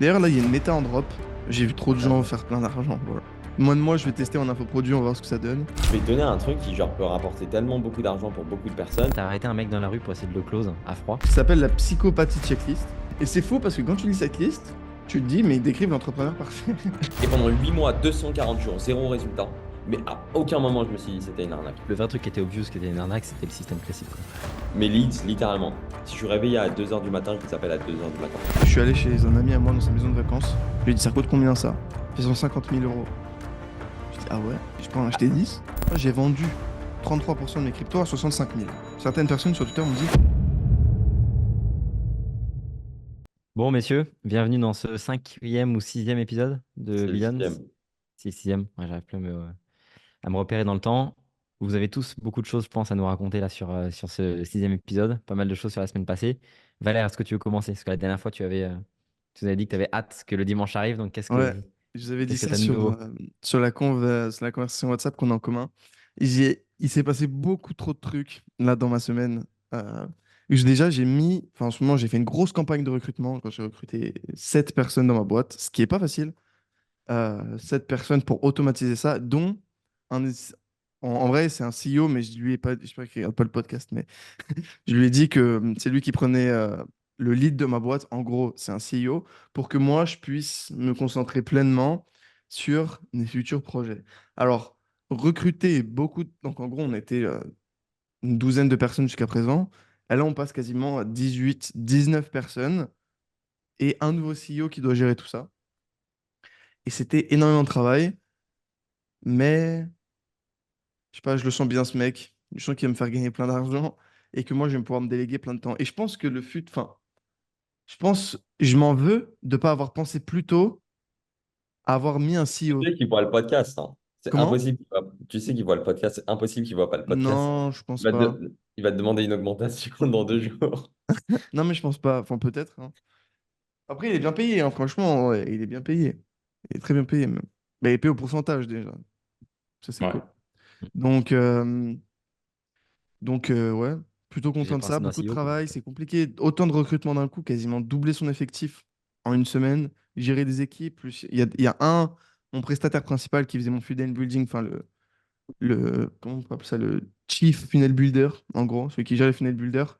D'ailleurs, là, il y a une méta en drop. J'ai vu trop de gens faire plein d'argent. Voilà. Moi, je vais tester en infoproduit, on va voir ce que ça donne. Je vais te donner un truc qui genre peut rapporter tellement beaucoup d'argent pour beaucoup de personnes. T'as arrêté un mec dans la rue pour essayer de le close à froid. Ça s'appelle la psychopathie checklist. Et c'est fou parce que quand tu lis cette liste, tu te dis, mais ils décrivent l'entrepreneur parfait. Et pendant 8 mois, 240 jours, zéro résultat. Mais à aucun moment je me suis dit c'était une arnaque. Le vrai truc qui était obvious, qui était une arnaque, c'était le système classique, quoi. Mes leads, littéralement. Si je suis réveillé à 2h du matin, je les appelle à 2h du matin. Je suis allé chez un ami à moi dans sa maison de vacances. Je lui ai dit, ça coûte combien ça? Il fait 150 000 euros. Je dis, ah ouais, je peux en acheter 10? Moi, j'ai vendu 33% de mes cryptos à 65 000. Certaines personnes sur Twitter m'ont dit, Bon, messieurs, bienvenue dans ce cinquième ou sixième épisode de C'est le Billions. système. C'est le sixième, ouais, j'arrive plus à me repérer dans le temps. Vous avez tous beaucoup de choses, je pense, à nous raconter là sur ce sixième épisode. Pas mal de choses sur la semaine passée. Valère, est-ce que tu veux commencer? Parce que la dernière fois, tu nous avais dit que tu avais hâte que le dimanche arrive. Donc, ouais, je vous avais dit qu'est-ce que ça tu as de nouveau? sur la conversation WhatsApp qu'on a en commun. Il s'est passé beaucoup trop de trucs là dans ma semaine. Euh, Déjà, enfin, en ce moment, j'ai fait une grosse campagne de recrutement. J'ai recruté 7 personnes dans ma boîte, ce qui est pas facile. 7 personnes pour automatiser ça, dont un, en vrai, c'est un CEO, mais je lui ai pas, je sais pas qu'il regarde pas le podcast, mais je lui ai dit que c'est lui qui prenait le lead de ma boîte. En gros, c'est un CEO pour que moi, je puisse me concentrer pleinement sur mes futurs projets. Alors, recruter beaucoup, donc en gros, on était une douzaine de personnes jusqu'à présent. Et là, on passe quasiment à 18, 19 personnes et un nouveau CEO qui doit gérer tout ça. Et c'était énormément de travail, mais je sais pas, je le sens bien ce mec. Je sens qu'il va me faire gagner plein d'argent et que moi, je vais pouvoir me déléguer plein de temps. Et je pense que enfin, je m'en veux de pas avoir pensé plus tôt à avoir mis un Tu CEO. sais qu'il voit le podcast, hein. C'est Comment? impossible. Tu sais qu'il voit le podcast, c'est impossible qu'il voit pas le podcast. Non, je pense Il va te, pas. il va te demander une augmentation dans 2 jours. Non, mais je pense pas. Enfin, peut-être, hein. Après, il est bien payé, hein, franchement, ouais, il est bien payé. Il est très bien payé, même. Mais il est payé au pourcentage déjà. Ça, c'est Ouais. cool. Donc, ouais, plutôt J'ai content de ça. pensé d'un Beaucoup de CEO, quoi. travail, c'est compliqué. Autant de recrutement d'un coup, quasiment doubler son effectif en une semaine, gérer des équipes. Plus, il y a mon prestataire principal qui faisait mon funnel building, enfin, comment on peut appeler ça, le chief funnel builder, en gros, celui qui gère les funnel builders.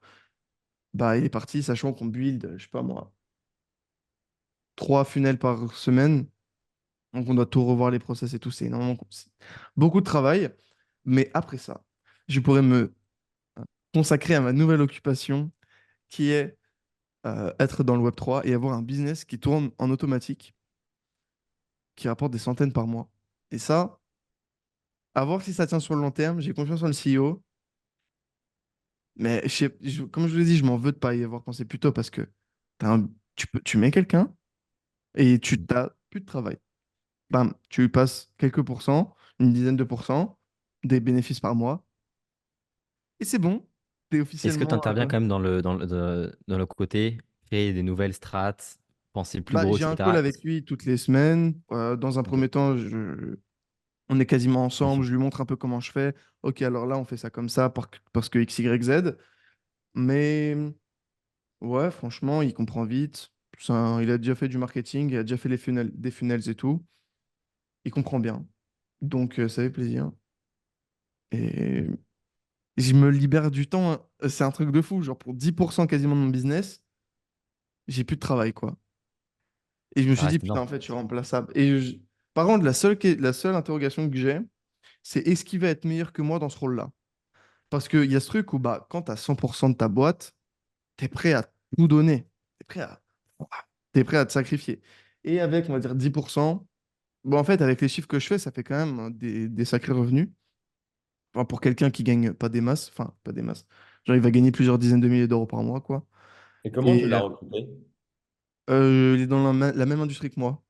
Bah, il est parti, sachant qu'on build, je sais pas moi, 3 funnels par semaine. Donc, on doit tout revoir les process et tout. C'est énormément, c'est beaucoup de travail. Mais après ça, je pourrais me consacrer à ma nouvelle occupation qui est être dans le Web3 et avoir un business qui tourne en automatique, qui rapporte des centaines par mois. Et ça, à voir si ça tient sur le long terme, j'ai confiance en le CEO, mais comme je vous l'ai dit, je m'en veux de pas y avoir pensé plus tôt parce que tu mets quelqu'un et tu n'as plus de travail. Bam, tu lui passes quelques pourcents, une dizaine de pourcents des bénéfices par mois, et c'est bon, t'es Est-ce que tu officiellement... interviens quand même dans le côté créer des nouvelles strates, penser plus Bah, gros, j'ai un call etc. avec lui toutes les semaines. Dans un Ok. premier temps, on est quasiment Ok. ensemble, je lui montre un peu comment je fais. Ok, alors là, on fait ça comme ça parce que X, Y, Z. Mais ouais, franchement, il comprend vite. Il a déjà fait du marketing, il a déjà fait des funnels et tout. Il comprend bien. Donc, ça fait plaisir. Et je me libère du temps, hein. C'est un truc de fou. Genre, pour 10% quasiment de mon business, j'ai plus de travail, quoi. Et je me Ça suis dit, reste putain, énorme. en fait, je suis remplaçable. Par contre, la seule interrogation que j'ai, c'est est-ce qu'il va être meilleur que moi dans ce rôle-là? Parce qu'il y a ce truc où bah, quand tu as 100% de ta boîte, tu es prêt à tout donner. Tu es t'es prêt à te sacrifier. Et avec, on va dire, 10%, bon, en fait, avec les chiffres que je fais, ça fait quand même des sacrés revenus. Enfin, pour quelqu'un qui gagne pas des masses, enfin, pas des masses. Genre, il va gagner plusieurs dizaines de milliers d'euros par mois, quoi. Et comment tu Et l'as recruté? il est dans la même industrie que moi.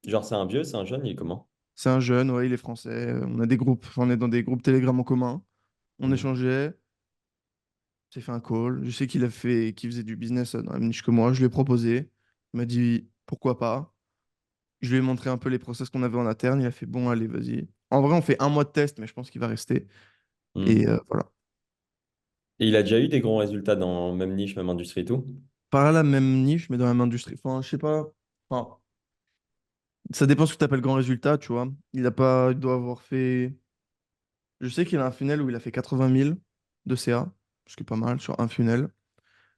Genre, c'est un vieux, c'est un jeune, il est comment? C'est un jeune, ouais, il est français. On a des groupes, enfin, on est dans des groupes Telegram en commun. On Mhm. échangeait. J'ai fait un call. Je sais qu'il faisait du business dans la même niche que moi. Je lui ai proposé. Il m'a dit pourquoi pas. Je lui ai montré un peu les process qu'on avait en interne. Il a fait bon, allez, vas-y. En vrai, on fait un mois de test, mais je pense qu'il va rester. Et Mhm. voilà. Et il a déjà eu des gros résultats dans même niche, même industrie et tout? Pas la même niche, mais dans la même industrie. Enfin, je sais pas. Enfin, ça dépend ce que tu appelles grand résultat, tu vois. Il a pas, il doit avoir fait. Je sais qu'il a un funnel où il a fait 80 000 de CA, ce qui est pas mal sur un funnel.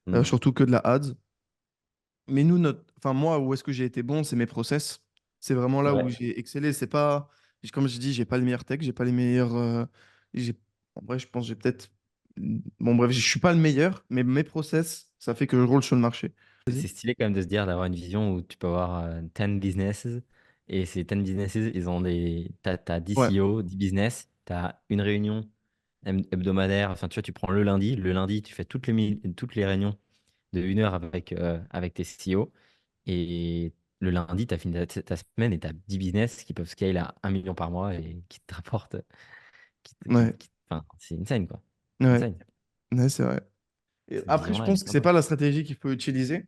Hmm. Surtout que de la ads. Mais nous, enfin, moi, où est-ce que j'ai été bon, c'est mes process. C'est vraiment là où Ouais. j'ai excellé. C'est pas, comme je dis, j'ai pas les meilleurs tech, j'ai pas les meilleurs. J'ai... En vrai, je pense que j'ai peut-être. Bon, bref, je suis pas le meilleur, mais mes process, ça fait que je roule sur le marché. C'est Vas-y. stylé quand même de se dire d'avoir une vision où tu peux avoir 10 businesses et ces 10 businesses, ils ont t'as 10 Ouais, CEO, 10 business, t'as une réunion hebdomadaire, enfin tu vois, tu prends le lundi, tu fais toutes les réunions de 1 heure avec tes CEO et le lundi, tu as fini ta semaine et tu as 10 business qui peuvent scale à 1 million par mois et qui te rapportent, ouais, enfin, c'est insane quoi. ouais, Insane. ouais, c'est vrai. Et Cette après, je vision-là, elle pense est que pas c'est mal. pas la stratégie qu'il faut utiliser,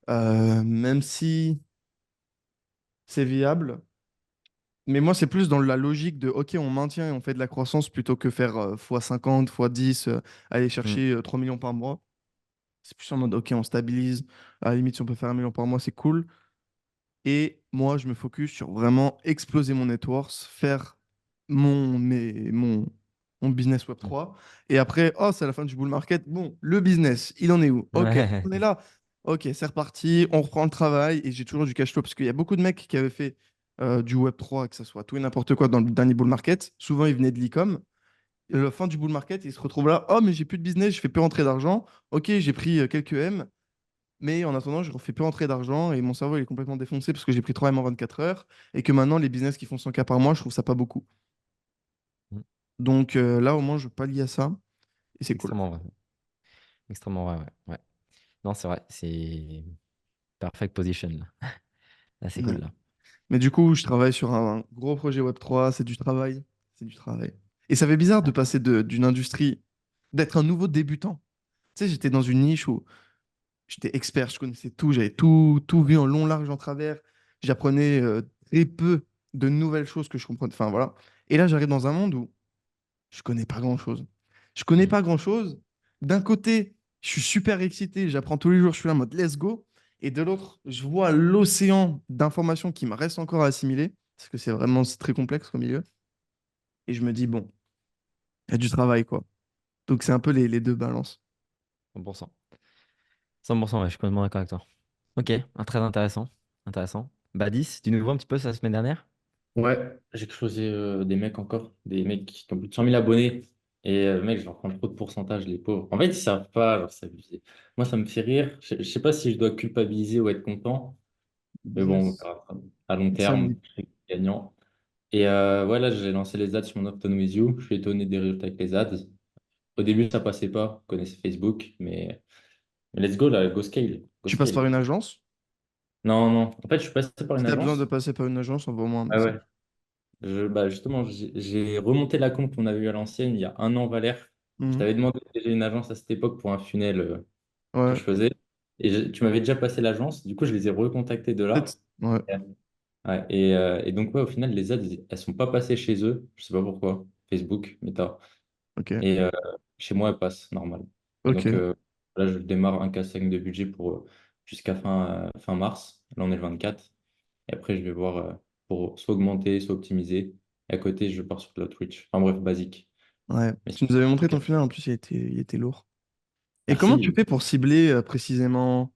même si c'est viable. Mais moi, c'est plus dans la logique de, OK, on maintient et on fait de la croissance plutôt que faire x 50 x 10 aller Mm. chercher 3 millions par mois. C'est plus en mode, OK, on stabilise. À la limite, si on peut faire 1 million par mois, c'est cool. Et moi, je me focus sur vraiment exploser mon net worth, faire mon business Mm. Web3. Et après, oh, c'est la fin du bull market. Bon, le business, il en est où? OK, Ouais. on est là. OK, c'est reparti. On reprend le travail et j'ai toujours du cash flow parce qu'il y a beaucoup de mecs qui avaient fait du Web3, que ce soit tout et n'importe quoi dans le dernier bull market. Souvent, ils venaient de l'e-com. Et à la fin du bull market, ils se retrouvent là. Oh, mais j'ai plus de business, je fais plus rentrer d'argent. OK, j'ai pris quelques M. Mais en attendant, je ne fais plus rentrer d'argent et mon cerveau il est complètement défoncé parce que j'ai pris 3 M en 24 heures et que maintenant, les business qui font 100K par mois, je trouve ça pas beaucoup. Mm. Donc là, au moins, je pallie à ça et c'est cool. Extrêmement vrai. Extrêmement vrai, ouais. Ouais. Non, c'est vrai, c'est perfect position là. Là, c'est Ouais. cool là. Mais du coup, je travaille sur un gros projet Web3, c'est du travail. C'est du travail. Et ça fait bizarre de passer d'une industrie, d'être un nouveau débutant. Tu sais, j'étais dans une niche où j'étais expert, je connaissais tout, j'avais tout vu en long, large, en travers. J'apprenais très peu de nouvelles choses que je comprenais. Enfin, voilà. Et là, j'arrive dans un monde où je connais pas grand-chose. Je connais Mm. pas grand-chose. D'un côté, je suis super excité, j'apprends tous les jours, je suis là en mode let's go. Et de l'autre, je vois l'océan d'informations qui me reste encore à assimiler, parce que c'est très complexe comme milieu. Et je me dis, bon, il y a du travail, quoi. Donc c'est un peu les deux balances. 100%. 100%, ouais, je suis complètement d'accord avec toi. Ok, très intéressant. Intéressant. Badis, du nouveau un petit peu ça, la semaine dernière? Ouais, j'ai creusé des mecs encore, des mecs qui ont plus de 100 000 abonnés. Et mec, je leur prends trop de pourcentage, les pauvres. En fait, ils savent pas genre, s'abuser. Moi, ça me fait rire. Je sais pas si je dois culpabiliser ou être content. Mais bon, on Business, verra. À long personne terme, dit. je suis gagnant. Et ouais, là, j'ai lancé les ads sur mon Afternoon With You. Je suis étonné des résultats avec les ads. Au début, ça passait pas. Je connaissais Facebook. Mais let's go, là, go scale. Go Tu passes par scale. une agence? Non, non. En fait, je suis passé par Si une tu as besoin de agence. passer par une agence, envoie-moi un Ah message. ouais. Bah justement, j'ai remonté la compte qu'on avait eu à l'ancienne il y a 1 an, Valère. Je Mhm. t'avais demandé si j'ai une agence à cette époque pour un funnel que Ouais, je faisais. Et tu m'avais déjà passé l'agence. Du coup, je les ai recontactés de là. peut-être. Ouais, Ouais, et donc, ouais, au final, les ads, elles sont pas passées chez eux. Je sais pas pourquoi. Facebook, Meta. ok. Et chez moi, elles passent normal. Et Ok. donc, là, je démarre un K5 de budget pour jusqu'à fin mars. Là, on est le 24. Et après, je vais voir pour soit augmenter, soit optimiser. Et à côté, je pars sur de la Twitch. Enfin bref, basique. Ouais. Mais Tu nous avais montré ok. ton final, en plus, il était lourd. Et comment tu Merci. fais pour cibler précisément?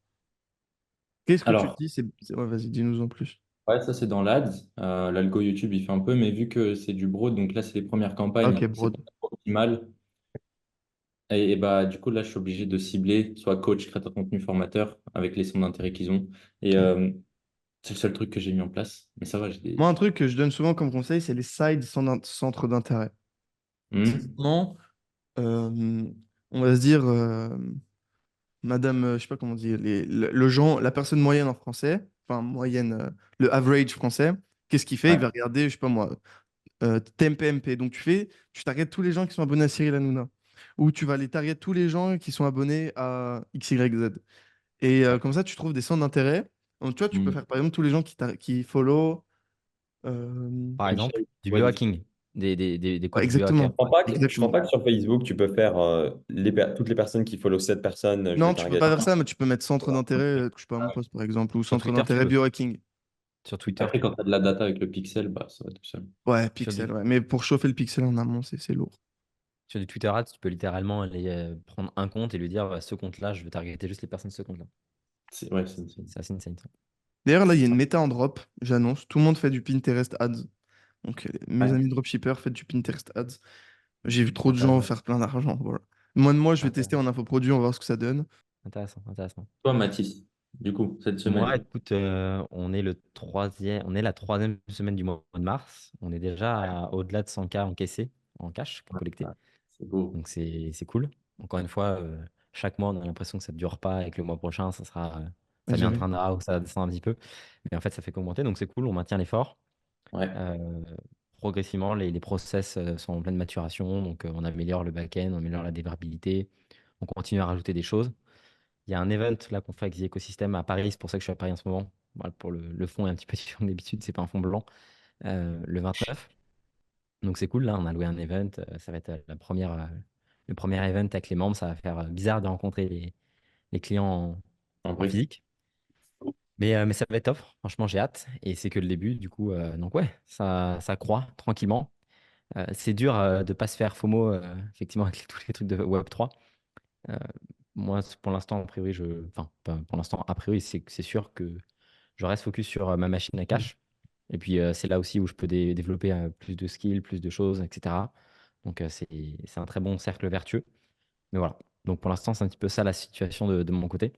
Qu'est-ce que tu te Alors, dis? Ouais, vas-y, dis-nous en plus. ouais, ça c'est dans l'AD. L'algo YouTube, il fait un peu, mais vu que c'est du broad, donc là, c'est les premières Ah, ok, campagnes, c'est broad. pas optimal. Et bah, du coup, là, je suis obligé de cibler soit coach, créateur de contenu, formateur, avec les centres d'intérêt qu'ils ont. Et Ok. c'est le seul truc que j'ai mis en place. Mais ça va, j'ai Moi, des. un truc que je donne souvent comme conseil, c'est les sides centres d'intérêt. Hmm. Typiquement, euh, on va se dire, madame, je sais pas comment on dit, la personne moyenne en français, enfin, moyenne, le average français, qu'est-ce qu'il fait? Il Ouais. va regarder, je sais pas moi, TMPMP. Donc, tu targetes tous les gens qui sont abonnés à Cyril Hanouna. Ou tu vas aller target tous les gens qui sont abonnés à XYZ. Et Ouais. comme ça, tu trouves des centres d'intérêt. Donc, tu vois, tu peux Hmm. faire par exemple tous les gens qui follow. euh, Par exemple, Michel, du ouais, biohacking. des Ouais, contributeurs. exactement. Je crois Exactement. pas que sur Facebook, tu peux faire toutes les personnes qui follow cette personne, je vais Non, tu peux target. pas faire ça, mais tu peux mettre centre d'intérêt, je sais pas, mon poste par exemple, ou Sur centre Twitter, tu d'intérêt peux. biohacking. Sur Et Twitter, après, quand tu as de la data avec le pixel, bah, ça va tout seul. Ouais, sur du, pixel, ouais. Mais pour chauffer le pixel en amont, c'est lourd. sur du Twitter Ads, tu peux littéralement aller prendre un compte et lui dire ce compte-là, je veux targeter juste les personnes de ce compte-là. Ouais, c'est insane. C'est assez insane, ça. D'ailleurs, là, il y a une méta en drop, j'annonce. Tout le monde fait du Pinterest ads. Donc, mes Ouais, amis dropshippers, faites du Pinterest ads. J'ai vu trop de gens intéressant. faire plein d'argent. Voilà. Moi, je vais tester en Intéressant. infoproduit, on va voir ce que ça donne. Intéressant, intéressant. Toi, Mathis, du coup, cette Moi, semaine. écoute, on est la troisième semaine du mois de mars. On est déjà au-delà de 100K encaissés en cash, collecté. Ouais, c'est beau. Donc c'est cool. Encore une fois, chaque mois, on a l'impression que ça ne dure pas et que le mois prochain, Ouais, ça j'ai met un vu. train de rare ou ça descend un petit peu. Mais en fait, ça fait qu'augmenter. Donc c'est cool, on maintient l'effort. Ouais. Euh, Progressivement, les process sont en pleine maturation. Donc on améliore le back-end, on améliore la délivrabilité. On continue à rajouter des choses. Il y a un event là qu'on fait avec The Ecosystem à Paris. C'est pour ça que je suis à Paris en ce moment. Voilà, pour le fond est un petit peu différent d'habitude. C'est pas un fond blanc. Le 29. Donc c'est cool, là, on a loué un event. Ça va être le premier event avec les membres. Ça va faire bizarre de rencontrer les clients En en vrai. physique. Mais ça va être top. Franchement, j'ai hâte. Et c'est que le début, du coup. Donc ouais, ça croît tranquillement. C'est dur de ne pas se faire FOMO, effectivement, avec tous les trucs de Web3. Euh, Moi, pour l'instant, a priori, enfin, pas pour l'instant, a priori, c'est sûr que je reste focus sur ma machine à cash. Et puis, c'est là aussi où je peux développer plus de skills, plus de choses, etc. Donc, c'est un très bon cercle vertueux. Mais voilà. Donc, pour l'instant, c'est un petit peu ça la situation de mon côté.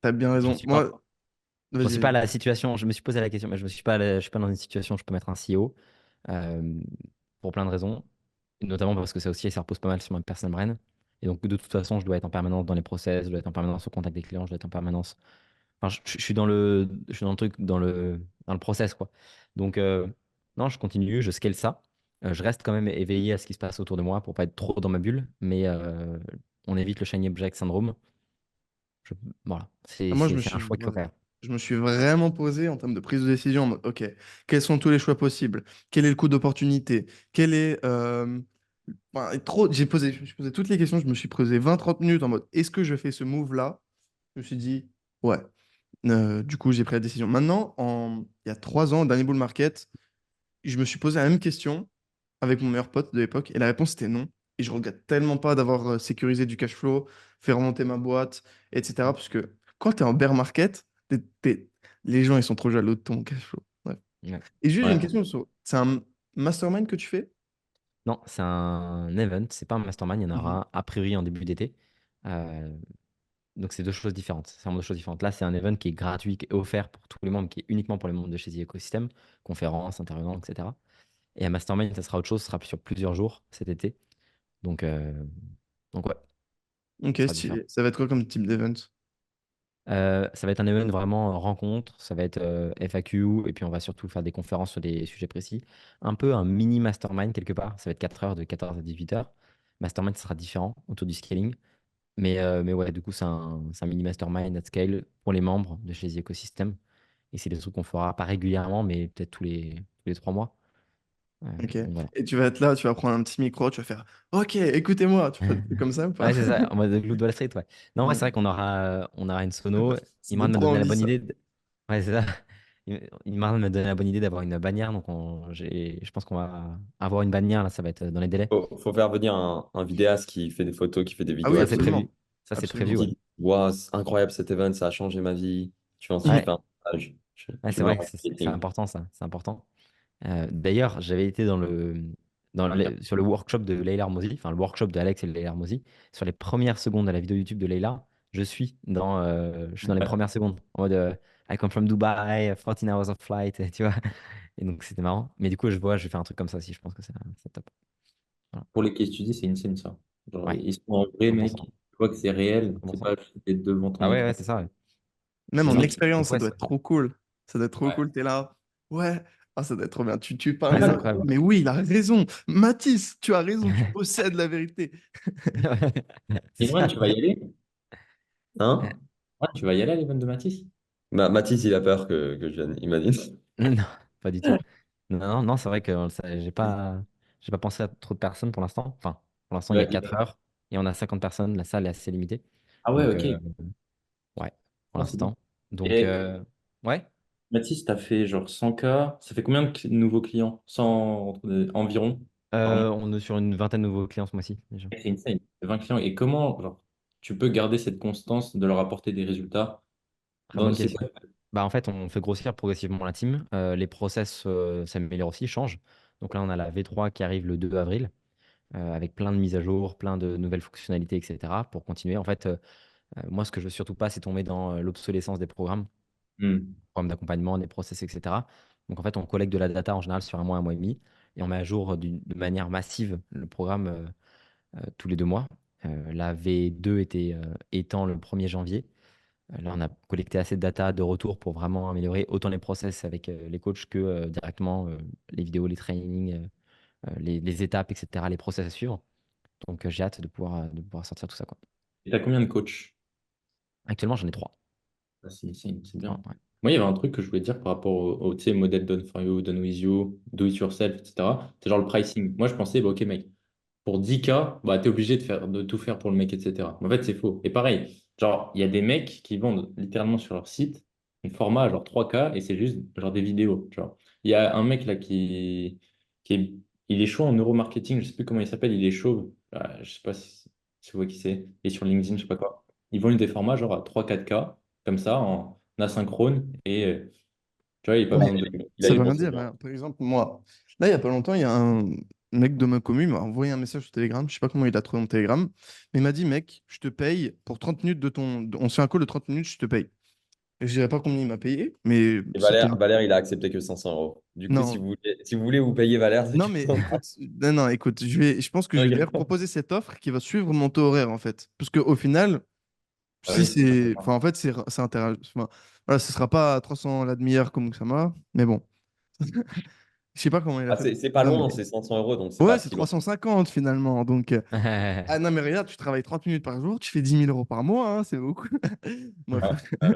T'as bien J'en raison. suis pas. Moi, J'en vas-y, suis pas à vas-y. la situation. Je me suis posé la question, mais je suis pas dans une situation où je peux mettre un CEO euh, pour plein de raisons. Notamment parce que ça aussi, ça repose pas mal sur ma personal brand. Et donc, de toute façon, je dois être en permanence dans les process, je dois être en permanence au contact des clients, je dois être en permanence. Enfin, je suis je suis dans le truc, dans le process, quoi. Donc, non, je continue, je scale ça. Je reste quand même éveillé à ce qui se passe autour de moi pour pas être trop dans ma bulle, mais on évite le shiny object syndrome. Je- voilà, Moi, c'est un choix qu'il faut voilà. faire. Je me suis vraiment posé en termes de prise de décision en mode, OK, quels sont tous les choix possibles? Quel est le coût d'opportunité? Quel est... enfin, je me suis posé toutes les questions, je me suis posé 20-30 minutes en mode, est-ce que je fais ce move-là? Je me suis dit, ouais. Du coup, j'ai pris la décision. Maintenant, il y a 3 ans, au dernier bull market, je me suis posé la même question avec mon meilleur pote de l'époque et la réponse était non. Et je regrette tellement pas d'avoir sécurisé du cash flow, fait remonter ma boîte, etc. Parce que quand tu es en bear market, les gens ils sont trop jaloux de ton cash flow. Ouais. Ouais. Et juste, j'ai une Ouais. question. C'est un mastermind que tu fais? Non, c'est un event, c'est pas un mastermind, il y en aura Mhm. un a priori en début d'été. Euh, donc c'est deux choses différentes. C'est vraiment deux choses différentes. Là, c'est un event qui est gratuit, qui est offert pour tous les membres, qui est uniquement pour les membres de chez The Ecosystem, conférences, intervenants, etc. Et un mastermind, ça sera autre chose, ça sera sur plusieurs jours cet été. Donc, euh, donc ouais, Ok, ce sera différent. stylé. Ça va être quoi comme type d'event? Ça va être un event vraiment rencontre, ça va être FAQ, et puis on va surtout faire des conférences sur des sujets précis. Un peu un mini mastermind quelque part, ça va être 4 heures de 14 à 18 heures. Mastermind, ça sera différent autour du scaling. Mais ouais, du coup, c'est un mini mastermind at scale pour les membres de chez The Ecosystem. Et c'est des trucs qu'on fera pas régulièrement, mais peut-être tous les 3 mois. Ok. Donc voilà. Et tu vas être là, tu vas prendre un petit micro, tu vas faire OK, écoutez-moi. Tu fais des trucs comme ça ou pas? Ouais, c'est ça, en mode Loup de Wall Street, ouais. Non, ouais, c'est Ouais. vrai qu'on aura une sono. Ça Imran donne m'a trop donné la envie, bonne ça. idée. Ouais, c'est ça. Imran m'a donné la bonne idée d'avoir une bannière. Donc, je pense qu'on va avoir une bannière, là, ça va être dans les délais. Faut faire venir un vidéaste qui fait des photos, qui fait des Ah vidéos oui, Ça, c'est avec les prévu. absolument. Ça, c'est gens prévu, Absolument. ouais. qui disent, Waouh, c'est incroyable cet event, ça a changé ma vie. Tu fais ensuite Ouais, faire un stage. ouais, Tu c'est mets vrai que en c'est marketing. important, ça. C'est important. D'ailleurs, j'avais été sur le workshop de Leila Hermosi, enfin le workshop de Alex et Leila Hermosi. Sur les premières secondes de la vidéo YouTube de Leila, je suis dans les premières secondes, en mode I come from Dubai, 14 hours of flight, tu vois. Et donc c'était marrant. Mais du coup, je vais faire un truc comme ça aussi, je pense que c'est top. Voilà. Pour les case studies, c'est insane ça. Genre, Ouais, ils sont un vrai mec. 100%. Tu vois que c'est réel. C'est 100%. pas juste d'être devant ton Ah ouais, ouais, écran. c'est ça, ouais. Même C'est en ça. expérience, Donc ça ouais, doit être trop cool. Ça doit être trop Ouais. cool. T'es là. Ouais. Ah, ça doit être trop bien. Tu parles. ouais, c'est Là. incroyable. Mais oui, il a raison. Mathis, tu as raison. Tu possèdes la vérité. C'est Et moi, ça. tu vas y aller? Euh, Hein? Ouais, tu vas y aller à l'event de Matisse? Mathis, il a peur que je vienne, il m'a dit. Non, pas du tout. Non, non, non, c'est vrai que j'ai J'ai pas pensé à trop de personnes pour l'instant. Enfin, pour l'instant, il y a Ouais. 4 heures et on a 50 personnes. La salle est assez limitée. Ah ouais, Donc, ok. ouais, pour Ah, c'est bien. l'instant. Donc, Et ouais. Mathis, tu as fait genre 100K. Ça fait combien de nouveaux clients? 100 environ par mois? On est sur une vingtaine de nouveaux clients ce mois-ci déjà. C'est insane. 20 clients. Et comment genre, tu peux garder cette constance de leur apporter des résultats Très bonne c'est question. quoi? Bah, en fait, on fait grossir progressivement la team. Les process s'améliorent aussi, changent. Donc là, on a la V3 qui arrive le 2 avril avec plein de mises à jour, plein de nouvelles fonctionnalités, etc. pour continuer. En fait, moi, ce que je veux surtout pas, c'est tomber dans l'obsolescence des Hmm. programmes d'accompagnement, des process, etc. Donc en fait, on collecte de la data en général sur un mois et demi, et on met à jour de manière massive le programme tous les 2 mois. La V2 était étant le 1er janvier. Là, on a collecté assez de data de retour pour vraiment améliorer autant les process avec les coachs que directement les vidéos, les trainings, les étapes, etc., les process à suivre. Donc j'ai hâte de pouvoir sortir tout ça, quoi. Et t'as combien de coachs? Actuellement, j'en ai 3. Ah, c'est bien. Ouais. Moi, il y avait un truc que je voulais dire par rapport au tu sais, modèle Done for you, Done with you, do it yourself, etc. C'est genre le pricing. Moi, je pensais, bah, ok, mec, pour 10K, bah, tu es obligé de tout faire pour le mec, etc. Mais en fait, c'est faux. Et pareil, genre, il y a des mecs qui vendent littéralement sur leur site un format genre 3K et c'est juste genre des vidéos. Genre. Il y a un mec là qui est, il est chaud en neuromarketing, je sais plus comment il s'appelle, il est chaud. Je sais pas si vous voyez qui c'est. Il est sur LinkedIn, je sais pas quoi. Ils vendent des formats genre à 3-4K, comme ça, en asynchrone et tu vois, il n'y a pas Ouais, besoin de. Il a ça les veut bons rien dire, trucs, hein. hein. Par exemple, moi, là, il y a pas longtemps, il y a un mec de ma commune m'a envoyé un message sur Telegram. Je sais pas comment il a trouvé mon Telegram, mais il m'a dit, mec, je te paye pour 30 minutes de ton. On se fait un call de 30 minutes, je te paye. Et je dirais pas combien il m'a payé, mais Et c'était. Valère, il a accepté que 500 euros. Du coup, Non, si vous voulez vous payer Valère, c'est non, mais 400 écoute, non, non, écoute, je pense que je vais d'ailleurs euros. proposer cette offre qui va suivre mon taux horaire, en fait. Parce qu'au final, Ah si oui, ça fait c'est. pas. Enfin, en fait, c'est intéressant. Enfin, voilà, ce sera pas à 300 la demi-heure comme Oussama, mais bon. Je sais pas comment il a Ah, fait. c'est pas Non, mais. loin, c'est 500 euros, donc c'est pas Ouais, c'est si loin. 350 finalement. Donc, ah non, mais regarde, tu travailles 30 minutes par jour, tu fais 10 000 € par mois, hein, c'est beaucoup. Bref. Ouais.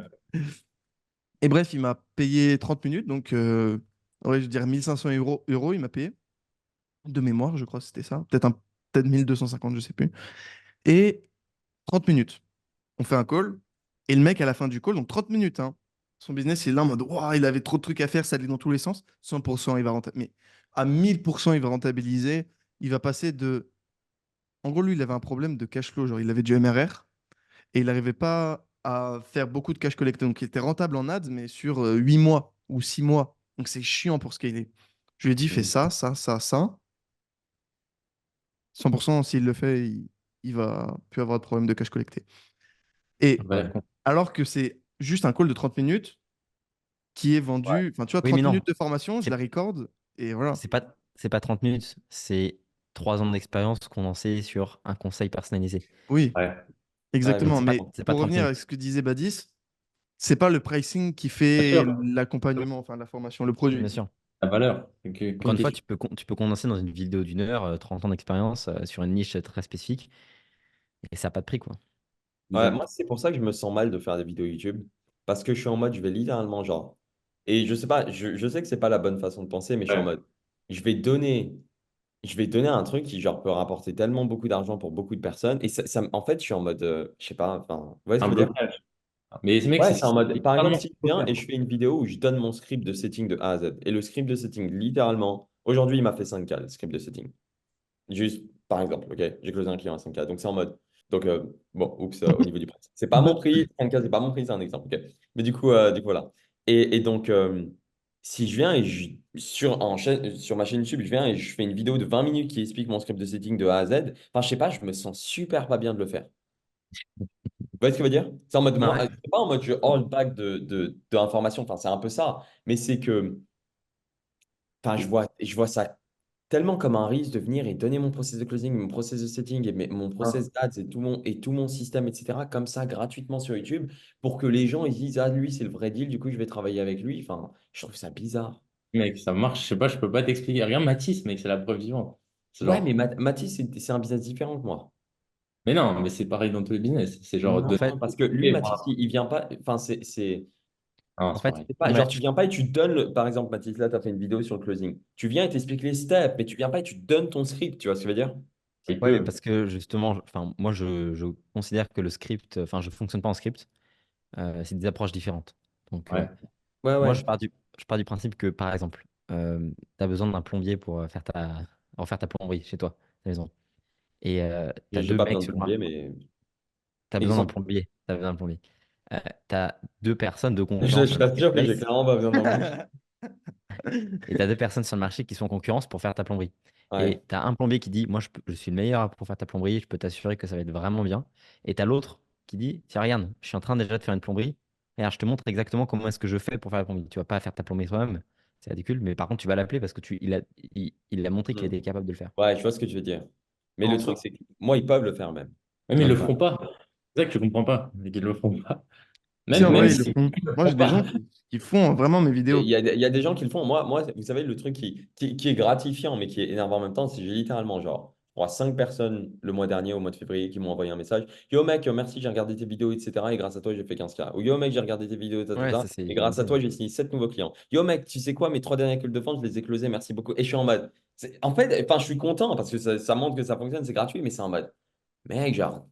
Et bref, il m'a payé 30 minutes, donc, ouais, je veux dire 1500 euros, il m'a payé. De mémoire, je crois que c'était ça. Peut-être 1250, je sais plus. Et 30 minutes. On fait un call. Et le mec, à la fin du call, donc 30 minutes, hein, son business, il est là en mode, Ouah, il avait trop de trucs à faire, ça allait dans tous les sens. 100%, il va rentabiliser. Mais à 1000%, il va rentabiliser. Il va passer de. En gros, lui, il avait un problème de cash flow. Genre, il avait du MRR et il n'arrivait pas à faire beaucoup de cash collecté. Donc, il était rentable en ads, mais sur 8 mois ou 6 mois. Donc, c'est chiant pour scaler. Je lui ai dit, fais Hmm. ça, ça, ça, ça. 100%, s'il le fait, il va plus avoir de problème de cash collecté. Et Ouais. alors que c'est juste un call de 30 minutes qui est Ouais. vendu, enfin, tu vois, Oui, mais 30 non. minutes de formation, je la C'est record et voilà. c'est pas 30 minutes. C'est 3 ans d'expérience condensée sur un conseil personnalisé. Oui, Ouais. Ouais, mais exactement. C'est pas, Mais c'est pas pour 30 revenir à minutes. ce que disait Badis, c'est pas le pricing qui Bien fait sûr, l'accompagnement, enfin, la formation, le Bien produit. sûr. la valeur. Encore Qu'est-ce une fois, que tu peux condenser dans une vidéo d'1 heure 30 ans d'expérience sur une niche très spécifique et ça n'a pas de prix, quoi. Ouais, Exact. moi, c'est pour ça que je me sens mal de faire des vidéos YouTube. Parce que je suis en mode, je vais littéralement, genre. Et je sais pas, je sais que c'est pas la bonne façon de penser, mais je suis en Ouais. mode, je vais donner, je vais donner un truc qui, genre, peut rapporter tellement beaucoup d'argent pour beaucoup de personnes. Et en fait, je suis en mode, je sais pas, enfin, vous voyez ce Un que je veux dire? blocage. Mais ce mec, Ouais, c'est c'est en mode, par exemple, littéralement si je faut viens faire. et je fais une vidéo où je donne mon script de setting de A à Z. Et le script de setting, littéralement, aujourd'hui, il m'a fait 5K, le script de setting. Juste, par exemple, ok, j'ai closé un client à 5K. Donc, c'est en mode. Donc, bon, oups, au niveau du prix. C'est pas mon prix, 5K, c'est pas mon prix, c'est un exemple, ok. Mais du coup, voilà. Et donc, si je viens et sur ma chaîne YouTube, je viens et je fais une vidéo de 20 minutes qui explique mon script de setting de A à Z, enfin, je sais pas, je me sens super pas bien de le faire. Vous voyez ce que je veux dire? C'est en mode, moi, Ouais. c'est pas en mode je hold back de l'information, enfin, c'est un peu ça, mais c'est que, enfin, je vois ça tellement comme un risque de venir et donner mon process de closing, mon process de setting et mon Hein. process d'ads et tout mon système, etc., comme ça, gratuitement sur YouTube, pour que les gens ils disent, ah, lui, c'est le vrai deal, du coup, je vais travailler avec lui. Enfin, je trouve ça bizarre. Mec, ça marche, je sais pas, je peux pas t'expliquer. Regarde Mathis, mec, c'est la preuve vivante. C'est Ouais, mais genre, Mathis, c'est un business différent que moi. mais non, mais c'est pareil dans tous les business. C'est genre En de. fait, Parce que lui, Ok, Mathis, voilà. il vient pas. Enfin, c'est. Non, En c'est fait, pareil. C'est pas, ouais, genre, tu viens pas et tu donnes, par exemple, Mathis, là, tu as fait une vidéo sur le closing. Tu viens et t'expliques les steps, mais tu viens pas et tu donnes ton script, tu vois ce que je veux dire? Il ouais, mais peut. parce que justement, enfin, moi, je considère que le script, enfin, je fonctionne pas en script. C'est des approches différentes. Donc, Ouais. Ouais, moi, ouais. je pars du principe que, par exemple, tu as besoin d'un plombier pour refaire ta plomberie chez toi, à la maison. Et tu as J'ai deux pas mecs besoin de sur le plombier, marché. mais Tu as besoin d'un exemple. plombier. Tu besoin d'un plombier. Tu as deux personnes de Je concurrence sur le t'assure que j'ai marketplace. clairement pas besoin d'un plombier. Et tu as deux personnes sur le marché qui sont en concurrence pour faire ta plomberie. Ouais. Et tu as un plombier qui dit, moi, je suis le meilleur pour faire ta plomberie, je peux t'assurer que ça va être vraiment bien. Et tu as l'autre qui dit, tiens, regarde, je suis en train déjà de faire une plomberie. Regarde, je te montre exactement comment est-ce que je fais pour faire la plomberie. Tu vas pas faire ta plomberie toi-même, c'est ridicule, mais par contre, tu vas l'appeler parce que il a montré qu'il Hmm. était capable de le faire. Ouais, je vois ce que tu veux dire. Mais le Non, truc, ça. c'est que moi, ils peuvent le faire même. Ouais, Tu mais ils vois, le ils peuvent. feront pas. C'est ça que tu comprends pas. C'est qu'ils le feront pas. Si, Même, en même vrai, ils le si font. ils le Moi, feront j'ai des gens pas. qui font vraiment mes Il vidéos. y a, il y a des gens qui le font. Moi, vous savez, le truc qui est gratifiant, mais qui est énervant en même temps, c'est que j'ai littéralement, genre, je crois, 5 personnes le mois dernier, au mois de février, qui m'ont envoyé un message. Yo, mec, merci, j'ai regardé tes vidéos, etc. Et grâce à toi, j'ai fait 15K. Ou yo, mec, j'ai regardé tes vidéos, Ouais, ça, c'est et grâce à nickel. toi, j'ai signé 7 nouveaux clients. Yo, mec, tu sais quoi, mes 3 dernières calls de vente, je les ai closés, merci beaucoup. Et je suis en mode. En fait, enfin, je suis content parce que ça montre que ça fonctionne, c'est gratuit, mais c'est en mode. Mec, genre,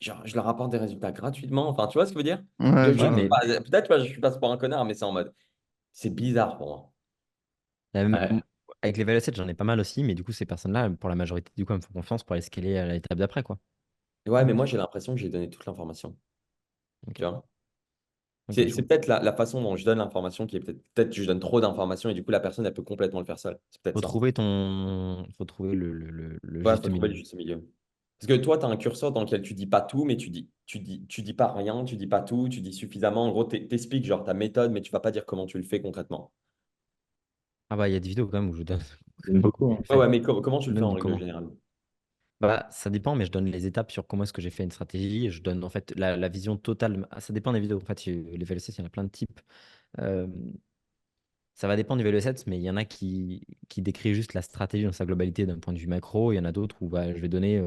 je leur apporte des résultats gratuitement. Enfin, tu vois ce que je veux dire? Ouais, je Ouais, vois. mais Peut-être que je passe pour un connard, mais c'est en mode. C'est bizarre pour moi. Ouais. avec les value sets, j'en ai pas mal aussi, mais du coup, ces personnes-là, pour la majorité, du coup, elles me font confiance pour aller scaler à l'étape d'après, quoi. Ouais, mais Donc, moi, j'ai l'impression que j'ai donné toute l'information. ok, Tu vois? ok, je C'est vois. peut-être la façon dont je donne l'information qui est peut-être que je donne trop d'informations et du coup, la personne, elle peut complètement le faire seule. C'est peut-être ça. Faut trouver le Ouais, juste faut trouver milieu. le juste milieu. Parce que toi, tu as un curseur dans lequel tu dis pas tout, mais tu dis pas rien, tu dis pas tout, tu dis suffisamment. En gros, t'expliques genre ta méthode, mais tu vas pas dire comment tu le fais concrètement. Ah bah, il y a des vidéos quand même où je donne J'aime beaucoup. comment Hein. je Ouais, fais. ouais, mais comment tu Je le fais donne en du règle comment. générale? Bah, ça dépend, mais je donne les étapes sur comment est-ce que j'ai fait une stratégie. Et je donne en fait la vision totale. Ah, ça dépend des vidéos. En fait, les VLC, il y en a plein de types. Euh, Ça va dépendre du value set, mais il y en a qui décrit juste la stratégie dans sa globalité d'un point de vue macro. Il y en a d'autres où bah, je vais donner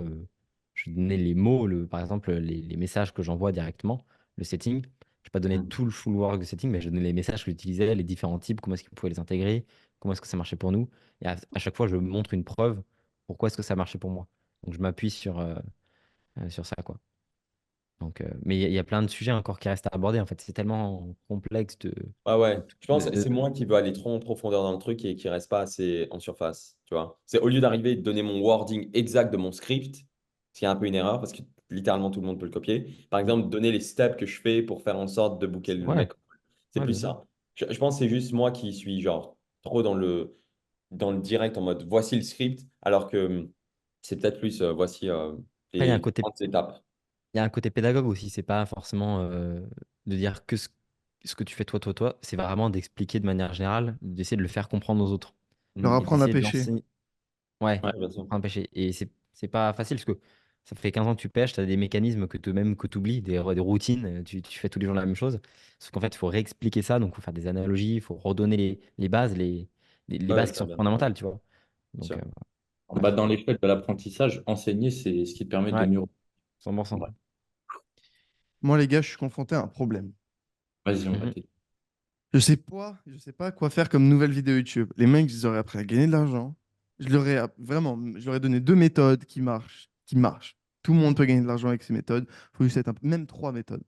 les mots, par exemple, les messages que j'envoie directement, le setting. Je ne vais pas donner Mm. tout le full work de setting, mais je vais donner les messages que j'utilisais, les différents types, comment est-ce qu'ils pouvaient les intégrer, comment est-ce que ça marchait pour nous. Et à chaque fois, je montre une preuve pourquoi est-ce que ça marchait pour moi. Donc, je m'appuie sur ça, quoi. Donc, mais il y a plein de sujets encore qui restent à aborder. En fait, c'est tellement complexe Ouais, ouais. Je pense que de- c'est moi qui veux aller trop en profondeur dans le truc et qui reste pas assez en surface. Tu vois? C'est au lieu d'arriver et de donner mon wording exact de mon script, ce qui est un peu une erreur parce que littéralement tout le monde peut le copier. Par exemple, donner les steps que je fais pour faire en sorte de booker le Ouais, mec. C'est ouais, plus bien sûr. ça. Je pense que c'est juste moi qui suis genre trop dans le direct en mode voici le script, alors que c'est peut-être plus voici Après, il y a un les côté grandes étapes. Il y a un côté pédagogue aussi, c'est pas forcément de dire que ce que tu fais toi. C'est vraiment d'expliquer de manière générale, d'essayer de le faire comprendre aux autres Leur et Mhm. apprendre à d'essayer de pêcher. lancer. Ouais, Ouais, bien sûr. un pêcher. Et c'est pas facile parce que ça fait 15 ans que tu pêches, tu as des mécanismes que tu oublies, des routines, tu fais tous les jours la même chose. Sauf qu'en fait, il faut réexpliquer ça, donc il faut faire des analogies, il faut redonner les bases, les Ouais, bases qui ça sont bien. fondamentales, tu vois. Bien Donc, sûr. Bah, bref, dans l'échelle de l'apprentissage, enseigner, c'est ce qui te permet de ouais, mieux. 100%. Ouais. Moi, les gars, je suis confronté à un problème. Vas-y, on va Mhm. t'aider. Je sais pas quoi faire comme nouvelle vidéo YouTube. Les mecs, ils auraient appris à gagner de l'argent. Vraiment, je leur ai donné deux méthodes qui marchent. Tout le monde peut gagner de l'argent avec ces méthodes. Il faut juste être même trois méthodes.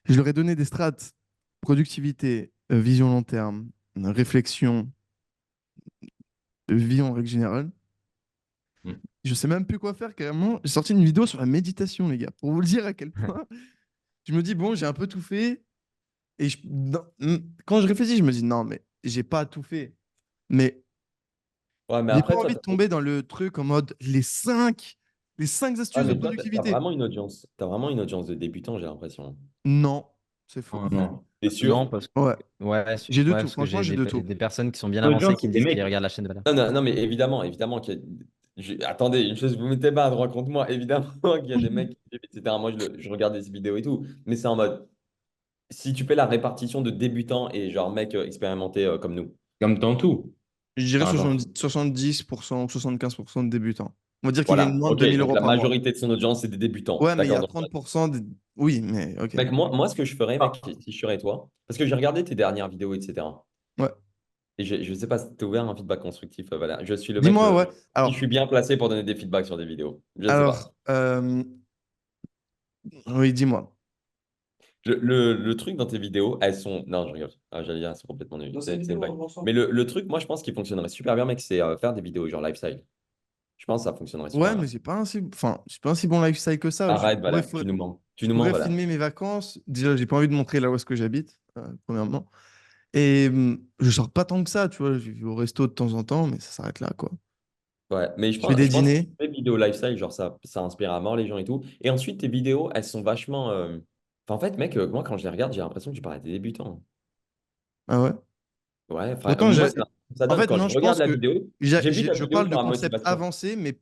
Je leur ai donné des strates, productivité, vision long terme, réflexion, vie en règle générale. Mm. Je sais même plus quoi faire carrément. J'ai sorti une vidéo sur la méditation, les gars, pour vous le dire à quel point je me dis, bon, j'ai un peu tout fait. Et quand je réfléchis, je me dis, non, mais j'ai pas tout fait. Mais Ouais, mais j'ai pas après, toi, envie de tomber dans le truc en mode les cinq ouais, astuces de mais toi, t'as productivité. vraiment une audience. T'as vraiment une audience de débutants, j'ai l'impression. Non, c'est faux. Oh, non. T'es Non, sûr? parce Ouais, ouais, j'ai de tout. parce que Franchement, j'ai j'ai de tout. des personnes qui sont bien avancées L'audience, qui c'est me des disent qu'ils mecs. regardent la chaîne de valeur. Non, non, non, mais évidemment qu'il y a... Attendez, une chose, vous mettez pas à droit contre moi. Évidemment qu'il y a des mecs, etc. Moi, je regarde des vidéos et tout. Mais c'est en mode, si tu fais la répartition de débutants et genre mecs expérimentés comme nous. Comme dans tout. Je dirais Enfin, genre, 70% ou 75% de débutants. On va dire qu'il gagne Voilà, moins de ok, 2000 donc euros la par mois. majorité de son audience, c'est des débutants. Ouais, mais il y D'accord, a donc 30% Oui, mais ok. mec, moi, ce que je ferais, mec, si je serais toi, parce que j'ai regardé tes dernières vidéos, etc. Ouais. Et je sais pas si tu as ouvert un feedback constructif, voilà. Je suis le mec, Dis-moi, ouais. si je suis bien placé pour donner des feedbacks sur des vidéos. Je sais pas. Alors, oui, dis-moi. Le truc dans tes vidéos, elles sont. Non, je rigole. Ah, j'allais dire, elles sont complètement nulles. C'est une blague. Mais le truc, moi, je pense qu'il fonctionnerait super bien, mec, c'est faire des vidéos genre lifestyle. Je pense que ça fonctionnerait super Ouais, mais bien. j'ai pas un si bon lifestyle que ça. Arrête, Valère, tu nous mens. Tu Je nous mens, pourrais Valère. filmer mes vacances. Déjà, j'ai pas envie de montrer là où est-ce que j'habite, premièrement. Et je sors pas tant que ça, tu vois. Je vais au resto de temps en temps, mais ça s'arrête là, quoi. Ouais, mais Je fais des je pense que dîners. les vidéos lifestyle, genre ça inspire à mort les gens et tout. Et ensuite, tes vidéos, elles sont vachement. Enfin, en fait, mec, moi, quand je les regarde, j'ai l'impression que tu parles à des débutants. Ah ouais. Ouais, enfin, Pourtant, moi, ça en donne. fait, Quand non, je je regarde pense la que vidéo, j'ai vu ta je vidéo parle sur de la concept motivation. avancé, mais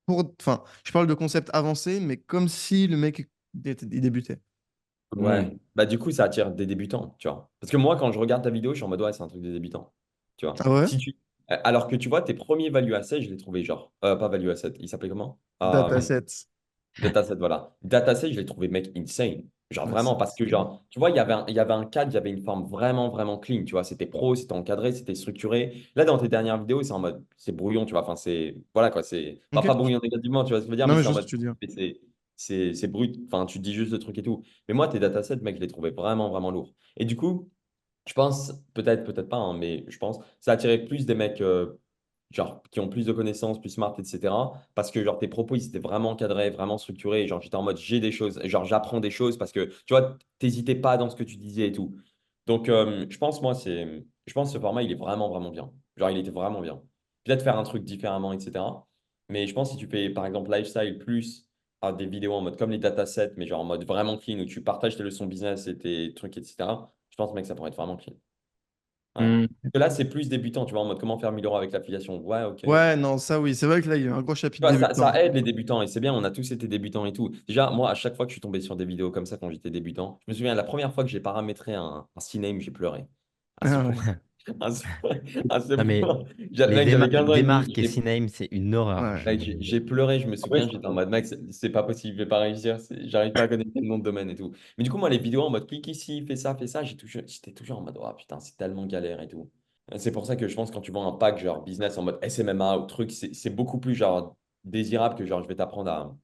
enfin, je parle de concept avancé, mais comme si le mec il débutait. Ouais, bah du coup, ça attire des débutants, tu vois. Parce que moi, quand je regarde ta vidéo, je suis en mode, ouais, c'est un truc des débutants, tu vois. Ah ouais? Si tu... Alors que tu vois, tes premiers value assets, je les trouvais genre, pas value asset, il s'appelait comment? Datasets. Dataset, voilà. Dataset, je l'ai trouvé, mec, insane. Genre Ouais, vraiment, c'est parce que, insane. genre, tu vois, il y avait un cadre, il y avait une forme vraiment, vraiment clean, tu vois. C'était pro, c'était encadré, c'était structuré. Là, dans tes dernières vidéos, c'est en mode, c'est brouillon, tu vois. Enfin, c'est, voilà, quoi, c'est, Ok. pas brouillon négativement, tu vois ce que je veux dire, Non, mais mais c'est je en vois ce mode, que tu veux dire. mais c'est brut. Enfin, tu dis juste le truc et tout. Mais moi, tes datasets, mec, je les trouvais vraiment, vraiment lourds. Et du coup, je pense, peut-être pas, hein, mais je pense, ça attirait plus des mecs genre, qui ont plus de connaissances, plus smart, etc. Parce que genre, tes propos, ils étaient vraiment encadrés, vraiment structurés. Et genre, j'étais en mode, j'ai des choses, genre, j'apprends des choses parce que, tu vois, t'hésitais pas dans ce que tu disais et tout. Donc, je pense que ce format, il est vraiment, vraiment bien. Genre, il était vraiment bien. Peut-être faire un truc différemment, etc. Mais je pense que si tu fais, par exemple, lifestyle plus des vidéos en mode comme les datasets, mais genre en mode vraiment clean où tu partages tes leçons business et tes trucs, etc. Je pense, mec, ça pourrait être vraiment clean. Ouais. Hmm. Parce que là, c'est plus débutant, tu vois, en mode comment faire 1000 euros avec l'affiliation. Ouais, ok. Tu Ouais, non, ça oui. C'est vrai que là, il y a eu un gros chapitre vois, débutant. ça aide les débutants et c'est bien, on a tous été débutants et tout. Déjà, moi, à chaque fois que je suis tombé sur des vidéos comme ça quand j'étais débutant, je me souviens, la première fois que j'ai paramétré un CNAME, j'ai pleuré. À ce Ah point. ouais. À ce, à ce Non, mais point. Mec, j'avais 15 ans et demi. Démarque et Cname, c'est une horreur. Ouais. Mec, j'ai pleuré, je me En fait, souviens, j'étais en mode, mec, c'est pas possible, je vais pas réussir, j'arrive pas à connecter le nom de domaine et tout. Mais du coup, moi, les vidéos en mode clique ici, fais ça, j'étais toujours en mode, oh putain, c'est tellement galère et tout. C'est pour ça que je pense que quand tu vends un pack genre business en mode SMMA ou truc, c'est beaucoup plus genre désirable que genre je vais t'apprendre à.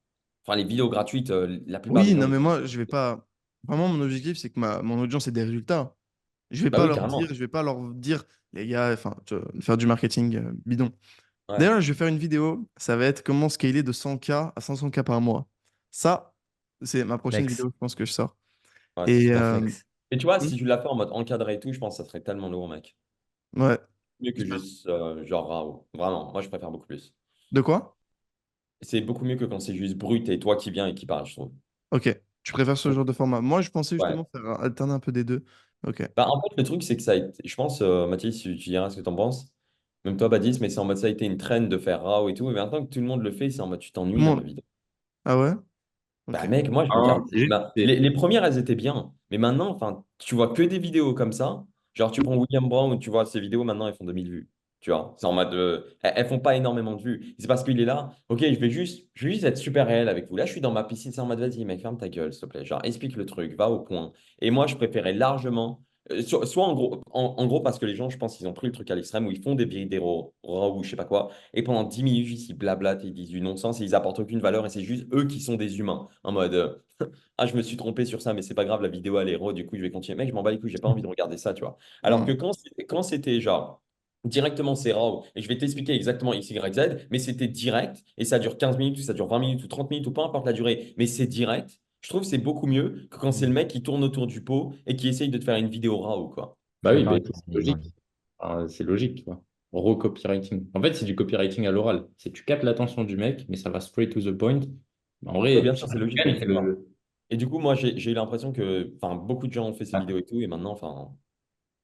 Enfin, les vidéos gratuites, la plupart des Oui, gens, non, mais moi, je vais pas. Vraiment, mon objectif, c'est que mon audience ait des résultats. bah oui, carrément. Je vais pas leur dire, les gars, enfin, faire du marketing bidon. Ouais, D'ailleurs, je vais faire une vidéo. Ça va être comment scaler de 100K à 500K par mois. Ça, c'est ma prochaine Flex. vidéo, je pense que je sors. ouais, c'est Et La super. flex. Et tu vois, hmm, si tu l'as fait en mode encadré et tout, je pense que ça serait tellement lourd, mec. ouais. Mieux que juste genre RAW. Vraiment, moi, je préfère beaucoup plus. De quoi? C'est beaucoup mieux que quand c'est juste brut et toi qui viens et qui parle, je trouve. Ok. Tu préfères ce genre de format. Moi, je pensais Ouais. justement faire alterner un peu des deux. Ok. Bah, en fait, le truc, c'est que ça a été, je pense, Mathis, tu diras ce que tu en penses, même toi, Badis, mais c'est en mode ça a été une trend de faire RAW et tout, mais maintenant que tout le monde le fait, c'est en mode tu Tout le t'ennuies dans la monde. vidéo. Ah ouais? Bah, Ok. mec, moi, je ah, regarde. juste, Bah, les premières, elles étaient bien, mais maintenant, enfin, tu vois que des vidéos comme ça. Genre, tu prends William Brown, tu vois, ses vidéos, maintenant, elles font 2000 vues. Tu vois, c'est en mode. Elles font pas énormément de vues. C'est parce qu'il est là. Ok, je vais juste être super réel avec vous. Là, je suis dans ma piscine, c'est en mode, vas-y, mec, ferme ta gueule, s'il te plaît. Genre, explique le truc, va au point. Et moi, je préférais largement. Soit en gros, parce que les gens, je pense, ils ont pris le truc à l'extrême où ils font des vidéos raw ou je sais pas quoi. Et pendant 10 minutes, juste, ils blablatent, ils disent du non-sens et ils apportent aucune valeur. Et c'est juste eux qui sont des humains. En mode. Ah, je me suis trompé sur ça, mais c'est pas grave, la vidéo elle est raw, du coup je vais continuer. Mec, je m'en bats les couilles, j'ai pas envie de regarder ça, tu vois. Alors que Hmm. quand c'était genre directement c'est raw, et je vais t'expliquer exactement X, Y, Z, mais c'était direct, et ça dure 15 minutes, ou ça dure 20 minutes, ou 30 minutes, ou peu importe la durée, mais c'est direct, je trouve que c'est beaucoup mieux que quand c'est le mec qui tourne autour du pot et qui essaye de te faire une vidéo raw, quoi. Je suis bah oui, d'accord bah, avec toi. c'est logique. Enfin, c'est logique, tu vois. Raw copywriting. En fait, c'est du copywriting à l'oral. C'est tu captes l'attention du mec, mais ça va straight to the point. En Ouais, vrai, bien c'est sûr, c'est logique, mais c'est le. Et du coup, moi j'ai eu l'impression que enfin, beaucoup de gens ont fait ces vidéos et tout, et maintenant, enfin,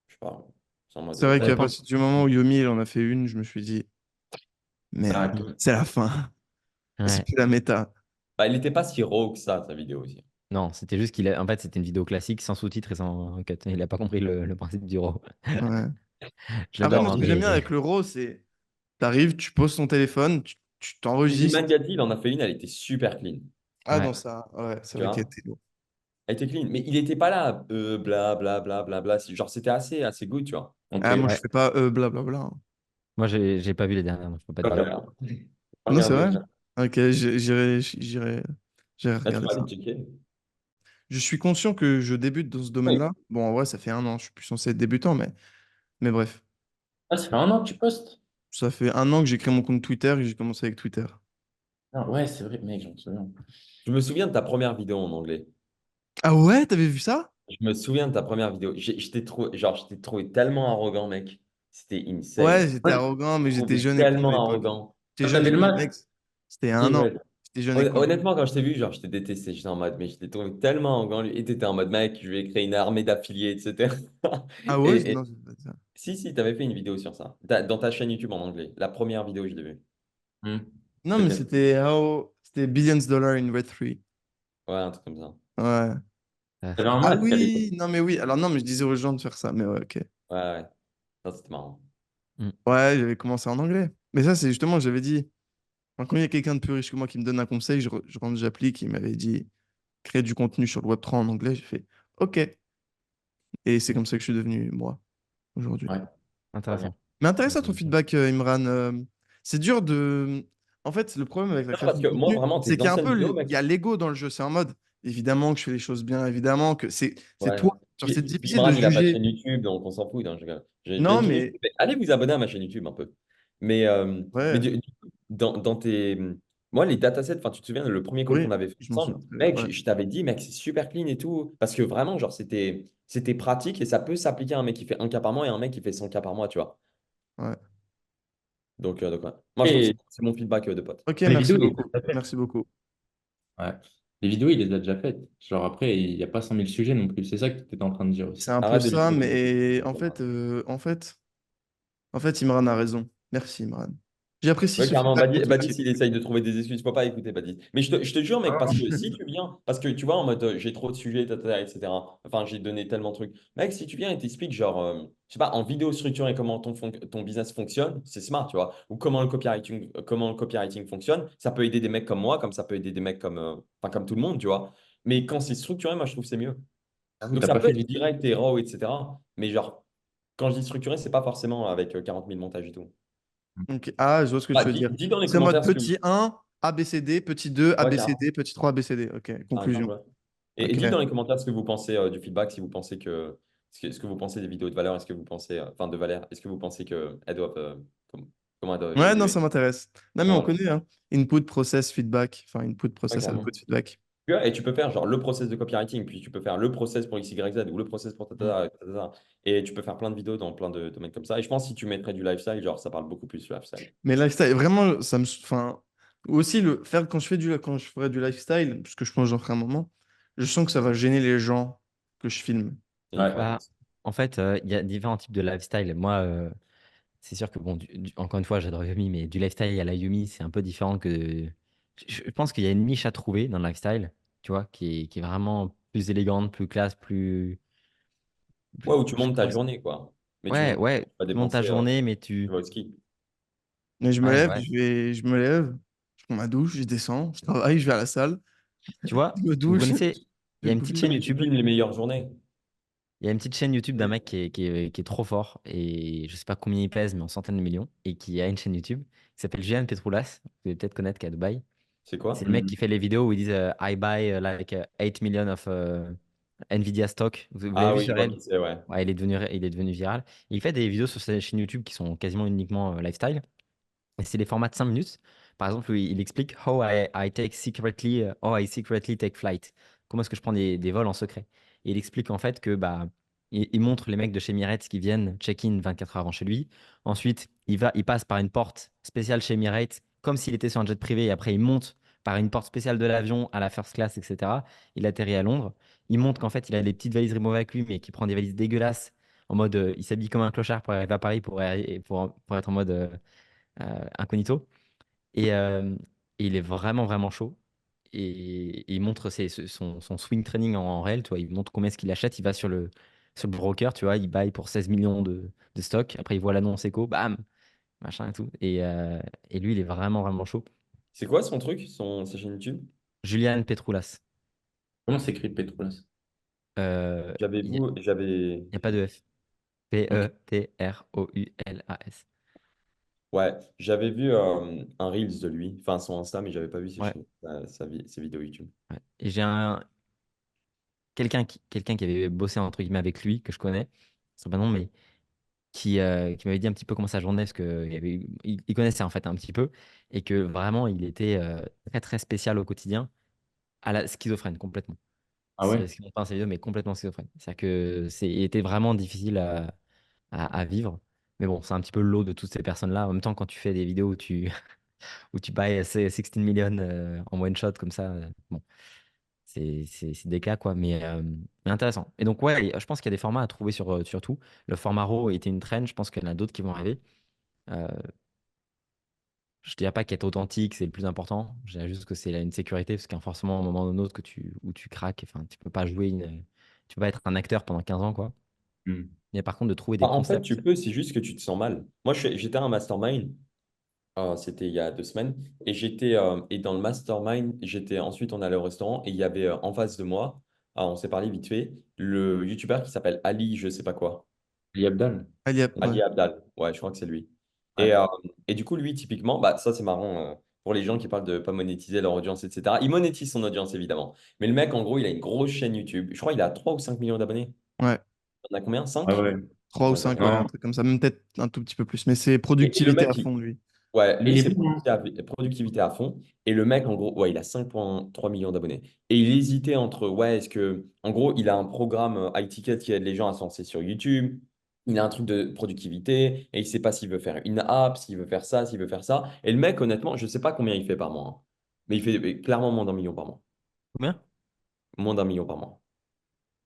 je sais pas, c'est en mode. C'est vrai Ça qu'à dépend. partir du moment où Yomi il en a fait une, je me suis dit, merde, Ah, Mm. c'est la fin. C'est Ouais. plus la méta. Bah, il n'était pas si raw que ça, sa vidéo aussi. Non, c'était juste qu'il a. En fait, c'était une vidéo classique sans sous-titres et sans cut. Il a pas compris le principe du RAW. Ouais. Je Après, l'adore, moi, ce hein, que j'aime bien mais. avec l'euro, c'est t'arrives, tu poses ton téléphone, tu Lizzie t'enregistres. Mangati, il en a fait une, elle était super clean. Ah Ouais. non, ça, ouais, c'est Tu vrai qu'elle vois? était lourde. Elle était clean. Mais il n'était pas là, bla bla bla bla bla. Genre, c'était assez good, tu vois. Ok. Ah, moi, je Ouais. fais pas blablabla. Hein. Moi, j'ai pas vu les dernières, donc je peux pas te dire. Voilà. Non, c'est Regardez. vrai? Ok, j'irai Là, tu regarder vas ça. aller checker. Je suis conscient que je débute dans ce Oui. domaine-là. Bon, en vrai, ça fait 1 an, je suis plus censé être débutant, mais bref. Ah, ça fait 1 an que tu postes? Ça fait 1 an que j'ai créé mon compte Twitter et que j'ai commencé avec Twitter. Ah, ouais, c'est vrai, mec, j'en me souviens. Je me souviens de ta première vidéo en anglais. Ah ouais, t'avais vu ça? Je me souviens de ta première vidéo. Je t'ai trouvé tellement arrogant, mec. C'était Ouais, insane. j'étais Ouais, arrogant, mais Je t'ai j'étais trouvé jeune et con à tellement l'époque. arrogant. J'étais jeune, t'avais le mec, match. c'était Si, 1 an. ouais. J'étais jeune et con. Honnêtement, quand je t'ai vu, genre, je t'ai détesté. J'étais en mode, mais je t'ai trouvé tellement arrogant. Lui. Et t'étais en mode, mec, je vais créer une armée d'affiliés, etc. Ah ouais? Et, Non, c'est pas ça. si, t'avais fait une vidéo sur ça. Dans ta chaîne YouTube en anglais. La première vidéo, je l'ai vue. Hmm. Non, mais Peut-être. c'était Billions Dollar in Web3. Ouais, un truc comme ça. Ouais. Ah, T'avais un Ah match à l'époque. oui, non, mais oui. Alors, non, mais je disais aux gens de faire ça, mais ouais, ok. Ouais, ouais. Ça, c'était marrant. hmm. Ouais, j'avais commencé en anglais. Mais ça, c'est justement, j'avais dit, enfin, quand il y a quelqu'un de plus riche que moi qui me donne un conseil, je rentre, j'applique. Il m'avait dit, créer du contenu sur le Web3 en anglais. J'ai fait, ok. Et c'est comme ça que je suis devenu moi aujourd'hui. Ouais, très bien. Intéressant. Mais intéressant ton feedback, Imran. C'est dur de. En fait, le problème avec la Non, création parce de que moi, contenu, vraiment, c'est tes qu'il y a un anciennes peu, vidéos, il mec. y a l'ego dans le jeu. C'est en mode, évidemment que je fais les choses bien, évidemment que c'est Ouais. toi. Genre, c'est difficile de Imran, il a pas de juger. chaîne YouTube, donc on s'en fout. Non, je rigole. J'ai Non, une chaîne YouTube. mais Mais allez vous abonner à ma chaîne YouTube un peu. Mais ouais, du coup, dans tes. Moi, les datasets, enfin, tu te souviens, le premier call qu'on oui, avait fait je m'en ensemble, souviens très bien. mec, Ouais, je t'avais dit, mec, c'est super clean et tout. Parce que vraiment, genre, c'était pratique et ça peut s'appliquer à un mec qui fait 1K par mois et à un mec qui fait 100K par mois, tu vois. ouais. Donc ouais. Moi, je trouve que Et c'est mon feedback de pote. Ok, les merci vidéos, il les beaucoup. a déjà faites. Merci beaucoup. Ouais. Les vidéos, il les a déjà faites. Genre après, il n'y a pas 100 000 sujets non plus. C'est ça que tu étais en train de dire C'est aussi. un peu Arrête de lui ça, poser des mais questions. en fait, Imran a raison. Merci, Imran. J'apprécie Ouais, ce carrément, feedback Badis, constructif. il essaye de trouver des excuses. Faut pas écouter Badis. Mais je te jure, mec, parce que si tu viens, parce que tu vois, en mode j'ai trop de sujets, etc. Enfin, j'ai donné tellement de trucs. Mec, si tu viens et t'expliques, genre, je sais pas, en vidéo structurée, comment ton business fonctionne, c'est smart, tu vois. Ou comment le copywriting fonctionne, ça peut aider des mecs comme moi, comme ça peut aider des mecs comme, enfin, comme tout le monde, tu vois. Mais quand c'est structuré, moi, je trouve que c'est mieux. J'avoue, Donc, t'as ça pas peut fait de être vidéo. direct et raw, etc. Mais genre, quand je dis structuré, c'est pas forcément avec 40 000 montages et tout. Ok. Ah, je vois ce que Ah, tu veux dire. dis dans les C'est en mode commentaires ce que. petit 1, ABCD, petit 2, Ouais, carrément. ABCD, petit 3, ABCD. Ok, Par exemple, conclusion. ouais. Et Ok. dites dans les commentaires ce que vous pensez du feedback, si vous pensez ce que vous pensez des vidéos de valeur, est-ce que vous pensez, enfin de Valère, est-ce que vous pensez que elles doivent, comment elles doivent Ouais, non, ça évoluer? m'intéresse. Non, mais on Voilà. connaît, hein. Input, process, feedback. Enfin, input, Ouais, process, output, carrément. feedback. Et tu peux faire genre le process de copywriting, puis tu peux faire le process pour X, Y, Z ou le process pour Hmm. tata, tata. Et tu peux faire plein de vidéos dans plein de domaines comme ça. Et je pense que si tu mettrais du lifestyle, genre ça parle beaucoup plus du lifestyle. Mais lifestyle, vraiment, ça me. Enfin, aussi, quand je ferai du lifestyle, parce que je pense que j'en ferai un moment, je sens que ça va gêner les gens que je filme. Et il Ouais. faut Bah, arrêter. en fait, il y a différents types de lifestyle. Moi, c'est sûr que, bon, encore une fois, j'adore Yumi, mais du lifestyle à la Yumi, c'est un peu différent que. Je pense qu'il y a une niche à trouver dans le lifestyle, tu vois, qui est vraiment plus élégante, plus classe, Ouais, où tu je sais montes pas ta comment journée, quoi. Mais Ouais, tu ouais, vas tu montes ta dépenser, journée, mais tu vas au ski. Mais je me Ouais, lève, ouais. je me lève, je prends ma douche, je descends, je travaille, je vais à la salle, Tu je vois, me vous douche, connaissez, il y je a une bouffe petite une Oui, chaîne mais tu YouTube. filmes les meilleures journées. Il y a une petite chaîne YouTube d'un mec qui est trop fort et je sais pas combien il pèse, mais en centaines de millions et qui a une chaîne YouTube qui s'appelle Gian Petroulas. Vous devez peut-être connaître qui est à Dubaï. C'est C'est quoi? le mec Hmm. qui fait les vidéos où ils disent I buy like 8 million of Nvidia stock. Vous l'avez Ah vu oui, je sur vois elle? qui c'est, ouais. Ouais, il est devenu viral. Il fait des vidéos sur sa chaîne YouTube qui sont quasiment uniquement lifestyle. Et c'est des formats de 5 minutes. Par exemple, où il explique how I secretly take flight. Comment est-ce que je prends des vols en secret. Et il explique en fait que bah, il montre les mecs de chez Emirates qui viennent check-in 24 heures avant chez lui. Ensuite, il passe par une porte spéciale chez Emirates, comme s'il était sur un jet privé. Et après, il monte par une porte spéciale de l'avion à la first class, etc. Il atterrit à Londres. Il montre qu'en fait, il a des petites valises Remove avec lui, mais qu'il prend des valises dégueulasses. En mode, il s'habille comme un clochard pour arriver à Paris pour être en mode incognito. Et, euh, et il est vraiment, vraiment chaud. Et il montre son swing training en réel, tu vois. Il montre combien est-ce qu'il achète. Il va sur le broker, tu vois. Il buy pour 16 millions de stock. Après, il voit l'annonce éco, bam. machin et tout. Et lui, il est vraiment, vraiment chaud. C'est quoi son truc, sa chaîne YouTube? Julian Petroulas. Comment s'écrit Petroulas? J'avais Il n'y vu, j'avais. a pas de F. Ok. Petroulas. Ouais, j'avais vu un Reels de lui, enfin son Insta, mais j'avais pas vu Ouais. ses vidéos YouTube. Ouais. Et j'ai quelqu'un qui avait bossé entre guillemets avec lui, que je connais, son nom, mais qui m'avait dit un petit peu comment sa journée, parce qu'il connaissait en fait un petit peu, et que vraiment il était très très spécial au quotidien, à la schizophrène complètement. Ah ouais? C'est ce qu'il montre pas dans sa vidéo, mais complètement schizophrène. C'est-à-dire que il était vraiment difficile à vivre. Mais bon, c'est un petit peu le lot de toutes ces personnes-là. En même temps, quand tu fais des vidéos où tu buy 16 millions en one shot comme ça, bon, c'est des cas, quoi, mais intéressant. Et donc, ouais, je pense qu'il y a des formats à trouver sur tout. Le format RAW était une trend, je pense qu'il y en a d'autres qui vont arriver. Euh, je ne dirais pas qu'être authentique, c'est le plus important. Je dirais juste que c'est une sécurité, parce qu'il y a forcément un moment ou un autre où tu craques. Enfin, tu peux pas tu peux pas être un acteur pendant 15 ans, quoi. Hmm. Mais par contre, de trouver des Enfin, en fait, concepts. tu peux, c'est juste que tu te sens mal. Moi, j'étais à un mastermind, c'était il y a 2 semaines, et dans le mastermind, ensuite on allait au restaurant, et il y avait en face de moi, on s'est parlé vite fait, le youtubeur qui s'appelle Ali, je sais pas quoi. Ali Abdal. Allez, ouais. Ali Abdal, ouais, je crois que c'est lui. Et, Ouais. euh, et du coup, lui, typiquement, bah, ça c'est marrant pour les gens qui parlent de pas monétiser leur audience, etc. Il monétise son audience, évidemment. Mais le mec, en gros, il a une grosse chaîne YouTube. Je crois qu'il a 3 ou 5 millions d'abonnés. Ouais. Il en a combien? Ouais, 5? ouais. 3 ou Ouais, 5, ouais, un Non. truc comme ça. Même peut-être un tout petit peu plus. Mais c'est et le productivité à mec, fond, lui. ouais, Il lui, est c'est bon, hein. productivité à fond. Et le mec, en gros, ouais, il a 5,3 millions d'abonnés. Et il hésitait entre, ouais, est-ce que, en gros, il a un programme iTicket qui aide les gens à se lancer sur YouTube. Il a un truc de productivité et il sait pas s'il veut faire une app, s'il veut faire ça, s'il veut faire ça. Et le mec, honnêtement, je sais pas combien il fait par mois, hein. Mais il fait clairement moins d'1 million par mois. Combien? Moins d'1 million par mois,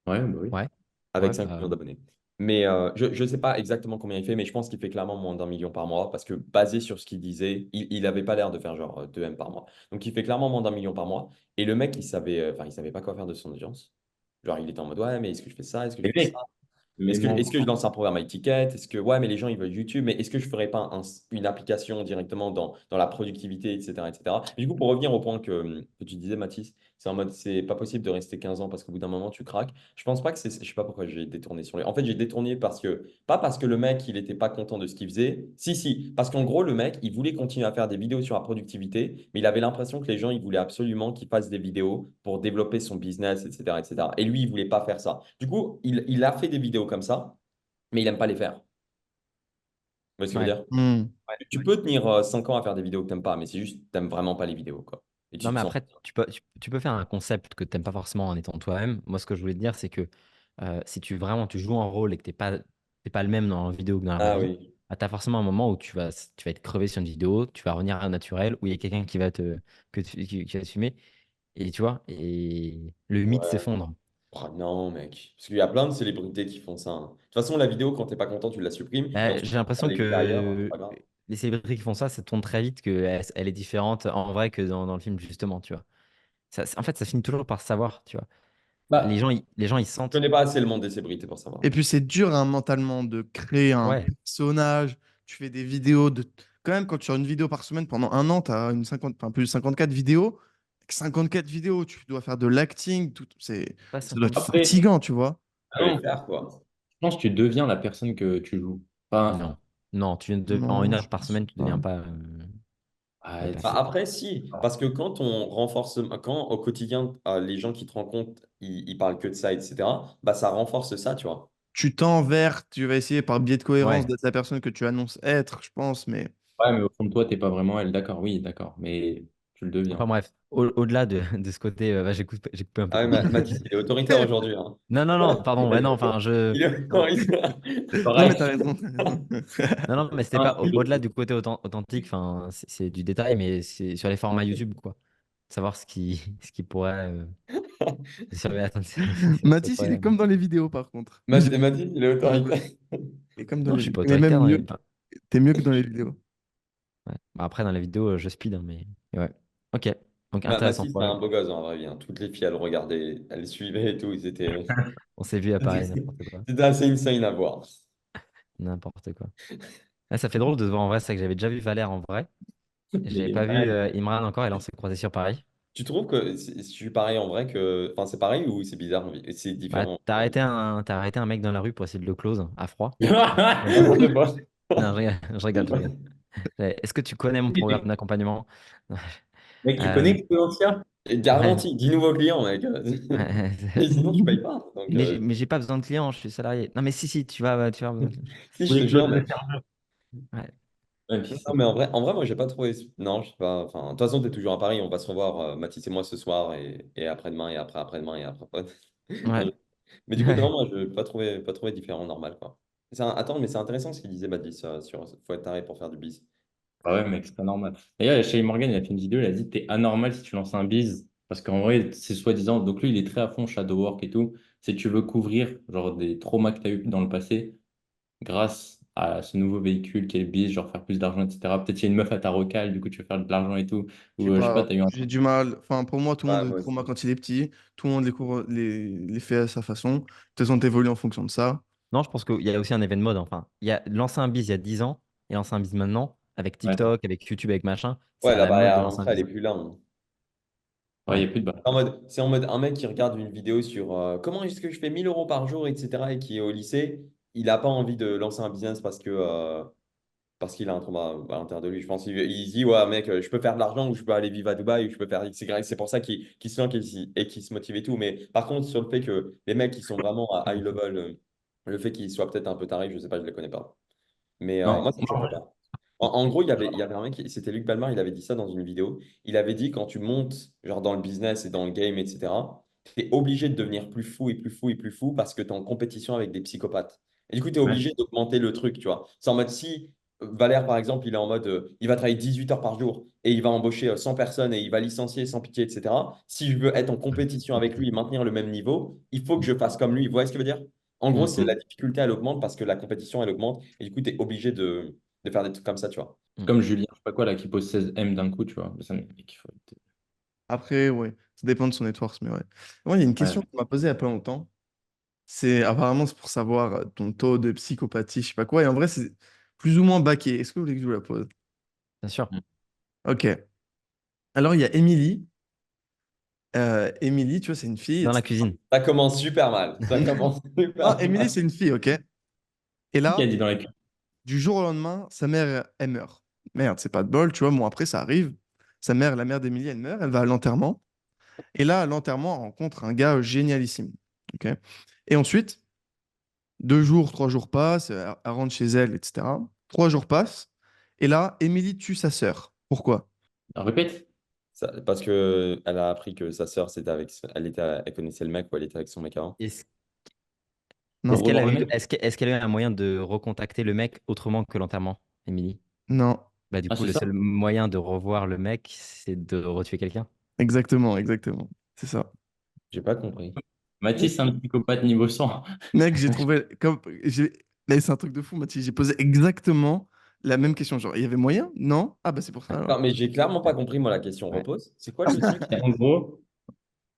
Ouais, bah oui. Ouais, avec ouais, 5 bah, millions d'abonnés. Mais je ne sais pas exactement combien il fait, mais je pense qu'il fait clairement moins d'1 million par mois parce que basé sur ce qu'il disait, il n'avait pas l'air de faire genre 2 M par mois. Donc il fait clairement moins d'1 million par mois. Et le mec, enfin, il savait pas quoi faire de son audience. Genre, il était en mode, ouais, mais est-ce que je fais ça? Est-ce que je Mais fais ça? mec, mais Est-ce que je moi, lance un programme à étiquette? Est-ce que, ouais, mais les gens, ils veulent YouTube, mais est-ce que je ferais pas une application directement dans la productivité, etc., etc. Et du coup, pour revenir au point que tu disais, Mathis, c'est en mode, c'est pas possible de rester 15 ans parce qu'au bout d'un moment, tu craques. Je pense pas que je sais pas pourquoi j'ai détourné sur lui. En fait, j'ai détourné pas parce que le mec, il était pas content de ce qu'il faisait. Si, parce qu'en gros, le mec, il voulait continuer à faire des vidéos sur la productivité, mais il avait l'impression que les gens, ils voulaient absolument qu'il fasse des vidéos pour développer son business, etc., etc. Et lui, il voulait pas faire ça. Du coup, il a fait des vidéos comme ça, mais il n'aime pas les faire. Tu vois ce que je veux ouais. dire? Hmm. Tu peux tenir 5 ans à faire des vidéos que tu n'aimes pas, mais c'est juste que tu n'aimes vraiment pas les vidéos, quoi. Et Non, tu te mais sens. après, tu peux faire un concept que tu n'aimes pas forcément en étant toi-même. Moi, ce que je voulais te dire, c'est que si tu joues un rôle et que t'es pas le même dans la vidéo que dans la vraie Ah vie, oui. bah, tu as forcément un moment où tu vas être crevé sur une vidéo, tu vas revenir à un naturel, où il y a quelqu'un qui va te filmer, et tu vois, et le mythe Ouais. s'effondre. Oh non, mec. Parce qu'il y a plein de célébrités qui font ça, hein. De toute façon, la vidéo, quand t'es pas content, tu la supprimes. Et Bah, ensuite, j'ai à l'impression l'extérieur, c'est que pas grave. les célébrités qui font ça, ça tourne très vite, qu'elle est différente en vrai que dans le film, justement, tu vois. En fait, ça finit toujours par se savoir, tu vois. Les Bah, gens, ils je sentent. connais pas assez le monde des célébrités pour savoir. Et puis c'est dur hein, mentalement de créer un Ouais, personnage. Tu fais des vidéos de. Quand même, quand tu as une vidéo par semaine pendant un an, tu as enfin, plus de 54 vidéos. Avec 54 vidéos, tu dois faire de l'acting. pas Ça doit être 54. après, fatigant, tu vois. À les non, faire, quoi. je pense que tu deviens la personne que tu joues. Non. Non, en une Non, je heure par pense semaine, tu deviens pas. pas Ah, la Bah, personne. après, si. Parce que quand au quotidien, les gens qui te rencontrent, ils parlent que de ça, etc., bah, ça renforce ça, tu vois. Tu tends vers, tu vas essayer par biais de cohérence Ouais. d'être la personne que tu annonces être, je pense, mais ouais, mais au fond de toi, t'es pas vraiment elle. D'accord, oui, d'accord. Mais tu le deviens. Enfin bref, au-delà de ce côté, bah, j'ai coupé un peu Ah, ouais, court. Mathis, il est autoritaire aujourd'hui, hein. Non, non, non, pardon. Ouais, non, enfin, Il est autoritaire. non, mais Pareil. t'as raison, t'as raison. non, non, mais c'était Hein, pas au-delà du côté authentique. Enfin, c'est du détail, mais c'est sur les formats YouTube, quoi. Savoir ce qui pourrait. Attends, ça Mathis, il est pourrait- comme dans les vidéos, par contre. Mathis, il est Ouais, autoritaire. il est comme dans Non, les je suis vidéos. pas Il est même autoritaire dans les. mieux. Enfin, T'es mieux que dans les vidéos. ouais. Bah, après, dans les vidéos, je speed, hein, mais ouais. Ok, donc intéressant. Mathis, c'est un beau gosse en vrai vie, hein. Toutes les filles, elles le regardaient, elles le suivaient et tout. On s'est vu à Paris, n'importe quoi. C'était assez insane à voir. N'importe quoi. Là, ça fait drôle de se voir en vrai. C'est que j'avais déjà vu Valère en vrai. Il J'avais est pas vu malade. Imran encore et là, on s'est croisés sur Paris. Tu trouves que je suis pareil en vrai que. Enfin, c'est pareil ou c'est bizarre, c'est Bah, différent? t'as arrêté un mec dans la rue pour essayer de le close à froid. Ouais. N'importe quoi. Non, je rigole, je rigole. Est-ce que tu connais mon programme d'accompagnement? Mec, tu connais Euh, Exponentia? ouais, Garantie, 10 nouveaux clients, mec. ouais. Et sinon, tu payes pas. Donc, Mais j'ai pas besoin de clients, je suis salarié. Non, mais si, tu vas avoir besoin de clients. si, Vous je voulez te que je jure, le mec. fasse? Ouais. Ouais, puis Non, mais en vrai, moi, j'ai pas trouvé. Non, je sais pas. Enfin, de toute façon, t'es toujours à Paris. On va se revoir, Mathis et moi, ce soir et après-demain et après-après-demain et après. Non, Ouais. mais du coup, non, moi, je n'ai pas trouvé différent, normal, quoi. Attends, mais c'est intéressant ce qu'il disait, Mathis, sur faut être taré pour faire du biz. Ah ouais, mec, c'est pas normal. D'ailleurs, Shay Morgan, il a fait une vidéo, il a dit t'es anormal si tu lances un biz. Parce qu'en vrai, c'est soi-disant. Donc lui, il est très à fond shadow work et tout. C'est tu veux couvrir genre des traumas que tu as eu dans le passé grâce à ce nouveau véhicule qui est le biz, genre faire plus d'argent, etc. Peut-être il y a une meuf à ta rocale, du coup tu veux faire de l'argent et tout. Je Ou sais je sais pas, pas, t'as eu un. j'ai du mal. Enfin, pour moi, tout le monde Ouais, a des moi traumas aussi. quand il est petit. Tout le monde les fait à sa façon. De toute façon, t'évolues en fonction de ça. Non, je pense qu'il y a aussi un effet de mode. Enfin, il y a lancé un biz il y a 10 ans et lancer un biz maintenant, avec Ouais, TikTok, avec YouTube, avec machin, c'est Ouais, à la la mode barrière de à lancer un l'entrée, elle est biz. plus là, hein. ouais, il Ouais. n'y a plus de balle. C'est en mode un mec qui regarde une vidéo sur comment est-ce que je fais 1 000 € par jour, etc. et qui est au lycée, il n'a pas envie de lancer un business parce qu'il a un trauma à l'intérieur de lui. Je pense qu'il se dit, ouais, mec, je peux faire de l'argent ou je peux aller vivre à Dubaï ou je peux faire X, Y. C'est pour ça qu'il se lance et qu'il se motive et tout. Mais par contre, sur le fait que les mecs qui sont vraiment à high level, le fait qu'ils soient peut-être un peu tarés, je sais pas, je les connais pas. Mais Non, moi, ça me choquerait pas. En gros, il y avait un mec, c'était Luc Balmar, il avait dit ça dans une vidéo. Il avait dit quand tu montes genre dans le business et dans le game, etc., tu es obligé de devenir plus fou et plus fou et plus fou parce que tu es en compétition avec des psychopathes. Et du coup, tu es ouais. obligé d'augmenter le truc, tu vois. C'est en mode si Valère, par exemple, il est en mode il va travailler 18 heures par jour et il va embaucher 100 personnes et il va licencier sans pitié, etc. Si je veux être en compétition avec lui et maintenir le même niveau, il faut que je fasse comme lui. Vous voyez ce que je veux dire? En gros, c'est Mhm. la difficulté, elle augmente parce que la compétition, elle augmente. Et du coup, tu es obligé de faire des trucs comme ça, tu vois. Mm. Comme Julien, je sais pas quoi, là, qui pose 16 M d'un coup, tu vois. Ça, mec, il faut... Après, ouais, ça dépend de son network, mais ouais. Moi, il y a une question Ouais. qu'on m'a posée il y a pas longtemps. C'est apparemment c'est pour savoir ton taux de psychopathie, je sais pas quoi. Et en vrai, c'est plus ou moins baqué. Est-ce que vous voulez que je vous la pose? Bien sûr. Ok. Alors, il y a Émilie. Émilie, tu vois, c'est une fille, Dans la etc. cuisine. Ça commence super mal. Ça commence Non, super Émilie, mal. c'est une fille, ok? Et Qui a là, dit dans les culs? du jour au lendemain, sa mère, elle meurt. Merde, c'est pas de bol, tu vois. Bon, après, ça arrive. Sa mère, la mère d'Émilie, elle meurt. Elle va à l'enterrement. Et là, à l'enterrement, elle rencontre un gars génialissime. Ok. Et ensuite, 2 jours, 3 jours passent. Elle rentre chez elle, etc. 3 jours passent. Et là, Émilie tue sa sœur. Pourquoi? Répète. Parce que elle a appris que sa sœur, elle connaissait le mec ou elle était avec son mec avant. Est-ce Pour Non, qu'elle a revoir le eu, mec? est-ce qu'elle a eu un moyen de recontacter le mec autrement que l'enterrement, Émilie? non. Bah, du Ah, coup, c'est le ça? seul moyen de revoir le mec, c'est de retuer quelqu'un. Exactement, exactement. C'est ça. J'ai pas compris. Mathis, c'est un psychopathe niveau 100. Mec, j'ai trouvé comme mais c'est un truc de fou, Mathis. J'ai posé exactement la même question. Genre, il y avait moyen? Non? Ah bah c'est pour ça alors. Non, mais j'ai clairement pas compris, moi, la question. Ouais. Repose. C'est quoi le truc? En gros,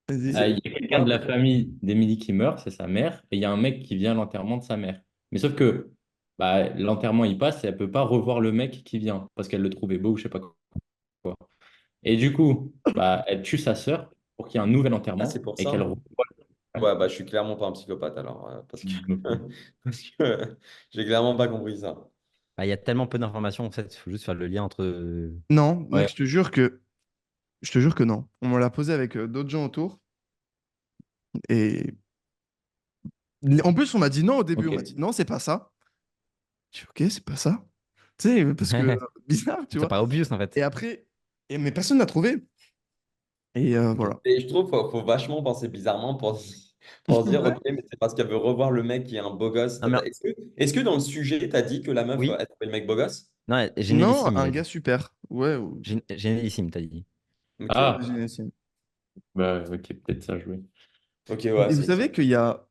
Vas-y. il y a quelqu'un de la famille d'Émilie qui meurt, c'est sa mère, et il y a un mec qui vient à l'enterrement de sa mère. Mais sauf que bah, l'enterrement, il passe et elle peut pas revoir le mec qui vient parce qu'elle le trouvait beau ou je sais pas quoi. Et du coup, bah, elle tue sa sœur pour qu'il y ait un nouvel Ah, c'est enterrement pour et ça. qu'elle revoie. Ouais, bah, je suis clairement pas un psychopathe alors. Parce que, parce que j'ai clairement pas compris ça. Bah, il y a tellement peu d'informations, en fait, il faut juste faire le lien entre. Non, mec, Ouais, je te jure que non. On me l'a posé avec d'autres gens autour. Et en plus, on m'a dit non au début. On m'a ok. dit non, c'est pas ça. Je suis ok, c'est pas ça. Tu sais, parce que bizarre, tu Ça vois. paraît obvious, en fait. Et après, mais personne n'a trouvé. Et Ok. voilà. Et je trouve qu'il faut vachement penser bizarrement pour se dire, ok, Ouais. mais c'est parce qu'elle veut revoir le mec qui est un beau gosse. Non, mais Est-ce que dans le sujet, tu as dit que la meuf, oui. elle trouvait le mec beau gosse? Non, Non, généralissime, il un a gars dit. super. Ouais. Généralissime, t'as dit. Ok, Ouais, Ah, génialissime. bah, ok, peut-être ça joué. ok, ouais, Et vous savez qu'il y a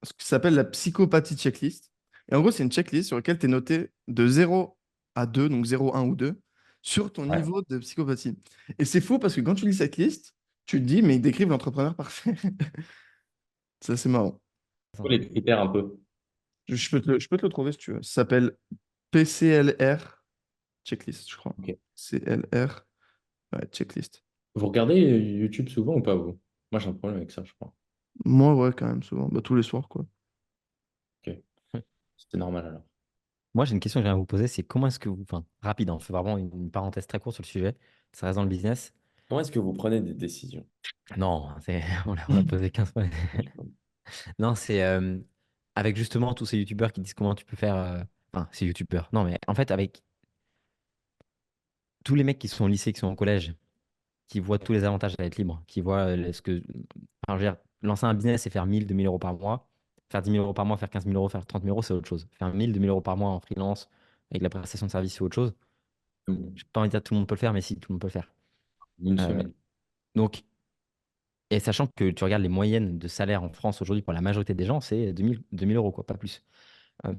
ce qui s'appelle la psychopathie checklist. Et en gros, c'est une checklist sur laquelle tu es noté de 0 à 2, donc 0, 1 ou 2, sur ton Ouais. niveau de psychopathie. Et c'est fou parce que quand tu lis cette liste, tu te dis, mais ils décrivent l'entrepreneur parfait. C'est assez marrant. Pour les critères un peu. Je peux te le trouver si tu veux. Ça s'appelle PCLR, checklist, je crois. Ok. CLR, ouais, checklist. Vous regardez YouTube souvent ou pas, vous? Moi, j'ai un problème avec ça, je crois. Moi, ouais, quand même, souvent. Bah, tous les soirs, quoi. Ok. C'était normal alors. Moi, j'ai une question que j'aimerais vous poser, c'est comment est-ce que vous, enfin, rapide, hein, on fait vraiment une parenthèse très courte sur le sujet, ça reste dans le business. Comment est-ce que vous prenez des décisions? Non, on l'a posé 15 fois. Non, c'est avec justement tous ces youtubeurs qui disent comment tu peux faire. Enfin, ces youtubeurs. Non, mais en fait, avec tous les mecs qui sont au lycée, qui sont au collège, qui voient tous les avantages à être libre, qui voient ce que. Enfin, je veux dire, lancer un business et faire 1000, 2000 euros par mois, faire 10 000 euros par mois, faire 15 000 euros, faire 30 000 euros, c'est autre chose. Faire 1000, 2000 euros par mois en freelance, avec la prestation de service, c'est autre chose. Une Je n'ai pas envie de dire tout le monde peut le faire, mais si, tout le monde peut le faire. Euh, semaine. donc, et sachant que tu regardes les moyennes de salaire en France aujourd'hui pour la majorité des gens, c'est 2000 euros, quoi, pas plus. Euh,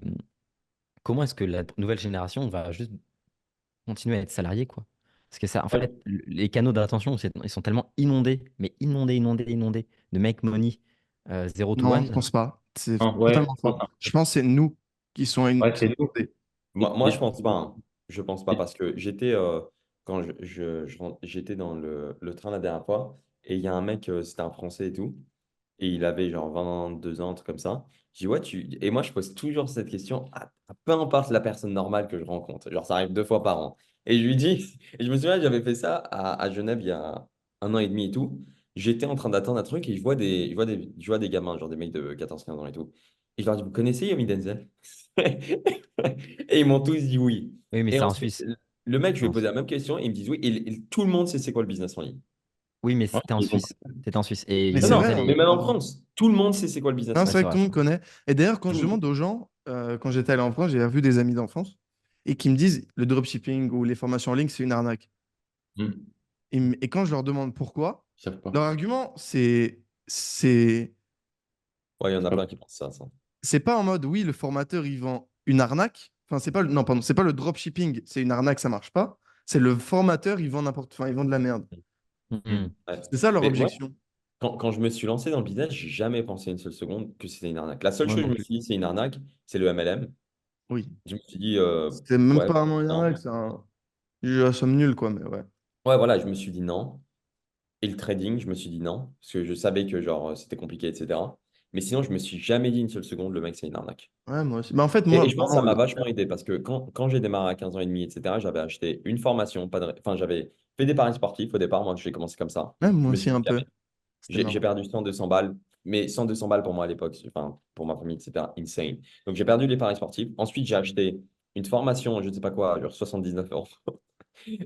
Comment est-ce que la nouvelle génération va juste continuer à être salarié, quoi? Parce que ça, en Ouais. fait, les canaux d'attention, ils sont tellement inondés, mais inondés, inondés, inondés de make money 0 to Non, je 1. pense pas. C'est Ouais, totalement faux. Je pense que c'est nous qui sont ouais, c'est nous. inondés. Moi, je pense pas, hein. Je pense pas parce que j'étais quand j'étais dans le train la dernière fois et il y a un mec, c'était un Français et tout, et il avait genre 22 ans, un truc comme ça. Je dis, ouais, et moi, je pose toujours cette question à peu importe la personne normale que je rencontre. Genre, ça arrive 2 fois par an. Et je lui dis, et je me souviens, j'avais fait ça à Genève il y a 1 an et demi et tout. J'étais en train d'attendre un truc et je vois des gamins, genre des mecs de 14 15 ans et tout. Et je leur dis, vous connaissez Yomi Denzel? Et ils m'ont tous dit oui. Oui, mais Et c'est en ensuite, Suisse. le mec, je C'est lui ai en posé Su- la même question et ils me disent oui. Et tout le monde sait c'est quoi le business en ligne. Oui, mais Ouais, c'était en ils ont- Suisse. C'était en Suisse. Et Mais Non, Yomi c'est non, vrai, Denzel hein. mais même en est. France, tout le monde sait c'est quoi le business Non, en Ouais, c'est ligne. c'est vrai que vrai. tout le monde connaît. Et d'ailleurs, quand Tout je le monde. demande aux gens, quand j'étais allé en France, j'ai vu des amis d'enfance et qui me disent le dropshipping ou les formations en ligne, c'est une arnaque. Hmm. Et quand je leur demande pourquoi, Ils savent pas. leur argument, Ouais, il y en C'est a pas plein qui pensent ça. c'est pas en mode oui, le formateur il vend une arnaque. Enfin, c'est pas non, pardon, c'est pas le dropshipping, c'est une arnaque, ça marche pas. C'est le formateur, il vend n'importe, enfin, il vend de la merde. Mhm. Hmm. Ouais. C'est ça leur Mais moi, objection. quand je me suis lancé dans le business, j'ai jamais pensé une seule seconde que c'était une arnaque. La seule Moi chose que non je me plus. suis dit, c'est une arnaque, c'est le MLM. Oui. Je me suis dit, C'est même ouais, pas vraiment une non. arnaque, c'est un jeu à somme nulle, quoi, mais ouais. Ouais, voilà, je me suis dit non. Et le trading, je me suis dit non, parce que je savais que genre c'était compliqué, etc. Mais sinon, je me suis jamais dit une seule seconde, le mec, c'est une arnaque. Ouais, moi aussi. Bah, en fait, Et moi, je pense que ça vraiment, m'a vachement aidé parce que quand j'ai démarré à 15 ans et demi, etc., j'avais acheté une formation, enfin, j'avais fait des paris sportifs au départ. Moi, j'ai commencé comme ça. ouais, moi Je me aussi suis dit, un peu. jamais. C'était J'ai marrant. perdu 100, 200 balles, mais 100, 200 balles pour moi à l'époque, enfin, pour ma famille, c'était insane. Donc, j'ai perdu les paris sportifs. Ensuite, j'ai acheté une formation, je ne sais pas quoi, genre 79 €.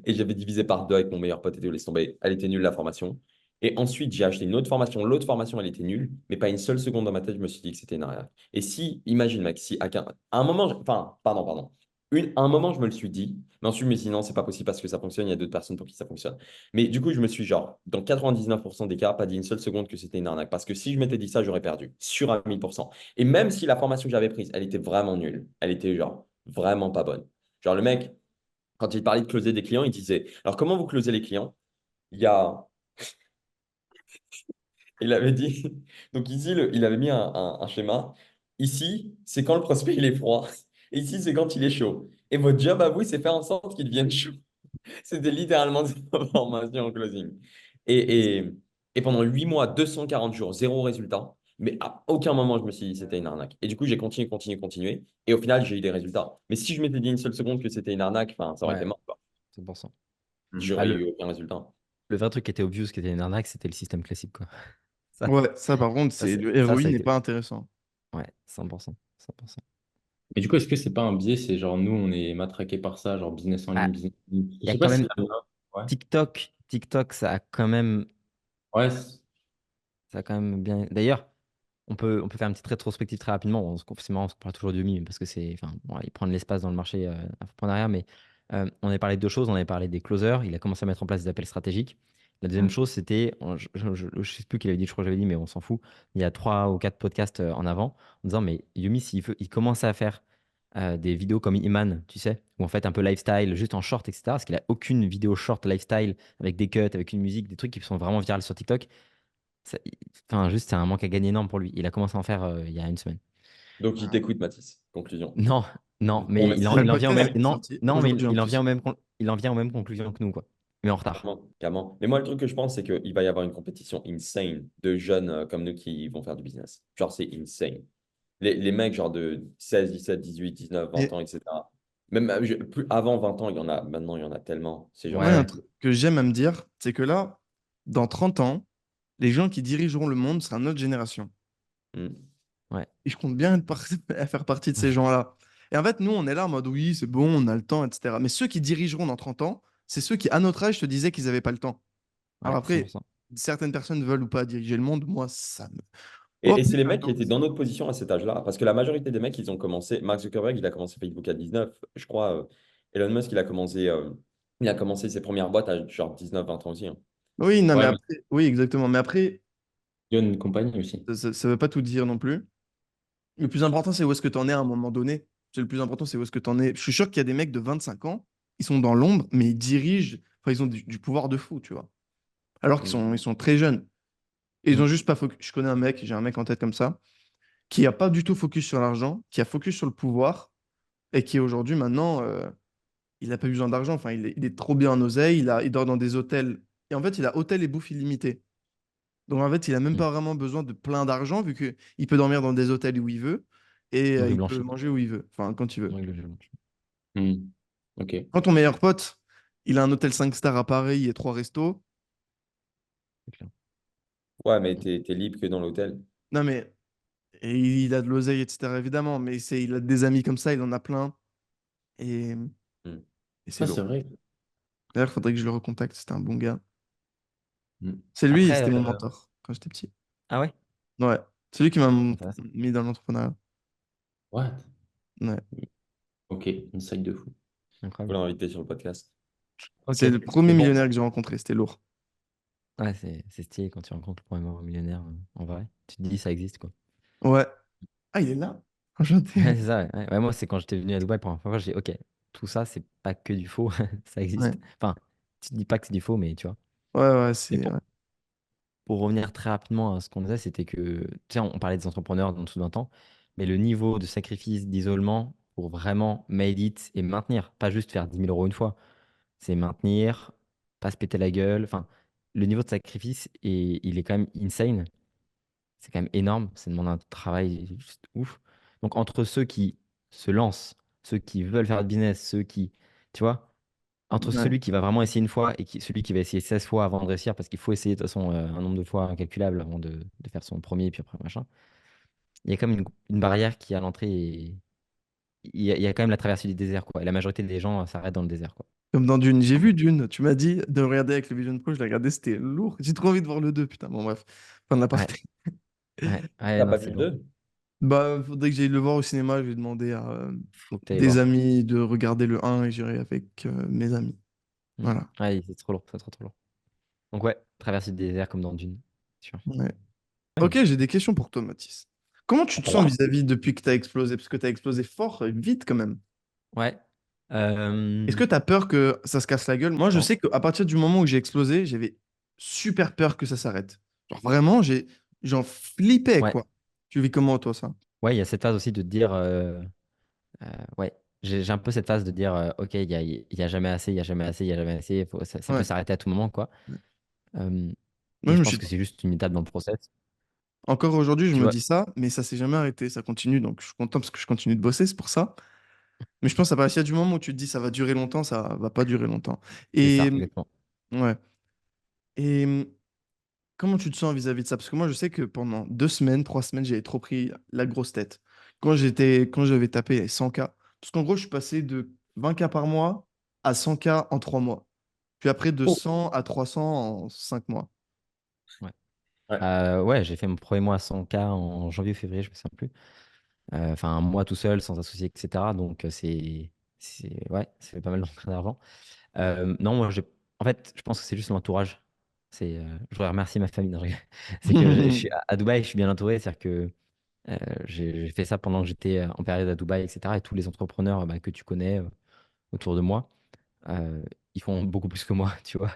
Et j'avais divisé par deux avec mon meilleur pote et tout, laisse tomber. Elle était nulle, la formation. Et ensuite, j'ai acheté une autre formation. L'autre formation, elle était nulle, mais pas une seule seconde dans ma tête, je me suis dit que c'était une arnaque. Et si, imagine, mec, si à un moment, enfin, pardon. À un moment, je me le suis dit, mais ensuite, je me suis dit non, c'est pas possible parce que ça fonctionne, il y a d'autres personnes pour qui ça fonctionne. Mais du coup, je me suis, genre, dans 99% des cas, pas dit une seule seconde que c'était une arnaque. Parce que si je m'étais dit ça, j'aurais perdu, sûr à 1000%. Et même si la formation que j'avais prise, elle était vraiment nulle, elle était, genre, vraiment pas bonne. Genre, le mec, quand il parlait de closer des clients, il disait, alors comment vous closez les clients? Il y a, il avait dit, donc ici, il avait mis un schéma. Ici, c'est quand le prospect il est froid. Et ici, c'est quand il est chaud. Et votre job à vous, c'est faire en sorte qu'il devienne chaud. C'était littéralement cette information en closing. Et, et, et pendant 8 mois, 240 jours, zéro résultat. Mais à aucun moment, je me suis dit que c'était une arnaque. Et du coup, j'ai continué. Et au final, j'ai eu des résultats. Mais si je m'étais dit une seule seconde que c'était une arnaque, enfin, ça aurait été Ouais, mort, quoi. 100%. Hmm. Bah, J'aurais eu aucun résultat. le vrai truc qui était obvious, qui était une arnaque, c'était le système classique, quoi. Ça, Ouais, ça, par contre, c'est le ça héroïne a n'est été. pas intéressant. Ouais, 100%. 100%. Mais du coup, est-ce que c'est pas un biais? C'est genre nous, on est matraqués par ça, genre business en ligne, Ah, business en ligne. Je il y a sais pas quand si même t'as ouais. TikTok, Ouais, ça a quand même bien. D'ailleurs, on peut faire une petite rétrospective très rapidement. C'est marrant, parce qu'on parle toujours de mime parce que c'est, enfin, bon, il prend de l'espace dans le marché à fond derrière. Mais on avait parlé de deux choses. On avait parlé des closers. Il a commencé à mettre en place des appels stratégiques. La deuxième Hmm. chose, c'était, je sais plus qui avait dit, je crois que j'avais dit, mais on s'en fout. Il y a 3 ou 4 podcasts en avant en disant, mais Yumi, il commence à faire des vidéos comme Iman, tu sais, ou en fait un peu lifestyle, juste en short, etc. Parce qu'il a aucune vidéo short lifestyle avec des cuts, avec une musique, des trucs qui sont vraiment virales sur TikTok. ça- Enfin, juste, c'est un manque à gagner énorme pour lui. Il a commencé à en faire il y a une semaine. Donc, il t'écoute, Mathis. Conclusion. Non, non, Bon, mais merci. Ouais, le il en vient au même, podcast est non, sorti non, mais aujourd'hui en il en plus. vient il en vient aux mêmes conclusions que nous, quoi. Mais en retard. Clairement, clairement. Mais moi, le truc que je pense, c'est qu'il va y avoir une compétition insane de jeunes comme nous qui vont faire du business. Genre, c'est insane. Les mecs, genre de 16, 17, 18, 19, 20 Et ans, etc. Même plus avant 20 ans, il y en a. Maintenant, il y en a tellement. C'est moi, genre. il y a Ouais, un truc que j'aime à me dire, c'est que là, dans 30 ans, les gens qui dirigeront le monde sera notre génération. Hmm. ouais. Et je compte bien à faire partie de ces gens-là. Et en fait, nous, on est là en mode oui, c'est bon, on a le temps, etc. Mais ceux qui dirigeront dans 30 ans, c'est ceux qui, à notre âge, te disaient qu'ils n'avaient pas le temps. Alors Ouais, après, 100%. certaines personnes veulent ou pas diriger le monde. Moi, ça me. Et, Oh, et c'est les putain, mecs qui non. étaient dans notre position à cet âge-là. Parce que la majorité des mecs, ils ont commencé. Mark Zuckerberg, il a commencé Facebook à 19. Je crois. Elon Musk, il a commencé ses premières boîtes à genre 19, 20 ans aussi, hein. Oui, non, mais Ouais, mais après, oui, exactement. Mais après, il y a une compagnie aussi. ça veut pas tout dire non plus. Le plus important, c'est où est-ce que tu en es à un moment donné. C'est le plus important, c'est où est-ce que tu en es. Je suis sûr qu'il y a des mecs de 25 ans, ils sont dans l'ombre, mais ils dirigent, enfin, ils ont du pouvoir de fou, tu vois. Alors qu'ils Hmm. sont très jeunes. Et ils ont Mm. juste pas focus. Je connais un mec, j'ai un mec en tête comme ça, qui a pas du tout focus sur l'argent, qui a focus sur le pouvoir, et qui aujourd'hui, maintenant, il n'a pas besoin d'argent. Enfin, il est trop bien en oseille, il dort dans des hôtels. Et en fait, il a hôtel et bouffe illimité. Donc en fait, il a même Mm. pas vraiment besoin de plein d'argent, vu qu'il peut dormir dans des hôtels où il veut, et Rue il peut Blanchie. manger où il veut, enfin, quand il veut. Rue Blanchie. Mm. Ok. Quand ton meilleur pote, il a un hôtel 5 stars à Paris et trois restos, C'est clair. Ouais, mais t'es libre que dans l'hôtel. non mais, et il a de l'oseille, etc. évidemment, mais il a des amis comme ça, il en a plein, et, Hmm. et c'est Ah, c'est lourd. vrai. D'ailleurs, il faudrait que je le recontacte, c'était un bon gars. Mm. C'est lui, Après, c'était mon mentor quand j'étais petit. ah ouais? Ouais, c'est lui qui m'a Intéressant. mis dans l'entrepreneuriat. What? Ouais. Ok, une sac de fou. Faut Incroyable. l'inviter sur le podcast. Ok. C'est le premier Mais bon, millionnaire que j'ai rencontré, c'était lourd. Ouais, c'est stylé quand tu rencontres le premier millionnaire en vrai. Tu te dis, ça existe, quoi. Ouais. Ah, il est là? Ouais, Enchanté. c'est ça. Ouais. Ouais, moi, c'est quand j'étais venu à Dubaï pour la première fois, j'ai dit, ok, tout ça, c'est pas que du faux, ça Ouais, existe. Enfin, tu te dis pas que c'est du faux, mais tu vois. ouais, ouais, Et c'est. Ouais. pour revenir très rapidement à ce qu'on disait, c'était que, tu sais, on parlait des entrepreneurs dans dessous d'un temps, mais le niveau de sacrifice, d'isolement pour vraiment made it et maintenir, pas juste faire 10 000 € une fois, c'est maintenir, pas se péter la gueule. Enfin, le niveau de sacrifice, il est quand même insane. C'est quand même énorme. Ça demande un travail juste ouf. Donc, entre ceux qui se lancent, ceux qui veulent faire du business, ceux qui, tu vois, entre Ouais. celui qui va vraiment essayer une fois et celui qui va essayer 16 fois avant de réussir, parce qu'il faut essayer de toute façon un nombre de fois incalculable avant de faire son premier, puis après machin. Il y a comme une barrière qui, à l'entrée, il y a quand même la traversée du désert, quoi. Et la majorité des gens s'arrêtent dans le désert, quoi. Comme dans Dune. J'ai vu Dune. Tu m'as dit de regarder avec le Vision Pro. Je l'ai regardé, c'était lourd. J'ai trop envie de voir le 2 putain. Bon, bref. Fin de Ouais, l'aparté. ouais, ouais, T'as non, pas vu c'est le lourd. 2? Bah, faudrait que j'aille le voir au cinéma. Je vais demander à Faut que tu ailles des voir. amis de regarder le un et j'irai avec mes amis. Mm. Voilà. Ouais, c'est trop lourd, c'est trop, trop lourd. Donc ouais, traverser le désert comme dans Dune, sûr. Ouais. Ouais. Ok, j'ai des questions pour toi, Mathis. Comment tu te sens 3. vis-à-vis depuis que tu as explosé? Parce que tu as explosé fort et vite quand même. Ouais. Est-ce que tu as peur que ça se casse la gueule? Moi, je Non. sais qu'à partir du moment où j'ai explosé, j'avais super peur que ça s'arrête. Genre vraiment, j'en flippais, Ouais. quoi. Tu vis comment, toi, ça? Ouais, il y a cette phase aussi de te dire, ouais, j'ai un peu cette phase de dire, ok, il y a jamais assez, il y a jamais assez, il y a jamais assez, ça peut Ouais. s'arrêter à tout moment, quoi. Euh, Moi, et je je me pense suis... que c'est juste une étape dans le process. Encore aujourd'hui, je Tu me vois, dis ça, mais ça s'est jamais arrêté. Ça continue, donc je suis content parce que je continue de bosser, c'est pour ça. Mais je pense à partir du moment où tu te dis ça va durer longtemps, ça va pas durer longtemps. c'est Et ça, exactement. ouais. Et comment tu te sens vis-à-vis de ça? Parce que moi, je sais que pendant 2 semaines, 3 semaines, j'avais trop pris la grosse tête. Quand j'avais tapé les 100K. Parce qu'en gros, je suis passé de 20K par mois à 100K en 3 mois. Puis après, de Oh. 100 à 300 en 5 mois. Ouais. Ouais. Ouais, j'ai fait mon premier mois à 100K en janvier ou février, je me souviens plus. Enfin, un mois tout seul, sans associé, etc. Donc, ouais, c'est pas mal d'argent. Non, moi, en fait, je pense que c'est juste l'entourage. Je voudrais remercier ma famille. Non, je rigole. C'est que je suis à Dubaï, je suis bien entouré. C'est-à-dire que j'ai fait ça pendant que j'étais en période à Dubaï, etc. Et tous les entrepreneurs que tu connais autour de moi, euh, ils font beaucoup plus que moi, tu vois.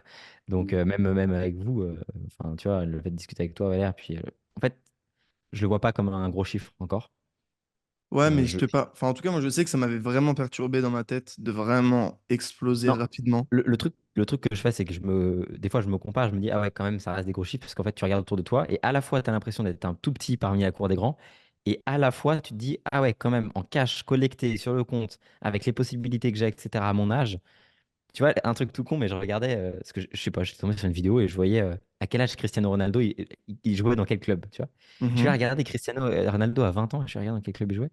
Donc, même avec vous, enfin, tu vois, le fait de discuter avec toi, Valère, puis en fait, je le vois pas comme un gros chiffre encore. Ouais, mais je Je... te pas. Enfin, en tout cas, moi, je sais que ça m'avait vraiment perturbé dans ma tête de vraiment exploser Non, rapidement. le truc que je fais, c'est que des fois, je me compare, je me dis, ah ouais, quand même, ça reste des gros chiffres, parce qu'en fait, tu regardes autour de toi, et à la fois, tu as l'impression d'être un tout petit parmi la cour des grands, et à la fois, tu te dis, ah ouais, quand même, en cash collecté sur le compte, avec les possibilités que j'ai, etc., à mon âge, tu vois, un truc tout con, mais je regardais, parce que je sais pas, j'étais tombé sur une vidéo et je voyais à quel âge Cristiano Ronaldo, il jouait dans quel club, tu vois. Je vais Mhm. regarder Cristiano Ronaldo à 20 ans, je vais regarder dans quel club il jouait.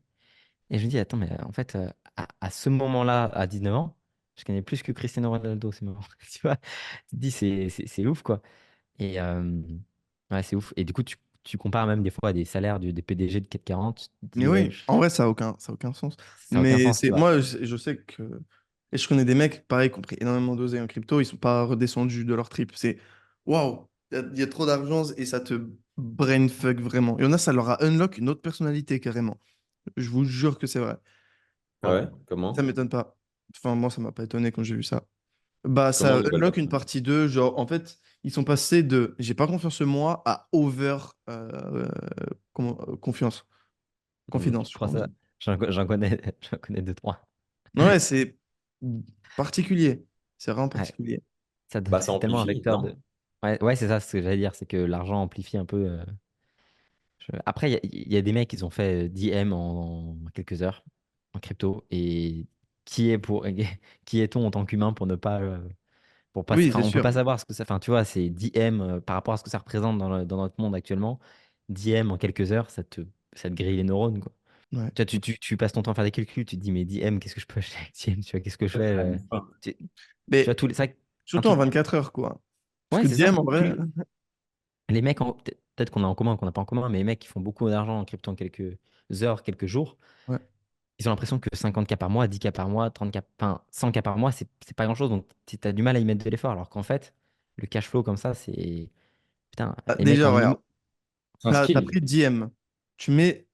Et je me dis, attends, mais en fait, à ce moment-là, à 19 ans, je connais plus que Cristiano Ronaldo, c'est marrant. Tu vois, tu te dis, c'est ouf, quoi. Et ouais, c'est ouf. Et du coup, tu compares même des fois à des salaires des PDG de 440, tu te Mais dis, ouais, oui, en vrai, ça a aucun sens. ça n'a aucun Mais sens, c'est tu vois. moi, je sais que. Et je connais des mecs, pareil, qui ont pris énormément d'oseille en crypto, ils sont pas redescendus de leur trip. C'est waouh, il y a trop d'argent et ça te brain fuck vraiment. Il y en a, ça leur a unlock une autre personnalité carrément. Je vous jure que c'est vrai. Ah Ouais. ouais? Ça Comment? m'étonne pas. Enfin, moi, ça m'a pas étonné quand j'ai vu ça. Bah, Comment ça une nouvelle unlock une personne? partie d'eux. Genre, en fait, ils sont passés de j'ai pas confiance en moi à over confiance. Confidence, Je je crois crois on ça. dit. J'en connais, j'en connais deux, trois. Ouais, c'est particulier. C'est vraiment Ouais, particulier. Bah, ça c'est tellement un amplifie, vecteur de. non? Ouais, ouais, c'est ça ce que j'allais dire, c'est que l'argent amplifie un peu. Après, il y a des mecs, ils ont fait 10 M en quelques heures en crypto. Et qui est pour qui est-on en tant qu'humain pour ne pas pour pas Oui, enfin c'est on peut sûr. pas savoir ce que ça. Enfin, tu vois, c'est 10 M par rapport à ce que ça représente dans notre monde actuellement. 10 M en quelques heures, ça te grille les neurones, quoi. Ouais. Tu vois, tu passes ton temps à faire des calculs, tu te dis, mais 10 M, qu'est-ce que je peux acheter avec 10 M, tu vois, qu'est-ce que je fais C'est la même fois. tu, tu vois, Mais un surtout en truc. 24 heures, quoi. Parce Ouais, que c'est ça. DM, en vrai. Les mecs, peut-être qu'on a en commun, qu'on n'a pas en commun, mais les mecs qui font beaucoup d'argent en crypto en quelques heures, quelques jours, Ouais. ils ont l'impression que 50K par mois, 10K par mois, 30K, enfin 100K par mois, c'est pas grand-chose. Donc, tu as du mal à y mettre de l'effort. Alors qu'en fait, le cash flow comme ça, c'est. Putain, Ah, les mecs déjà, en regarde. C'est un T'as skill. pris 10 M. Tu mets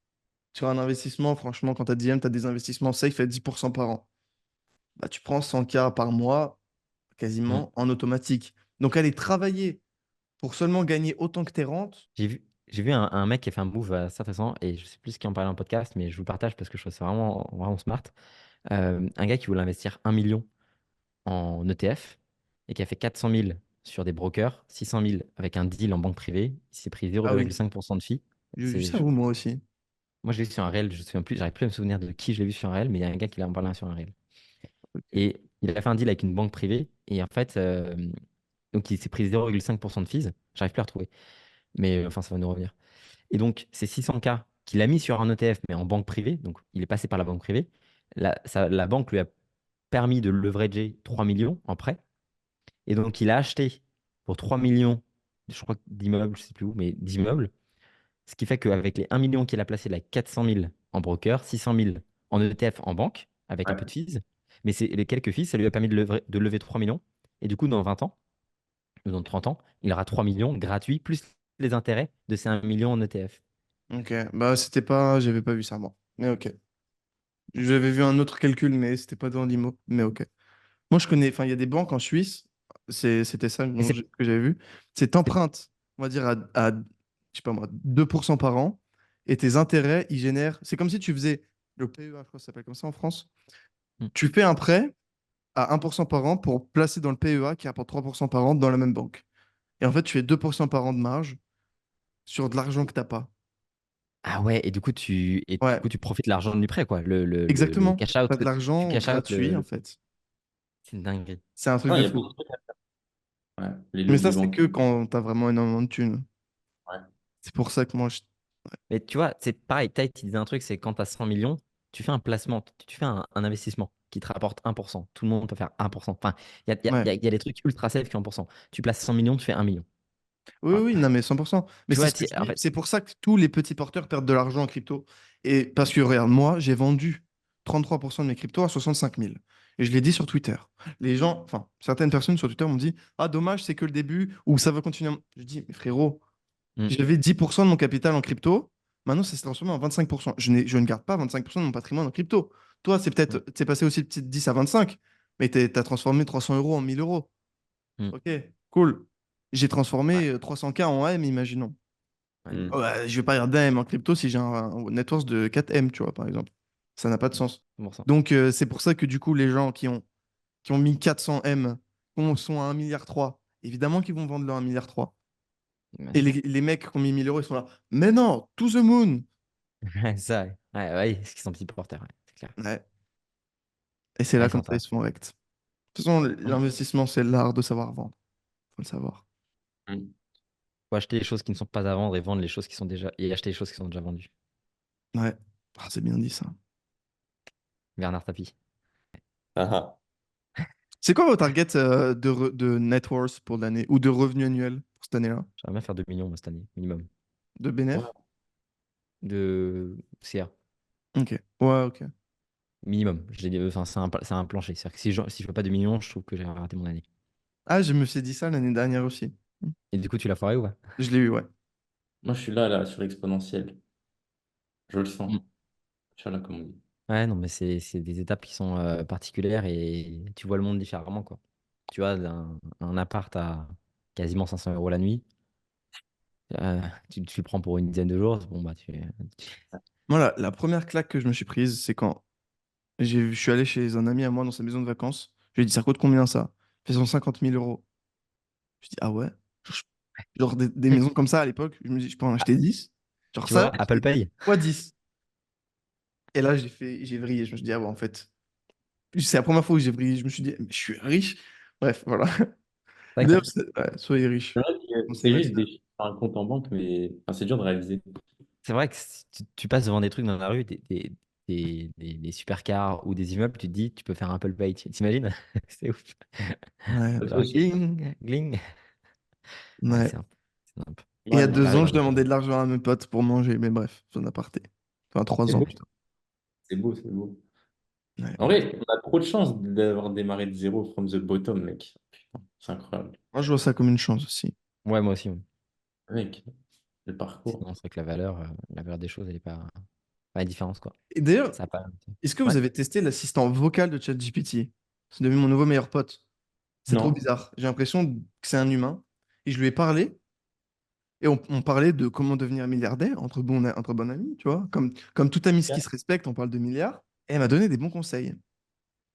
sur un investissement, franchement, quand tu as 10 M, tu as des investissements safe à 10% par an. Bah, tu prends 100K par mois, Mm. quasiment, en automatique. Donc, aller travailler pour seulement gagner autant que tes rentes. J'ai vu un mec qui a fait un move assez intéressant, et je sais plus qui en parlait en podcast, mais je vous le partage parce que je trouve ça vraiment, vraiment smart. Un gars qui voulait investir 1 million en ETF et qui a fait 400 000 sur des brokers, 600 000 avec un deal en banque privée. Il s'est pris Ah oui, 0,5% de fee. j'ai vu ça, moi aussi. Moi, je l'ai vu sur un réel, je me souviens plus, j'arrive plus à me souvenir de qui je l'ai vu sur un réel, mais il y a un gars qui l'a en parlé sur un réel. Ok. Et il a fait un deal avec une banque privée, et en fait, donc il s'est pris 0,5% de fees. J'arrive plus à retrouver, mais enfin, ça va nous revenir. Et donc, c'est 600K qu'il a mis sur un ETF, mais en banque privée, donc il est passé par la banque privée. La banque lui a permis de leverager 3 millions en prêt. Et donc, il a acheté pour 3 millions, je crois, d'immeubles, je sais plus où, mais d'immeubles. Ce qui fait qu'avec les 1 million qu'il a placé, il a 400 000 en broker, 600 000 en ETF en banque, avec un peu de Ouais. fees. Mais les quelques fees, ça lui a permis de lever 3 millions. Et du coup, dans 20 ans, ou dans 30 ans, il aura 3 millions gratuits, plus les intérêts de ces 1 million en ETF. Ok. Bah, c'était pas. J'avais pas vu ça, moi. Mais ok. J'avais vu un autre calcul, mais c'était pas dans l'IMO. Mais ok. Moi, je connais. Enfin, il y a des banques en Suisse. C'était ça Et que j'avais vu. C'est c'est- t'empruntes, on va dire, je sais pas moi, 2% par an. Et tes intérêts, ils génèrent. C'est comme si tu faisais le PEA, je crois que ça s'appelle comme ça en France. Hmm. Tu fais un prêt à 1% par an pour placer dans le PEA qui rapporte 3% par an dans la même banque. Et en fait, tu fais 2% par an de marge sur de l'argent que t'as pas. Ah ouais, et du Ouais, coup, tu profites de l'argent du prêt, quoi. Le exactement. cash out, T'as de tu l'argent cash out gratuit, en fait. c'est une dinguerie. C'est un truc Non, il de y a fou. beaucoup de trucs. Ouais. Les Mais ça, leviers c'est que bancaires. quand t'as vraiment énormément de thunes. Ouais. C'est pour ça que moi, Mais tu vois, c'est pareil, Tate, il disait un truc, c'est quand tu as 100 millions, tu fais un placement, tu fais un investissement qui te rapporte 1%. Tout le monde peut faire 1%. Enfin, il y a, il y a- il ouais. y a- il y a des trucs ultra safe qui ont 1%. Tu places 100 millions, tu fais 1 million. Oui, Voilà. oui, non, mais 100%. Mais Tu c'est vois, ce que je en dis. fait, C'est pour ça que tous les petits porteurs perdent de l'argent en crypto. Et parce que, regarde, moi, j'ai vendu 33% de mes cryptos à 65 000. Et je l'ai dit sur Twitter. Les gens, enfin, certaines personnes sur Twitter m'ont dit, ah, dommage, c'est que le début, ou ça va continuer. Je dis, mais frérot, hmm, j'avais 10% de mon capital en crypto. Maintenant, ça s'est transformé en 25%. Je ne garde pas 25% de mon patrimoine en crypto. Toi, hmm, c'est passé aussi de petite 10 à 25, mais tu as transformé 300 euros en 1000 euros. hmm. Ok, cool. J'ai Ouais. transformé 300K en AM, imaginons. Ouais. Hmm. Ouais, je vais pas regarder un M en crypto si j'ai un net worth de 4 M, tu vois, par exemple. Ça n'a pas de sens. C'est pour ça. Donc, c'est pour ça que du coup, les gens qui ont mis 400 M, sont à 1,3 milliard, évidemment qu'ils vont vendre leur 1,3 milliard. Ouais. Et les mecs qui ont mis 1 000 euros, ils sont là. Mais non, to the moon! Ça, ouais. Ouais, ouais, parce qu'ils sont petits porteurs, ouais, c'est clair. Ouais. Et c'est Ouais, là c'est comme ça ils intéressant. se font rect. De toute façon, l'investissement, c'est l'art de savoir vendre. Faut le savoir. Hmm. Faut acheter les choses qui ne sont pas à vendre et vendre les choses qui sont déjà. Et acheter les choses qui sont déjà vendues. Ouais. Ah, c'est bien dit ça. Bernard Tapie. Ah, ah. C'est quoi vos targets de net worth pour l'année ou de revenu annuel pour cette année-là? J'aimerais bien faire 2 millions moi, cette année, minimum. De Ouais. bénéf? De CA. Ok. Ouais, ok. Minimum. Enfin, c'est un plancher. C'est-à-dire que si je fais pas 2 millions, je trouve que j'ai raté mon année. Ah, je me suis dit ça l'année dernière aussi. Et du coup, tu l'as foiré ou pas? Je l'ai eu, ouais. Moi, je suis là, sur l'exponentiel. Je le sens. Mm. Je suis là, comme on dit. Ouais, non, mais c'est des étapes qui sont particulières et tu vois le monde différemment, quoi. Tu vois, un appart à quasiment 500 euros la nuit, tu le prends pour une dizaine de jours, bon, bah, Moi, la première claque que je me suis prise, c'est quand je suis allé chez un ami à moi dans sa maison de vacances. Je lui ai dit, ça coûte combien ça? Il fait 150 000 euros. Je dis, ah ouais? Genre, genre des maisons comme ça à l'époque, je me dis, je peux en acheter 10. Genre Tu ça, vois, Apple Pay. fois 10. Et là, j'ai vrillé. Je me suis dit, ah ouais, en fait, c'est la première fois où j'ai vrillé. Je me suis dit, mais je suis riche. Bref, voilà. D'ailleurs, D'accord. ouais, soyez riches. C'est vrai que Pensez c'est pas juste que des chiffres sur un compte en banque, mais enfin, c'est dur de réaliser. C'est vrai que si tu passes devant des trucs dans la rue, des supercars ou des immeubles, tu te dis, tu peux faire un Apple Pay. T'imagines? C'est ouf. Ouais, Parce que Genre, gling, gling. Ouais, ouais. c'est un peu. Et il y moi, a je me deux dis, ans, T'arrives je à mettre. demandais de l'argent à mes potes pour manger. Mais bref, c'est un aparté. Enfin, c'est 3 ans, beau, putain. c'est beau, c'est beau. Ouais. En vrai, on a trop de chance d'avoir démarré de zéro from the bottom, mec. Putain, c'est incroyable. Moi, je vois ça comme une chance aussi. Ouais, moi aussi. Ouais. Mec, le parcours. Sinon, c'est vrai que la valeur des choses, elle est pas la différence, quoi. Et d'ailleurs, Ça a pas. est-ce que vous Ouais. avez testé l'assistant vocal de ChatGPT? C'est devenu mon nouveau meilleur pote. C'est trop Non? bizarre. J'ai l'impression que c'est un humain. Et je lui ai parlé. Et on parlait de comment devenir milliardaire entre bons amis, tu vois. Comme tout ami qui se respecte, on parle de milliards. Et elle m'a donné des bons conseils.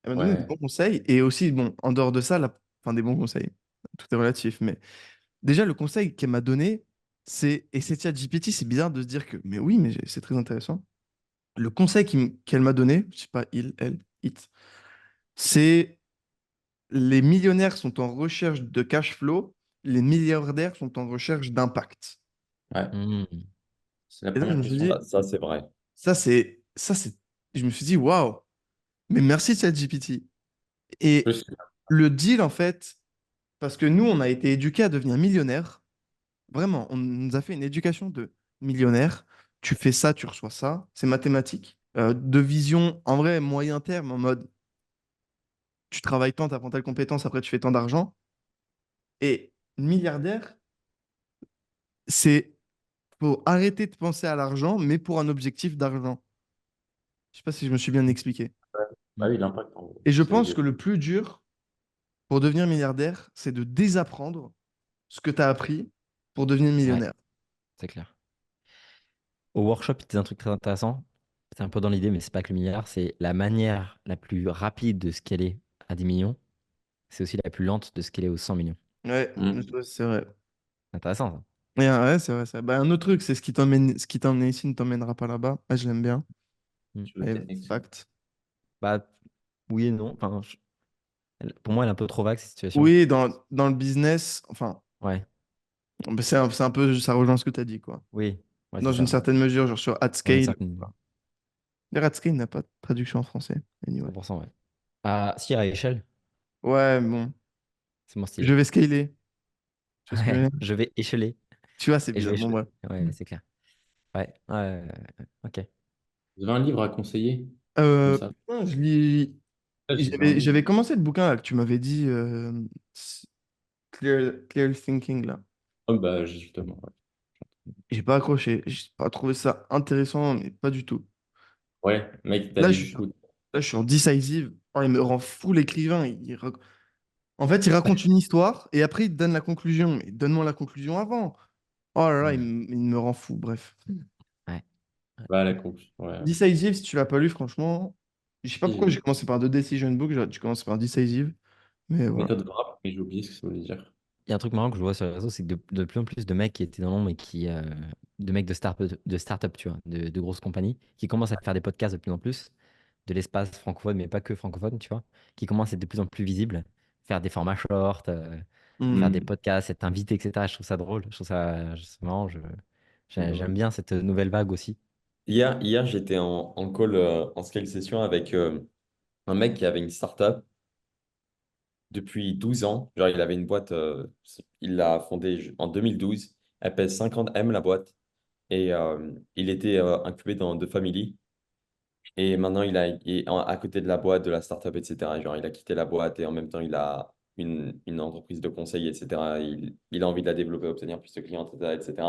Elle m'a donné des Ouais. bons conseils. Et aussi, bon, en dehors de ça, enfin, des bons conseils. Tout est relatif. Mais déjà, le conseil qu'elle m'a donné, et c'est ChatGPT, c'est bizarre de se dire que, mais oui, mais c'est très intéressant. Le conseil qu'elle m'a donné, je sais pas, il, elle, it, c'est les millionnaires sont en recherche de cash flow, les milliardaires sont en recherche d'impact. Ouais. Hmm. C'est la Et là, je première me suis question. dit, Ça, c'est vrai. ça, c'est, je me suis dit, waouh, mais merci ChatGPT. Et Je sais. le deal, en fait, parce que nous, on a été éduqués à devenir millionnaire. Vraiment, on nous a fait une éducation de millionnaire. Tu fais ça, tu reçois ça. C'est mathématique. De vision, en vrai, moyen terme, en mode, tu travailles tant, tu apprends telle compétence, après tu fais tant d'argent. Et milliardaire, c'est faut arrêter de penser à l'argent, mais pour un objectif d'argent. Je sais pas si je me suis bien expliqué. Bah oui, l'impact, en gros. Et je pense C'est que le plus dur pour devenir milliardaire, c'est de désapprendre ce que tu as appris pour devenir Ouais, millionnaire. c'est clair. Au workshop, il était un truc très intéressant. C'est un peu dans l'idée, mais c'est pas que le milliard. C'est la manière la plus rapide de scaler à 10 millions. C'est aussi la plus lente de scaler aux 100 millions. Ouais, Hmm. c'est vrai. C'est intéressant, ça. Ouais, c'est vrai. Bah, un autre truc, c'est ce qui t'emmène ici ne t'emmènera pas là-bas. Ah, je l'aime bien. Hmm. Je veux Et tenir. fact. Bah, oui et non. Enfin, pour moi, elle est un peu trop vague, cette situation. Oui, dans le business, enfin, Ouais, bah, c'est un peu, ça rejoint ce que tu as dit, quoi. oui, ouais, c'est Dans une ça. certaine mesure, genre sur Dans une AdScale. certaine. D'ailleurs, AdScale n'a pas de traduction en français. Anyway. 100%, ouais. Ah, si, à échelle, Ouais, bon. c'est mon Je style. vais scaler. Tu vois ce que je veux Ouais, dire? je vais écheler Tu vois, c'est et je bizarre. vais Bon, écheler. bref. Ouais, c'est clair. Ouais, ouais, ok. Vous avez un livre à conseiller, comme ça. Putain, je lis. Ouais, j'ai vu un livre. J'avais commencé le bouquin là, que tu m'avais dit, Clear Thinking, là. Oh, bah, justement, ouais. J'ai pas accroché. J'ai pas trouvé ça intéressant, mais pas du tout. Ouais, mec, t'as Là, des je suis, coups. là, je suis en Decisive. Oh, il me rend fou l'écrivain. En fait, il raconte une histoire et après, il te donne la conclusion. Mais donne-moi la conclusion avant. Oh là là, Ouais. il me rend fou. Bref. Ouais. Bah, la conclusion, ouais. Decisive, si tu l'as pas lu, franchement, je sais pas Si, pourquoi j'ai j'ai commencé par The Decision Book, j'aurais dû commencer par Decisive. Mais voilà. méthode Wrap, mais j'ai oublié ce que ça voulait dire. Il y a un truc marrant que je vois sur les réseaux, c'est que de plus en plus de mecs qui étaient dans l'ombre et de mecs de start-up, tu vois, de grosses compagnies, qui commencent à faire des podcasts de plus en plus, de l'espace francophone, mais pas que francophone, tu vois, qui commencent à être de plus en plus visibles, faire des formats shorts, faire des Hmm. podcasts, être invité, etc. Je trouve ça drôle, je trouve ça marrant, Ouais. j'aime bien cette nouvelle vague aussi. Hier j'étais en call, en scale session avec un mec qui avait une startup depuis 12 ans. Genre, il avait une boîte, il l'a fondée en 2012. Elle pèse 50 M la boîte. Et il était incubé dans The Family. Et maintenant, à côté de la boîte, de la startup, etc. Genre, il a quitté la boîte et en même temps, il a une entreprise de conseil, etc. Il a envie de la développer, obtenir plus de clients, etc., etc.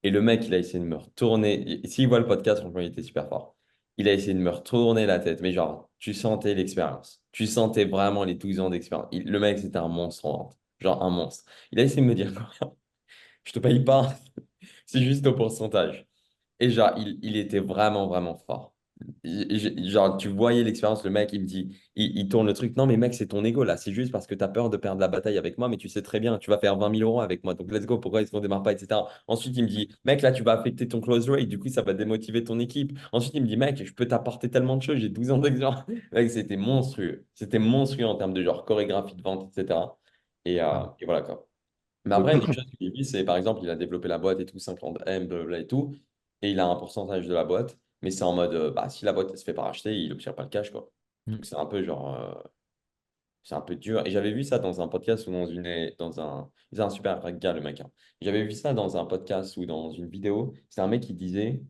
Et le mec, il a essayé de me retourner. S'il voit le podcast, franchement, il était super fort. Il a essayé de me retourner la tête. Mais genre, tu sentais l'expérience. Tu sentais vraiment les 12 ans d'expérience. Le mec, c'était un monstre en vente. Genre, un monstre. Il a essayé de me dire, je te paye pas, c'est juste au pourcentage. Et genre, il était vraiment, vraiment fort. Genre, tu voyais l'expérience, le mec, il me dit, il tourne le truc. Non, mais mec, c'est ton ego là. C'est juste parce que tu as peur de perdre la bataille avec moi, mais tu sais très bien, tu vas faire 20 000 euros avec moi. Donc, let's go. Pourquoi est-ce qu'on démarre pas, etc. Ensuite, il me dit, mec, là, tu vas affecter ton close rate. Du coup, ça va démotiver ton équipe. Ensuite, il me dit, mec, je peux t'apporter tellement de choses. J'ai 12 ans d'expérience. Mec, c'était monstrueux. C'était monstrueux en termes de genre chorégraphie de vente, etc. Et voilà quoi. Mais après, les choses qu'il dit, c'est par exemple, il a développé la boîte et tout, 50M, blablabla et tout, et il a un pourcentage de la boîte, mais c'est en mode, bah, si la boîte elle se fait pas racheter, il n'obtient pas le cash, quoi. Mm. Donc c'est un peu genre, c'est un peu dur. Et j'avais vu ça dans un podcast ou c'est un super gars, le mec, hein. J'avais vu ça dans un podcast ou dans une vidéo. C'est un mec qui disait,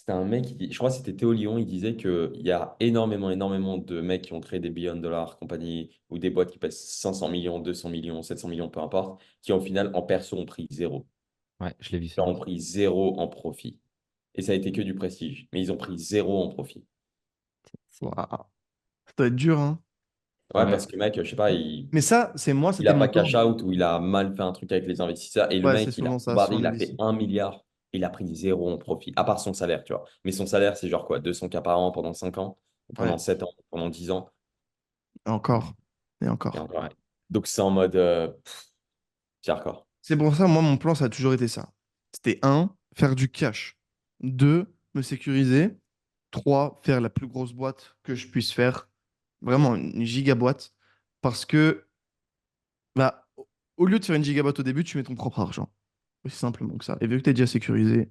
je crois que c'était Théo Lyon, il disait qu'il y a énormément, énormément de mecs qui ont créé des billions de dollars, compagnie, ou des boîtes qui pèsent 500 millions, 200 millions, 700 millions, peu importe, qui au final, en perso, ont pris zéro. Ouais, je l'ai vu ça. Genre, ont pris zéro en profit. Et ça a été que du prestige. Mais ils ont pris zéro en profit. C'est Waouh. Ça doit être dur, hein. Ouais, Ouais. parce que mec, je sais pas, Mais ça, c'est moi, il c'était a mon pas plan. cash out ou il a mal fait un truc avec les investisseurs. Et le Ouais, c'est mec, il a souvent ça, bombardé, souvent il les a fait VC. 1 milliard. Il a pris zéro en profit, à part son salaire, tu vois. Mais son salaire, c'est genre quoi, 200K par an pendant 5 ans, Ouais, pendant 7 ans, pendant 10 ans. et encore. Et Et encore. encore. ouais. Donc c'est en mode, c'est hardcore. C'est pour ça, moi, mon plan, ça a toujours été ça. C'était un, faire du cash. Deux, me sécuriser. Trois, faire la plus grosse boîte que je puisse faire. Vraiment, une giga boîte. Parce que, bah, au lieu de faire une giga boîte au début, tu mets ton propre argent. Aussi simplement que ça. Et vu que tu es déjà sécurisé,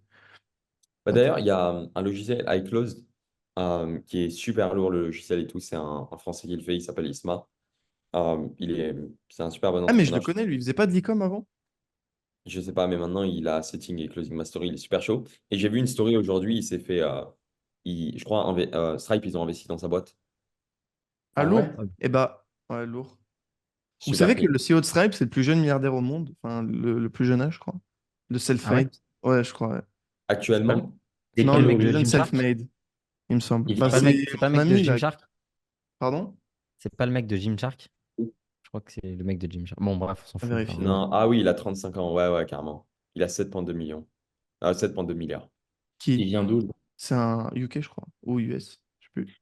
Bah, bah, d'ailleurs, il y a un logiciel iClosed qui est super lourd, le logiciel et tout. C'est un Français qui le fait, il s'appelle Isma. C'est un super bon ah, mais je le entrepreneur. connais, lui, il faisait pas de l'e-com avant? Je sais pas, mais maintenant, il a Setting et Closing Mastery, il est super chaud. Et j'ai vu une story aujourd'hui, il s'est fait, je crois, Stripe, ils ont investi dans sa boîte. Ah, Ah lourd. ouais? Ah, Eh bah, ouais, lourd. Vous Super savez que clean. le CEO de Stripe, c'est le plus jeune milliardaire au monde, enfin le plus jeune âge, je crois. Le ah ouais? self-made. Ouais, je crois. Ouais. C'est pas le, Actuellement, C'est Non, qui le mec plus de jeune Gymshark? self-made, il me semble. Il Bah, C'est pas le fait c'est mec, c'est pas le mon mec de ami, là. Gymshark? Pardon? C'est pas le mec de Gymshark? Je crois que c'est le mec de Gymshark. Bon, bref, on s'en À fout. vérifier. Enfin, non, ah oui, il a 35 ans, ouais, ouais, carrément. Il a 7,2 millions. 7,2 milliards. il Qui? vient d'où? C'est un UK, je crois. Ou US. Je sais plus.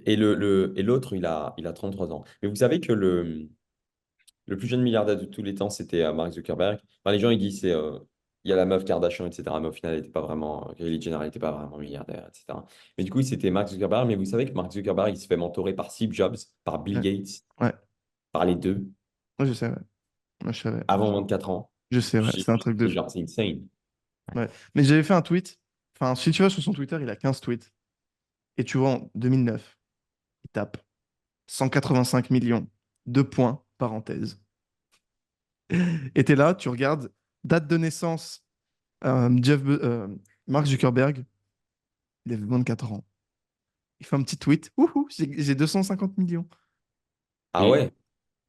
Et l'autre, il a 33 ans. Mais vous savez que le plus jeune milliardaire de tous les temps, c'était Mark Zuckerberg. Enfin, les gens, ils disent, il y a la meuf Kardashian, etc. Mais au final, elle n'était pas vraiment, Kylie Jenner n'était pas vraiment milliardaire, etc. Mais du coup, c'était Mark Zuckerberg. Mais vous savez que Mark Zuckerberg, il se fait mentorer par Steve Jobs, par Bill Ouais. Gates, Ouais. par les deux, Moi, je sais, ouais. Moi, je savais. avant 24 ans. Je sais, ouais. C'est un truc de C'est fou. genre, c'est insane. Ouais. Mais j'avais fait un tweet. Enfin, si tu vas sur son Twitter, il a 15 tweets. Et tu vois, en 2009, il tape 185 millions. Deux points, parenthèse. Et t'es là, tu regardes, date de naissance, Mark Zuckerberg, il avait moins de 4 ans. Il fait un petit tweet. Wouhou, j'ai 250 millions. Ah Et ouais?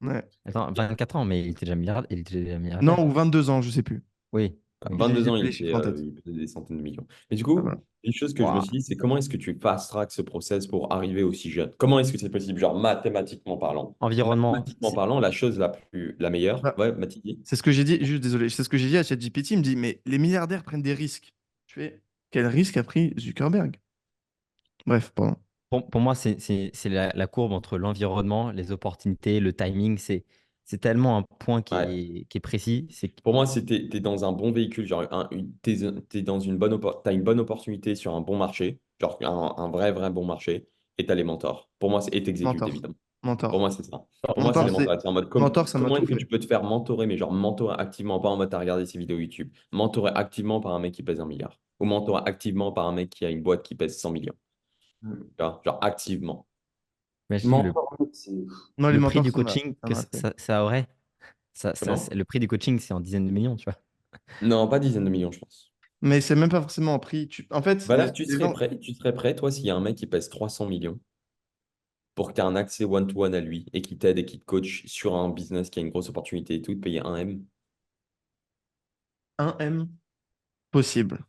Ouais. attends, 24 ans, mais il était déjà Non, milliardaire. ou 22 ans, je sais plus. Oui. Oui. 22 ans, J'ai les chiffres en tête. il faisait des centaines de millions. Et du Ah, coup, voilà. une chose que je me Waouh. suis dit, c'est comment est-ce que tu fast-track ce process pour arriver aussi jeune? Comment est-ce que c'est possible? Genre mathématiquement parlant. Environnement, Mathématiquement parlant, la chose la meilleure. Bah, Ouais, Mathilde. c'est ce que j'ai dit, juste désolé, c'est ce que j'ai dit à ChatGPT. Il me dit, mais les milliardaires prennent des risques. Je fais, quel risque a pris Zuckerberg? Bref, pardon. pour moi, c'est la courbe entre l'environnement, les opportunités, le timing. C'est tellement un point Ouais. qui est précis. Pour moi, c'est t'es dans un bon véhicule, genre t'es dans t'as une bonne opportunité sur un bon marché, genre un vrai bon marché, et t'as les mentors. Pour moi, et t'exécutes Mentor. évidemment. Pour Mentor. moi, c'est ça. Pour moi, c'est Mentor, les c'est... mentors. C'est en mode Mentor, ça m'a comment tout est-ce que fait. tu peux te faire mentorer, mais genre mentorer activement, pas en mode t'as regardé ses vidéos YouTube. Mentorer activement par un mec qui pèse 1 milliard. Ou mentorer activement par un mec qui a une boîte qui pèse 100 millions. Tu vois, genre activement. Mais je dis, Mentor, c'est. Non, les le prix mentors, du coaching ça que m'a fait. ça aurait, Comment? le prix du coaching, c'est en dizaines de millions, tu vois. Non, pas dizaines de millions, je pense. Mais c'est même pas forcément un prix. En fait, Valère, les gens. tu serais prêt, toi, s'il y a un mec qui pèse 300 millions, pour que tu aies un accès one-to-one à lui et qui t'aide et qui te coach sur un business qui a une grosse opportunité et tout, de payer 1M? 1M possible.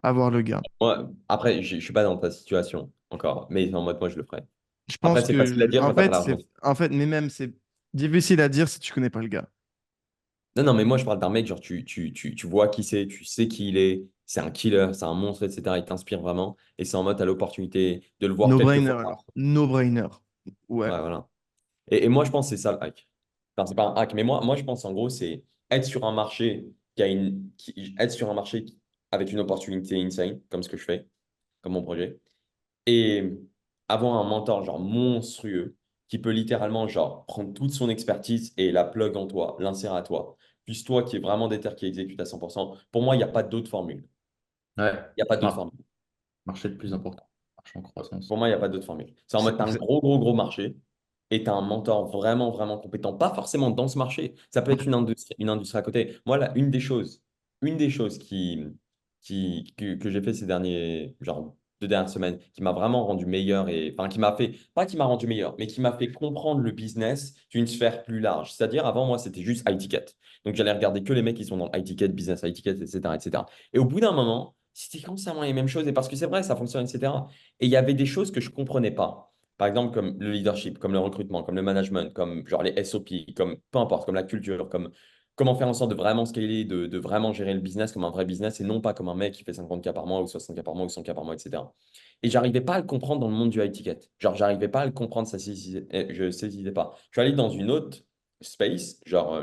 Avoir le gars. Moi, après, je suis pas dans ta situation encore, mais en mode, moi, je le ferais. Je Après, pense c'est facile à que. dire En quand t'as pas fait, l'argent. mais même, c'est difficile à dire si tu connais pas le gars. Non, non, mais moi, je parle d'un mec, genre, tu vois qui c'est, tu sais qui il est, c'est un killer, c'est un monstre, etc. Il t'inspire vraiment. Et c'est en mode, t'as l'opportunité de le voir quelques No-brainer fois. alors. No-brainer. Ouais. Ouais, voilà. Et moi, je pense que c'est ça le hack. Enfin, c'est pas un hack, mais moi, je pense en gros, c'est être sur un marché être sur un marché avec une opportunité insane, comme ce que je fais, comme mon projet, et avoir un mentor genre monstrueux qui peut littéralement genre prendre toute son expertise et la plug en toi, l'insérer à toi. Puis toi qui est vraiment déter, qui exécute à 100%, pour moi, il n'y a pas d'autre formule. Ouais. Il n'y a pas d'autre Mar- formule. Marché le plus important. Marché en croissance. Pour moi, il n'y a pas d'autre formule. C'est en mode, tu as un C'est- gros marché et tu as un mentor vraiment compétent. Pas forcément dans ce marché. Ça peut être une industrie à côté. Moi, là, une des choses que j'ai fait ces genre, 2 dernières semaines, qui m'a vraiment rendu meilleur et, enfin, qui m'a fait, pas qui m'a rendu meilleur, mais qui m'a fait comprendre le business d'une sphère plus large. C'est-à-dire, avant, moi, c'était juste high ticket. Donc, j'allais regarder que les mecs qui sont dans le high ticket, business high ticket, etc., etc. Et au bout d'un moment, c'était constamment les mêmes choses. Et parce que c'est vrai, ça fonctionne, etc. Et il y avait des choses que je ne comprenais pas. Par exemple, comme le leadership, comme le recrutement, comme le management, comme genre les SOP, comme peu importe, comme la culture, comme comment faire en sorte de vraiment scaler, de vraiment gérer le business comme un vrai business et non pas comme un mec qui fait 50K par mois ou 60K par mois ou 100K par mois, etc. Et j'arrivais pas à le comprendre dans le monde du high ticket. Genre, j'arrivais pas à le comprendre, je saisissais pas. Je suis allé dans une autre space, genre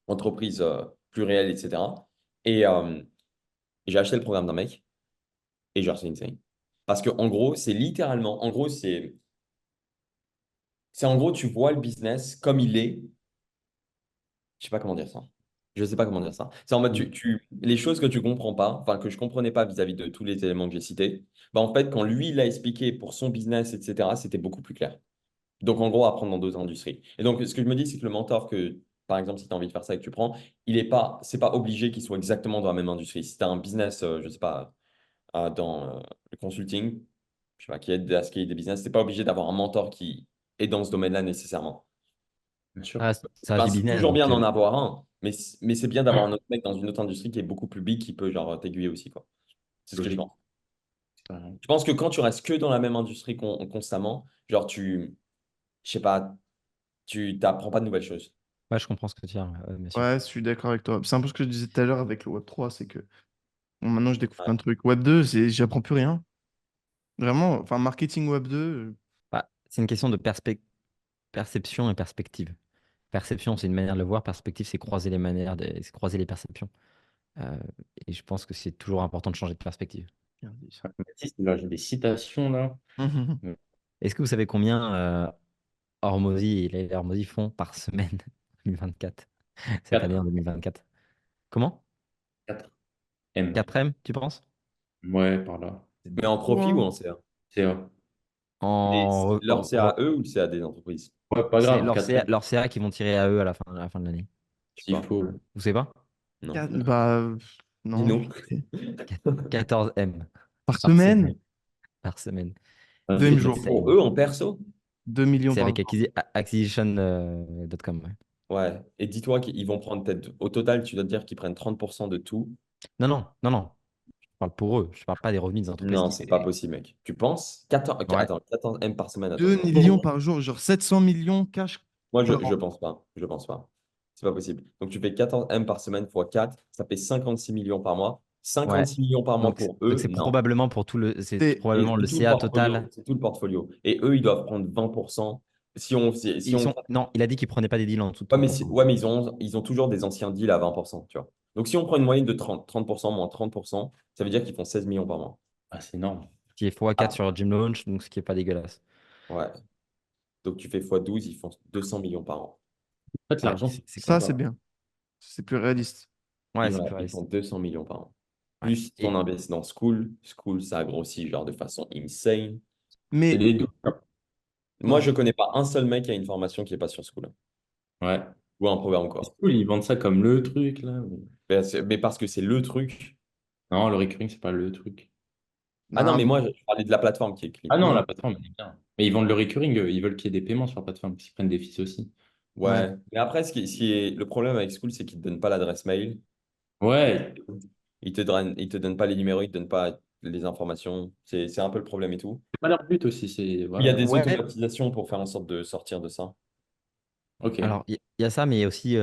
entreprise plus réelle, etc. Et j'ai acheté le programme d'un mec et genre, c'est insane. Parce que en gros, c'est littéralement, en gros, c'est en gros, tu vois le business comme il est. Je sais pas comment dire ça. Je sais pas comment dire ça. C'est en mode, les choses que tu comprends pas, enfin, que je comprenais pas vis-à-vis de tous les éléments que j'ai cités, bah, en fait, quand lui l'a expliqué pour son business, etc., c'était beaucoup plus clair. Donc, en gros, apprendre dans d'autres industries. Et donc, ce que je me dis, c'est que le mentor que, par exemple, si tu as envie de faire ça et que tu prends, c'est pas obligé qu'il soit exactement dans la même industrie. Si tu as un business, je sais pas, dans le consulting, je sais pas, qui aide à scaler des business, c'est pas obligé d'avoir un mentor qui est dans ce domaine-là nécessairement. Bien sûr. Ça reste Enfin, du c'est business, toujours bien donc d'en avoir un, mais c'est bien d'avoir un autre mec dans une autre industrie qui est beaucoup plus big qui peut genre t'aiguiller aussi, quoi. C'est ce que je Logique. pense. Je pense que quand tu restes que dans la même industrie constamment, genre je sais pas, tu t'apprends pas de nouvelles choses. ouais, je comprends ce que tu veux dire, bien sûr. Ouais, je suis d'accord avec toi. C'est un peu ce que je disais tout à l'heure avec le Web 3, c'est que bon, maintenant je découvre Ouais. plein de trucs. Web 2, j'apprends plus rien. Vraiment, enfin, marketing Web 2, Bah, c'est une question de perception et perspective. Perception, c'est une manière de le voir. Perspective, c'est croiser les c'est croiser les perceptions. Euh, et je pense que c'est toujours important de changer de perspective. bien dit ça. Baptiste, là, j'ai des citations là. Est-ce que vous savez combien Hormozy et Leila Hormozy font par semaine 2024, cette année en 4. 2024? Comment? 4. M. 4 M, tu penses? Ouais, par là. C'est Mais en beaucoup, profit ou hein. en CA? CA. Leur CA à eux ou le CA des entreprises? Ouais, pas c'est grave, 4 M. leur CA qui vont tirer à eux à la fin de l'année. Je sais S'il pas. faut. Vous savez pas? Non. Bah, non. Dis-nous. 14 M Par par semaine, semaine. Par semaine. Ah, deuxième c'est jour. insane. Pour eux en perso? 2 millions C'est par avec jour. acquisition.com. Ouais. Ouais. Et dis-toi qu'ils vont prendre peut-être, au total, tu dois te dire qu'ils prennent 30% de tout. Non, non, non, non. Je parle pour eux. Je parle pas des revenus des entreprises Non, qui. c'est pas possible, mec. Tu penses? 14, Ouais. attends, 14 M par semaine, attends, 2 attends. millions par jour, genre 700 millions cash Moi, par je an. pense pas. Je pense pas. C'est pas possible. Donc, tu fais 14 M par semaine fois 4, ça fait 56 millions par mois. Ouais. 56 millions par mois pour Donc eux, c'est non. probablement pour tout le. C'est C'est Et probablement c'est le tout le CA portfolio. total. C'est tout le portfolio. Et eux, ils doivent prendre 20%. Si Ils on... sont. Non, il a dit qu'il prenait pas des deals en dessous de Ouais, 30%. ouais, mais ils ont toujours des anciens deals à 20%, tu vois. Donc, si on prend une moyenne de 30% moins 30%, ça veut dire qu'ils font 16 millions par mois. Ah, c'est énorme. Qui est x4 Ah, sur Gym Launch, donc ce qui est pas dégueulasse. ouais. Donc, tu fais x12, ils font 200 millions par an. En fait, Ouais, l'argent, c'est ça, con. c'est bien. C'est plus réaliste. Ouais, c'est Ouais, plus ils font réaliste. 200 millions par an. Ouais. Plus ton investissement dans School. School, ça a grossi genre de façon insane. C'est Mais, des deux. Moi, ouais. je connais pas un seul mec qui a une formation qui est pas sur School. ouais. Ou un programme C'est quoi. cool, ils vendent ça comme le truc, là. Mais parce que c'est le truc. Non, le recurring, c'est pas le truc. Ah non, Non, mais moi, je parlais de la plateforme qui est clean. Ah non, non. la plateforme, elle est bien. Mais ils vendent le recurring, ils veulent qu'il y ait des paiements sur la plateforme, parce qu'ils prennent des fees aussi. Ouais. Ouais. Mais après, ce qui est le problème avec School, c'est qu'ils te donnent pas l'adresse mail. Ouais, Ils te donnent pas les numéros, ils te donnent pas les informations. C'est un peu le problème et tout. c'est pas leur but aussi, c'est. Il y a Voilà. des Ouais, automatisations pour faire en sorte de sortir de ça. Ok. alors il y a ça, mais il y a aussi,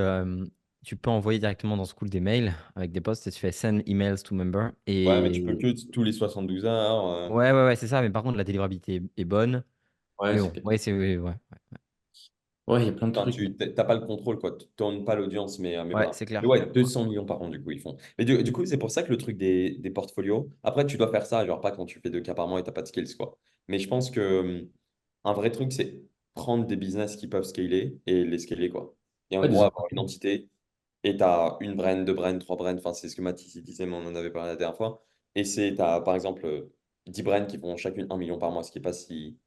tu peux envoyer directement dans School des mails avec des posts et tu fais send emails to member. Ouais, mais tu peux Et que tous les 72 heures. ouais, ouais, ouais, c'est ça. Mais par contre, la délivrabilité est bonne. Ouais, Mais c'est bon, ouais, c'est ouais, ouais, ouais, il y a plein de Enfin, trucs. tu n'as pas le contrôle, quoi. Tu tournes pas l'audience, mais ouais, voilà. c'est Mais clair. ouais, 200 millions par an, du coup, ils font. Mais du coup, c'est pour ça que le truc des portfolios, après, tu dois faire ça, genre pas quand tu fais 2 cas par mois et tu n'as pas de skills, quoi. Mais je pense que un vrai truc, c'est prendre des business qui peuvent scaler et les scaler, quoi. Et en Ouais, gros, des avoir une entité et tu as une brand, deux brands, trois brands. Enfin, c'est ce que Mathis il disait, mais on en avait parlé la dernière fois. Et tu as, par exemple, 10 brands qui font chacune 1 million par mois, ce qui est pas si.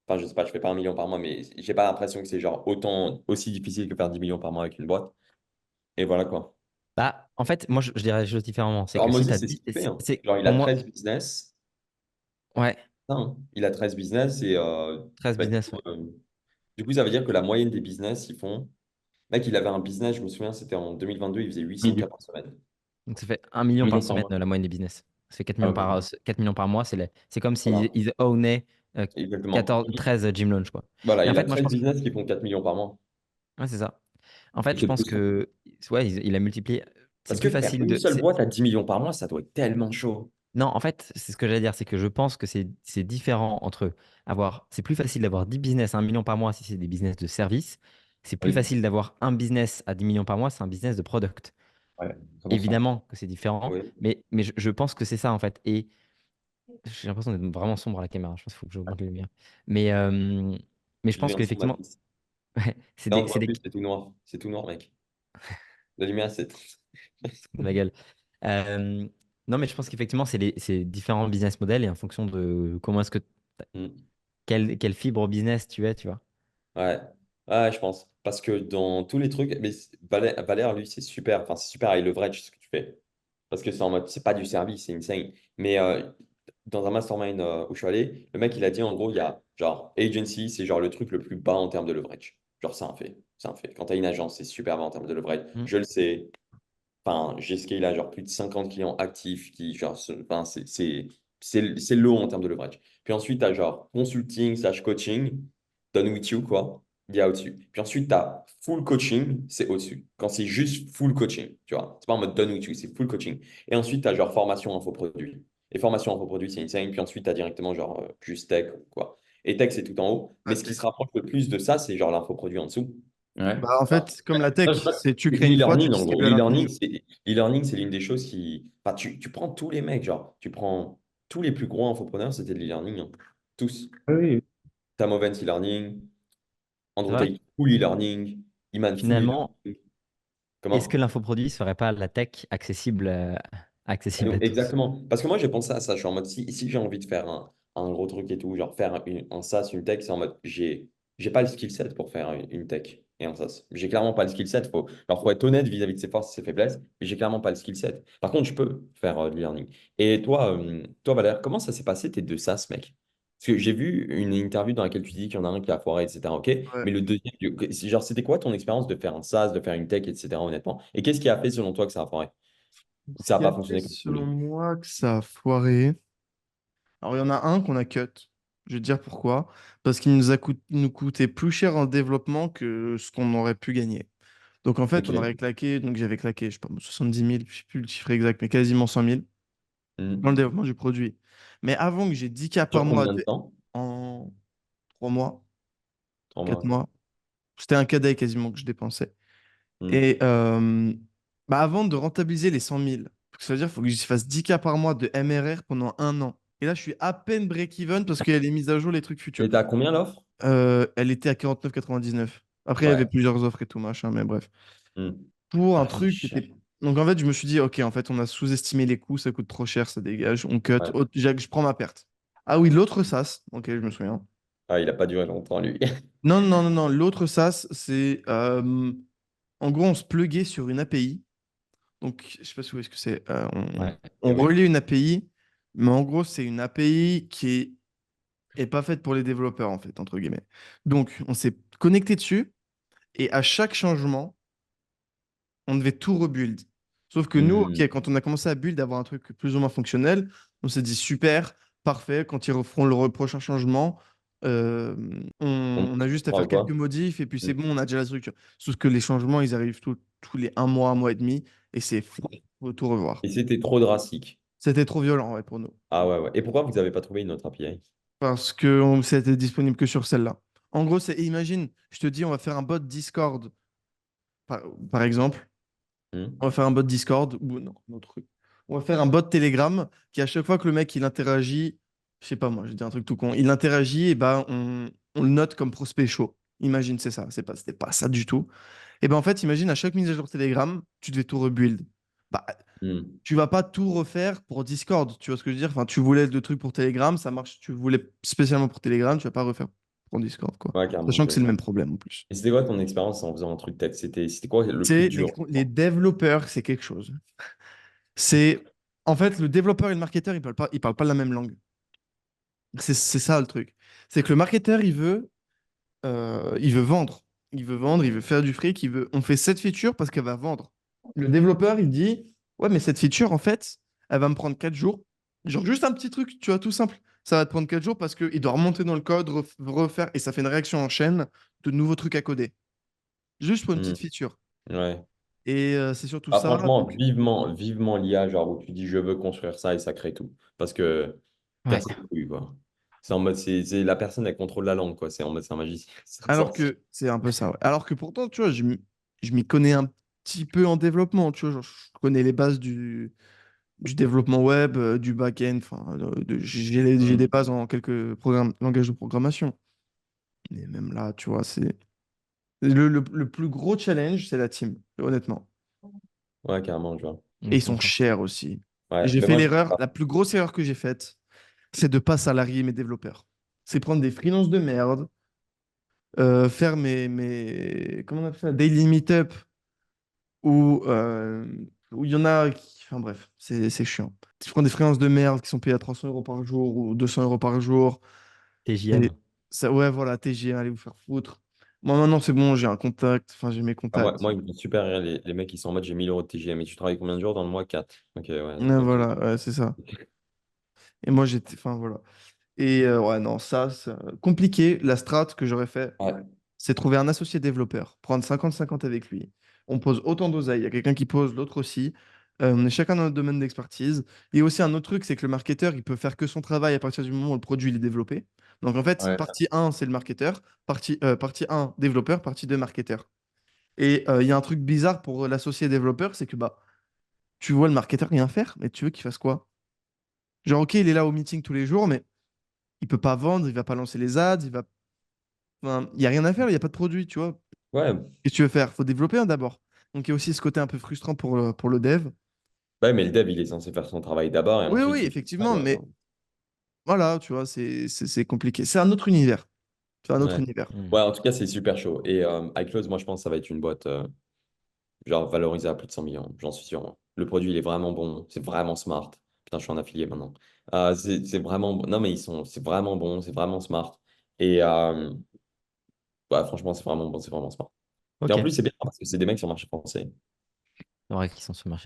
Enfin, je sais pas, je fais pas 1 million par mois, mais j'ai pas l'impression que c'est genre autant aussi difficile que faire 10 millions par mois avec une boîte. Et voilà quoi. Bah, en fait, moi, je dirais les choses différemment. C'est Alors que si tu Moses, as c'est ce 10, qu'il fait, hein. c'est Genre, il pour a moi, 13 business. ouais, Non, il a 13 business et 13 bah, business, ouais. du coup, ça veut dire que la moyenne des business, ils font. Mec, il avait un business, je me souviens, c'était en 2022, il faisait 800 millions. cas par semaine. Donc ça fait 1 million par Millions par semaine, mois. la moyenne des business. Ça fait 4 Ah, millions ok. 4 millions par mois. C'est comme s'ils Voilà, ils ownaient euh, exactement. 14, 13 gym launch, quoi. Voilà, Et en il a fait, moi, je 13 pense que. business qui font 4 millions par mois. Ouais, c'est ça. En Et fait, je que pense 200. que. Ouais, il a multiplié. C'est Parce que plus faire facile une de. seule boîte à 10 millions par mois, ça doit être tellement chaud. Non, en fait, c'est ce que j'allais dire. C'est que je pense que c'est différent entre avoir. C'est plus facile d'avoir 10 business à 1 million par mois si c'est des business de service. C'est plus Oui. facile d'avoir un business à 10 millions par mois, c'est un business de product. Ouais, 100%. Évidemment que c'est différent, Oui. mais je pense que c'est ça, en fait. Et j'ai l'impression d'être vraiment sombre à la caméra. Je pense qu'il faut que j'augmente les lumières. Mais, euh, mais je Tu pense deviens son qu'effectivement, Mathis. ouais, Là, on ne voit plus, c'est tout noir. C'est tout noir, mec. La lumière, c'est. de ma gueule. Euh, non, mais je pense qu'effectivement, c'est différents business models et en fonction de comment est-ce que, Hmm. quelle fibre business tu es, tu vois. Ouais. Ouais, je pense. Parce que dans tous les trucs, mais Valère, lui, c'est super. Enfin, c'est super avec leverage ce que tu fais. Parce que c'est en mode, c'est pas du service, c'est insane. Mais dans un mastermind où je suis allé, le mec, il a dit en gros, il y a genre agency, c'est genre le truc le plus bas en termes de leverage. Genre, c'est un fait. C'est un fait. Quand tu as une agence, c'est super bas en termes de leverage. Mm. Je le sais. Enfin, j'ai scale à genre plus de 50 clients actifs qui, genre, enfin, c'est low en termes de leverage. Puis ensuite, tu as genre consulting slash coaching, done with you, quoi. Il y a au-dessus. Puis ensuite, tu as full coaching, c'est au-dessus. Quand c'est juste full coaching, tu vois. C'est pas en mode done with you, c'est full coaching. Et ensuite, tu as genre formation infoproduit. Et formation infoproduit, c'est insane. Puis ensuite, tu as directement genre juste tech, quoi. Et tech, c'est tout en haut. Mais Ah, ce qui se rapproche le plus de ça, c'est genre l'infoproduit en dessous. Ouais. bah, en Enfin, fait, comme la tech, Ça, je sais pas. c'est tu crées une fois, tu l'e-learning, en gros. distribues à l'infini. L'e-learning, c'est l'une des choses qui. Enfin, tu prends tous les mecs, genre, tu prends tous les plus gros infopreneurs, c'était de l'e-learning, hein. Tous. Oui, oui. Tamovent e-learning, C'est Andrew vrai. Tate, full e-learning, Iman, full Finalement, e-learning. est-ce que Comment? l'infoproduit ne serait pas la tech accessible à tous? Exactement. Parce que moi, j'ai pensé à ça. Je suis en mode, si j'ai envie de faire un gros truc et tout, genre faire un SaaS, une tech, c'est en mode, j'ai pas le skill set pour faire une tech et un SaaS. J'ai clairement pas le skill set. Faut être honnête vis-à-vis de ses forces et ses faiblesses. Et j'ai clairement pas le skill set. Par contre, je peux faire de l'e-learning. Et toi, Valère, comment ça s'est passé tes deux SaaS, mec? Parce que j'ai vu une interview dans laquelle tu dis qu'il y en a un qui a foiré, etc. Ok, Ouais. mais le deuxième, genre, c'était quoi ton expérience de faire un SaaS, de faire une tech, etc. Honnêtement? Et qu'est-ce qui a fait selon toi que ça a foiré? Ce Ça n'a qui a pas fait, fonctionné comme tu selon voulais. moi, que ça a foiré. Alors, il y en a un qu'on a cut. Je vais te dire pourquoi. Parce qu'il nous coûtait plus cher en développement que ce qu'on aurait pu gagner. Donc, en fait, on aurait Ok. claqué, donc j'avais claqué, je sais pas, 70 000, je sais plus le chiffre exact, mais quasiment 100 000 dans le Hmm. développement du produit. Mais avant que j'ai 10K par Sur mois combien de temps? en 3 mois, 4 3 mois. mois, c'était un cadet quasiment que je dépensais. Hmm. Et bah, avant de rentabiliser les 100 000, ça veut dire qu'il faut que je fasse 10K par mois de MRR pendant un an. Et là, je suis à peine break-even parce qu'il y a les mises à jour, les trucs futurs. Et t'as combien l'offre? Elle était à 49,99. Après, il y avait Ouais. plusieurs offres et tout, machin, mais bref. Hmm. Pour un Ah, c'est truc qui cher. était. Donc en fait, je me suis dit, ok, en fait, on a sous-estimé les coûts, ça coûte trop cher, ça dégage, on cut. Ouais. Je prends ma perte. Ah oui, l'autre SaaS, ok, je me souviens. Ah, il n'a pas duré longtemps, lui. Non, non, non, non, l'autre SaaS, c'est. En gros, on se pluguait sur une API. Donc, je sais pas si vous voyez ce que c'est. Ouais. On Oui. relie une API, mais en gros, c'est une API est pas faite pour les développeurs, en fait, entre guillemets. Donc, on s'est connecté dessus, et à chaque changement, on devait tout rebuild. Sauf que nous, ok, Hmm. quand on a commencé à build, avoir un truc plus ou moins fonctionnel, on s'est dit super, parfait, quand ils referont le prochain changement, euh, on a juste à Crois faire ou quelques quoi? modifs et puis Hmm. c'est bon, on a déjà la structure. Sauf que les changements, ils arrivent tous les un mois et demi, et c'est fou, faut tout revoir. Et c'était trop drastique. C'était trop violent, ouais, pour nous. Ah ouais, ouais. Et pourquoi vous n'avez pas trouvé une autre API? Parce que c'était disponible que sur celle-là. En gros, imagine, je te dis, on va faire un bot Discord, par, par exemple. Hmm. On va faire un bot Discord ou non, un autre truc. On va faire un bot Telegram qui, à chaque fois que le mec il interagit, je sais pas moi, je dis un truc tout con, il interagit, et ben on le note comme prospect chaud. Imagine, c'est ça, c'était pas ça du tout. Et ben en fait, imagine à chaque mise à jour Telegram, tu devais tout rebuild. Bah, Hmm. tu vas pas tout refaire pour Discord, tu vois ce que je veux dire? Enfin, tu voulais le truc pour Telegram, ça marche, tu voulais spécialement pour Telegram, tu vas pas refaire pour Discord, quoi. Ouais, carrément, Sachant ok, que c'est ok. le même problème en plus. Et c'était quoi ton expérience en faisant un truc tech? C'était quoi le plus C'est dur? les développeurs, c'est quelque chose. C'est en fait le développeur et le marketeur, ils parlent pas la même langue. C'est ça le truc. C'est que le marketeur, il veut vendre. Il veut vendre, il veut faire du fric, on fait cette feature parce qu'elle va vendre. Le développeur, il dit, ouais, mais cette feature, en fait, elle va me prendre 4 jours. Genre juste un petit truc, tu vois, tout simple. Ça va te prendre 4 jours parce qu'il doit remonter dans le code, refaire, et ça fait une réaction en chaîne de nouveaux trucs à coder. Juste pour une Hmm. petite feature. Ouais. Et c'est surtout Ah, ça. franchement, Donc, vivement, vivement l'IA, genre où tu dis je veux construire ça et ça crée tout. Parce que Ouais. casse les couilles, quoi. C'est en mode, la personne, elle contrôle la langue, quoi. C'est en mode, c'est un magicien. C'est un alors sorcier. que c'est un peu ça, ouais. Alors que pourtant, tu vois, je m'y connais un petit peu en développement, tu vois, genre, je connais les bases du développement web, du back-end, enfin, j'ai des Hmm. bases en quelques langages de programmation. Mais même là, tu vois, c'est le plus gros challenge, c'est la team, honnêtement. Ouais, carrément, je vois. Et ils Je sont comprends. chers aussi. Et Ouais, j'ai mais fait moi, je... l'erreur, la plus grosse erreur que j'ai faite, c'est de pas salarier mes développeurs. C'est prendre des freelances de merde, faire comment on appelle ça, daily meetup où il y en a enfin bref, c'est chiant. Tu prends des freelances de merde qui sont payés à 300 euros par jour ou 200 euros par jour. Et TJM. ça, ouais, voilà, TG, allez vous faire foutre. Moi, maintenant, c'est bon, j'ai un contact, enfin, j'ai mes Ah, moi, contacts. moi, ils me font super rire, les mecs qui sont en mode j'ai 1000 euros de TGM. Et tu travailles combien de jours dans le mois? 4. Ok, ouais. Ouais, Donc, voilà, ouais, c'est ça. Et moi, enfin, voilà. Et ouais, non, ça, c'est compliqué. La strat que j'aurais fait, ouais. c'est trouver un associé développeur, prendre 50-50 avec lui. On pose autant d'oseille. Il y a quelqu'un qui pose, l'autre aussi. On est chacun dans notre domaine d'expertise. Et aussi, un autre truc, c'est que le marketeur, il peut faire que son travail à partir du moment où le produit il est développé. Donc, en fait, Ouais. partie un c'est le marketeur. Partie un développeur. Partie 2 marketeur. Et il y a un truc bizarre pour l'associé développeur, c'est que bah, tu vois le marketeur rien faire, mais tu veux qu'il fasse quoi? Genre, ok, il est là au meeting tous les jours, mais il peut pas vendre, il va pas lancer les ads, enfin, il y a rien à faire, il y a pas de produit, tu vois. Ouais. Qu'est-ce que tu veux faire? Faut développer d'abord. Donc il y a aussi ce côté un peu frustrant pour le dev. Ouais, mais le dev, il est censé faire son travail d'abord et Oui, ensuite, oui, si tu... Ah, effectivement, ouais, mais voilà, tu vois, c'est compliqué. C'est un autre univers. C'est un autre ouais. univers. Hmm. Ouais, en tout cas, c'est super chaud. Et iClose, moi, je pense que ça va être une boîte genre valorisée à plus de 100 millions. J'en suis sûr, moi. Le produit, il est vraiment bon. C'est vraiment smart. putain, je suis en affilié maintenant. C'est vraiment bon. Non, mais c'est vraiment bon, c'est vraiment smart. Et ouais, franchement, c'est vraiment bon, c'est vraiment smart. Et Ok. en plus, c'est bien parce que c'est des mecs sur le marché français. C'est vrai qu'ils sont sur le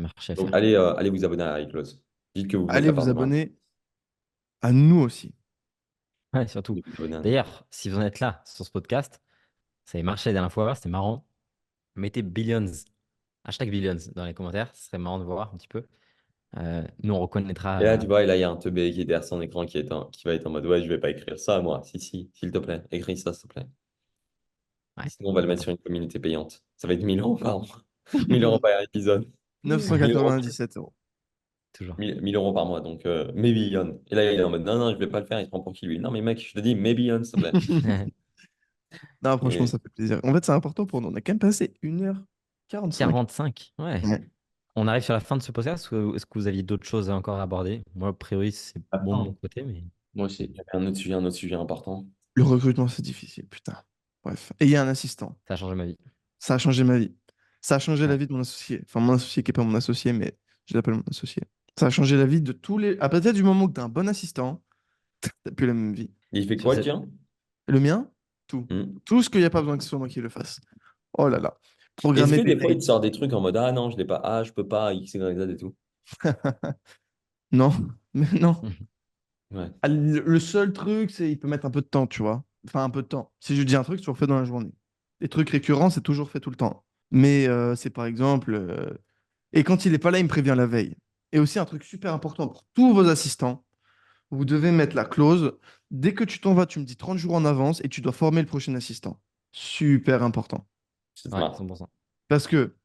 marché Donc, FR. allez vous abonner à iClose. Dites que vous venez de Allez la part vous de moi. abonner à nous aussi. Ouais, surtout. Allez vous abonner à nous. D'ailleurs, si vous en êtes là sur ce podcast, ça avait marché la dernière fois, c'était marrant. Mettez Billions, hashtag Billions dans les commentaires, ce serait marrant de voir un petit peu. Nous, on Et là, reconnaîtra. tu vois, et là, il y a un teubé qui est derrière son écran qui va être en mode, ouais, je vais pas écrire ça, moi. Si, s'il te plaît, écris ça, s'il te plaît. Ouais, Sinon, on va le mettre bon, sur une communauté payante. Ça va être 1000 € par mois. 1000 € par épisode. 1000 € 997 €. toujours. 1000 € par mois, donc maybe Ion. Et là, il est en mode, non, non, je vais pas le faire, il se prend pour qui lui? Non, mais mec, je te dis, maybe Ion, s'il te plaît. Non, franchement, Et ça fait plaisir. En fait, c'est important pour nous. On a quand même passé 1h45. 45, ouais. Ouais. On arrive sur la fin de ce podcast ou est-ce que vous aviez d'autres choses à encore aborder? Moi, a priori, c'est bon de mon Attends, côté, mais moi aussi. j'avais un autre sujet important. Le recrutement, c'est difficile, putain. Bref. Et il y a un assistant. ça a changé ma vie. Ça a changé ma vie. Ça a changé la Ouais. vie de mon associé. Enfin, mon associé qui n'est pas mon associé, mais je l'appelle mon associé. Ça a changé la vie de tous les. À partir du moment où tu as un bon assistant, t'as plus la même vie. Il fait Sur quoi, le cette... tien? Le mien, tout. Hmm. Tout ce qu'il n'y a pas besoin que ce soit moi qui le fasse. Oh là là. Est-ce Programmer que des des fois, il mails. te sort des trucs en mode, ah non, je l'ai pas, ah, je peux pas, X, Y, Z et tout? Non, mais non. Ouais. Ah, le seul truc, c'est il peut mettre un peu de temps, tu vois. Enfin, un peu de temps. Si je dis un truc, c'est toujours fait dans la journée. Les trucs récurrents, c'est toujours fait tout le temps. Mais c'est par exemple. Et quand il n'est pas là, il me prévient la veille. Et aussi un truc super important pour tous vos assistants, vous devez mettre la clause. Dès que tu t'en vas, tu me dis 30 jours en avance et tu dois former le prochain assistant. Super important. C'est Ouais, smart. 100%. Parce que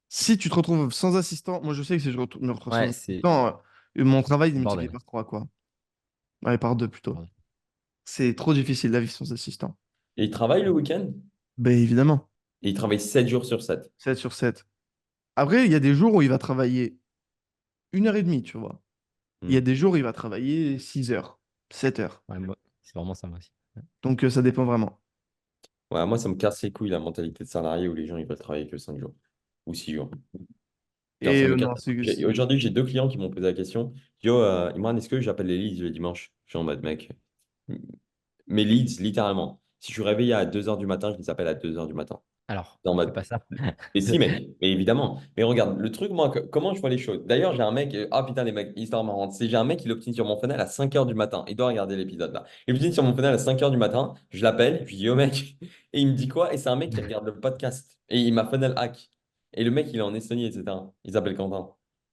si tu te retrouves sans assistant, moi je sais que si me retrouve sans Ouais, c'est assistant, mon travail il est multiplié bordel. par 3, quoi. Ouais, par 2 plutôt. Bordel. C'est trop difficile la vie sans assistant. Et il travaille le week-end? Ben évidemment, Et il travaille 7 jours sur 7. 7 sur 7. Après, il y a des jours où il va travailler 1h30, tu vois. Il y a Hmm. des jours où il va travailler 6 heures, 7 heures. Ouais, c'est vraiment ça, moi aussi. Ouais. Donc ça dépend vraiment. Ouais, moi, ça me casse les couilles, la mentalité de salarié où les gens, ils veulent travailler que 5 jours ou 6 jours. Genre, Et ça me casse. non, Aujourd'hui, j'ai 2 clients qui m'ont posé la question. Yo, Imran, est-ce que j'appelle les leads le dimanche? Je suis en mode, mec, mes leads, littéralement. Si je suis réveillé à 2 heures du matin, je les appelle à 2 heures du matin. Alors, En fais mode, pas ça. mais si, mec, mais évidemment. Mais regarde, le truc, moi, comment je vois les choses. D'ailleurs, j'ai un mec, ah putain, les mecs, histoire marrante. C'est j'ai un mec, il obtient sur mon funnel à 5 heures du matin. Il doit regarder l'épisode là. Il obtient sur mon funnel à 5 heures du matin. Je l'appelle, je lui dis, yo mec. Et il me dit quoi? Et c'est un mec qui regarde le podcast. Et il m'a funnel hack. Et le mec, il est en Estonie, etc. Il s'appelle Quentin.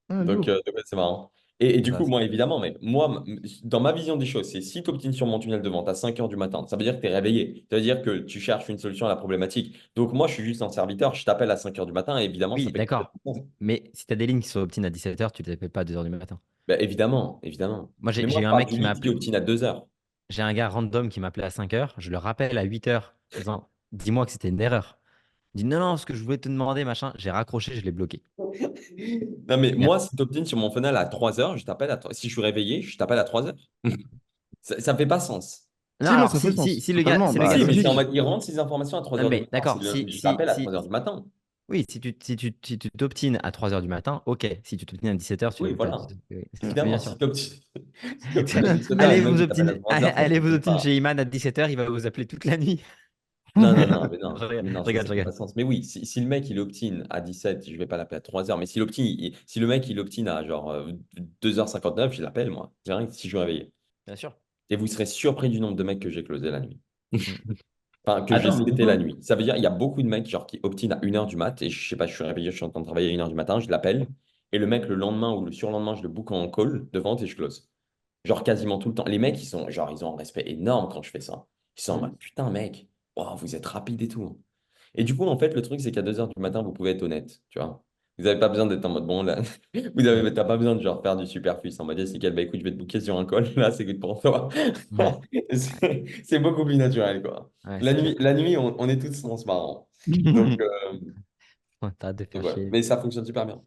Ah, Donc, lourd. ouais, c'est marrant. Et du Ça, coup, moi, évidemment, mais moi, dans ma vision des choses, c'est si tu obtines sur mon tunnel de vente à 5 heures du matin, ça veut dire que tu es réveillé. Ça veut dire que tu cherches une solution à la problématique. Donc, moi, je suis juste un serviteur, je t'appelle à 5 heures du matin et évidemment, ça oui, fait d'accord. complètement sens. Mais si tu as des lignes qui sont opt-in à 17h, tu ne les appelles pas à 2h du matin. Bah, évidemment, évidemment. Moi, Mais moi, j'ai eu je un parle mec du qui m'a lead qui appelé. obtient à 2 heures. J'ai un gars random qui m'appelait à 5h. Je le rappelle à 8h en disant dis-moi que c'était une erreur. Il dit non, non, ce que je voulais te demander, machin. J'ai raccroché, je l'ai bloqué. Non, mais Il y a- moi, si tu obtines sur mon funnel à 3 heures, je t'appelle si je suis réveillé, je t'appelle à 3 heures. Ça ne fait pas sens. Non, Si, non, alors ça fait sens. si le gars, Totalement. si le Bah, gars Si, mais c'est en s'obstine. logique. mode, il rentre ses informations à 3 Non, heures du mais matin. d'accord, Je t'appelle à 3 heures du matin. oui, si tu t'obstines à 3h du matin, ok. Si tu t'obstines à 17h, tu Oui, l'appelles pas à voilà. 17h. Oui, oui, bien Évidemment, sûr. si t'obtines à 17 heures et le mec, il t'appelle à 3 heures, ça ne Allez vous fonctionne obtine pas. chez Iman à 17h, il va vous appeler toute la nuit. Non, non, non, mais Je non, rigole, mais non, je rigole, ça je fait pas rigole. sens. Mais oui, si le mec il obtine à 17, je vais pas l'appeler à 3 heures. Mais si le mec il obtine à genre 2h59, je l'appelle moi. Direct si je suis réveillé. Bien sûr. Et vous serez surpris du nombre de mecs que j'ai closé la nuit. Mm. Enfin, que j'ai Attends, mais du seté la coup, nuit. Ça veut dire il y a beaucoup de mecs genre, qui obtinent à 1 heure du mat. Et je sais pas, je suis réveillé, je suis en train de travailler à 1 heure du matin, je l'appelle. Et le mec, le lendemain ou le surlendemain, je le book en call de vente et je close. Genre quasiment tout le temps. Les mecs, ils ont un respect énorme quand je fais ça. Ils sont en Mm. mode putain, mec, wow, vous êtes rapide et tout. Et du coup, en fait, le truc, c'est qu'à 2 heures du matin, vous pouvez être honnête, tu vois. Vous n'avez pas besoin d'être en mode bon, là. T'as pas besoin de genre faire du superflu en mode c'est quel, bah écoute, je vais te booker sur un call, là, c'est good pour toi. Ouais, C'est beaucoup plus naturel, quoi. ouais, c'est clair. La nuit on est tous transparents. Donc, Ouais, t'as hâte de faire voilà. chier. Mais ça fonctionne super bien.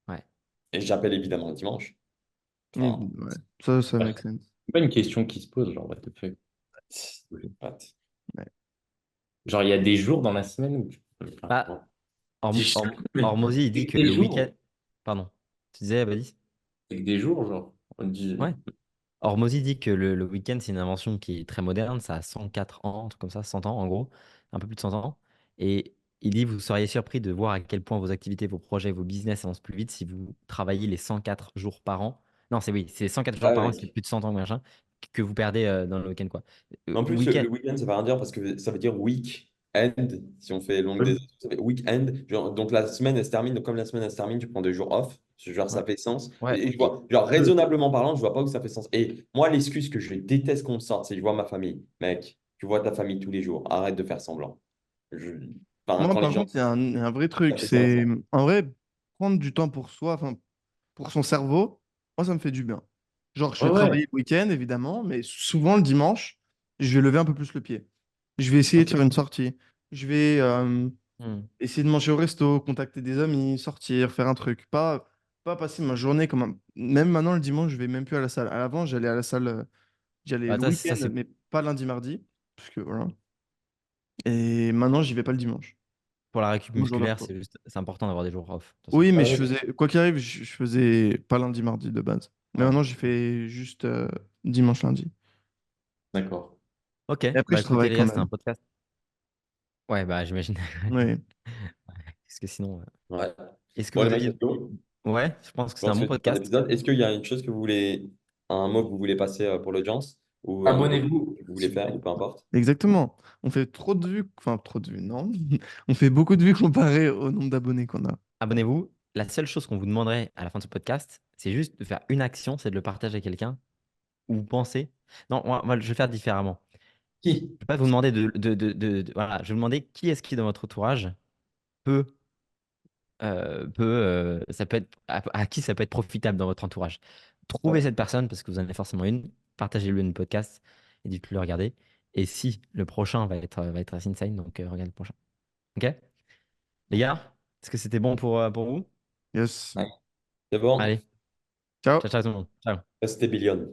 Ouais. Et j'appelle évidemment le dimanche. Ouais, Enfin, ça ouais, make sense. c'est pas une question qui se pose, genre, what the fuck. ouais. Ouais. Genre, il y a des jours dans la semaine où tu peux le faire. Ah, Si chaque semaine. Ormozy, il dit Et que quel le week-end. jour? Pardon. Tu disais, Badis? Avec des jours, genre. On dit... Ouais. Hormozy dit que le week-end, c'est une invention qui est très moderne, ça a 104 ans, un truc comme ça, 100 ans en gros, un peu plus de 100 ans. Et il dit, vous seriez surpris de voir à quel point vos activités, vos projets, vos business avancent plus vite si vous travaillez les 104 jours par an. Non, c'est oui, c'est 104 jours Ouais, par an, c'est mec. plus de 100 ans, machin, que vous perdez dans le week-end, quoi. En plus, Week-end, le week-end, ça veut rien dire parce que ça veut dire week-end. Si on fait longue des ça fait week-end. Donc la semaine, elle se termine. Donc comme la semaine, elle se termine, tu prends 2 jours off. Genre, ouais. ça fait sens. Ouais. Et je vois, genre, raisonnablement parlant, je vois pas où ça fait sens. Et moi, l'excuse que je déteste qu'on me sorte, c'est que je vois ma famille. Mec, tu vois ta famille tous les jours. Arrête de faire semblant. Je... Enfin, Moi, quand les par gens. contre, il y a un vrai Ça truc. fait sens, C'est hein. en vrai, prendre du temps pour soi, enfin, pour son cerveau, moi, ça me fait du bien. Genre, je Ouais, vais travailler ouais. le week-end, évidemment, mais souvent le dimanche, je vais lever un peu plus le pied. Je vais essayer de Ok. faire une sortie. Je vais Hmm. essayer de manger au resto, contacter des amis, sortir, faire un truc. Pas passer ma journée comme un... Même maintenant, le dimanche, je vais même plus à la salle. À l'avant, j'allais à la salle, j'y allais Bah, le ça, week-end, c'est mais pas lundi, mardi. Parce que voilà. Et maintenant, j'y vais pas le dimanche. pour la récup Mon jour de musculaire, repos. c'est important d'avoir des jours off, de toute façon. Oui, mais Ah je ouais. faisais, quoi qu'il arrive, je faisais pas lundi, mardi de base. Mais Ouais. maintenant, j'ai fait juste dimanche, lundi. D'accord. Ok, Et après, bah je écoutez travaille les quand gars, c'était un même. podcast. Ouais, bah j'imagine. Oui. Parce que sinon, Ouais. est-ce que Bon, les vous mecs, aviez... let's go. Ouais, je pense que Je c'est un pense bon que c'est un podcast. épisode. Est-ce qu'il y a une chose que vous voulez, un mot que vous voulez passer pour l'audience ou un mot Abonnez-vous, que vous voulez s'il vous faire ou plaît. peu importe? Exactement. On fait trop de vues, enfin trop de vues, non. On fait beaucoup de vues comparé au nombre d'abonnés qu'on a. Abonnez-vous. La seule chose qu'on vous demanderait à la fin de ce podcast, c'est juste de faire une action, c'est de le partager à quelqu'un où vous pensez. Non, moi, je vais faire différemment. Qui? Je vais pas vous demander voilà, je vais vous demander qui est-ce qui dans votre entourage peut, ça peut être à qui ça peut être profitable dans votre entourage. Trouvez Ouais. cette personne parce que vous en avez forcément une. Partagez-le une podcast et dites-le regarder. Et si le prochain va être Insane, donc regardez le prochain. Ok? Les gars, est-ce que c'était bon pour vous? Yes. Ouais. C'est bon. Allez, ciao, Ciao. ciao tout le monde. Ciao. Restez Billion.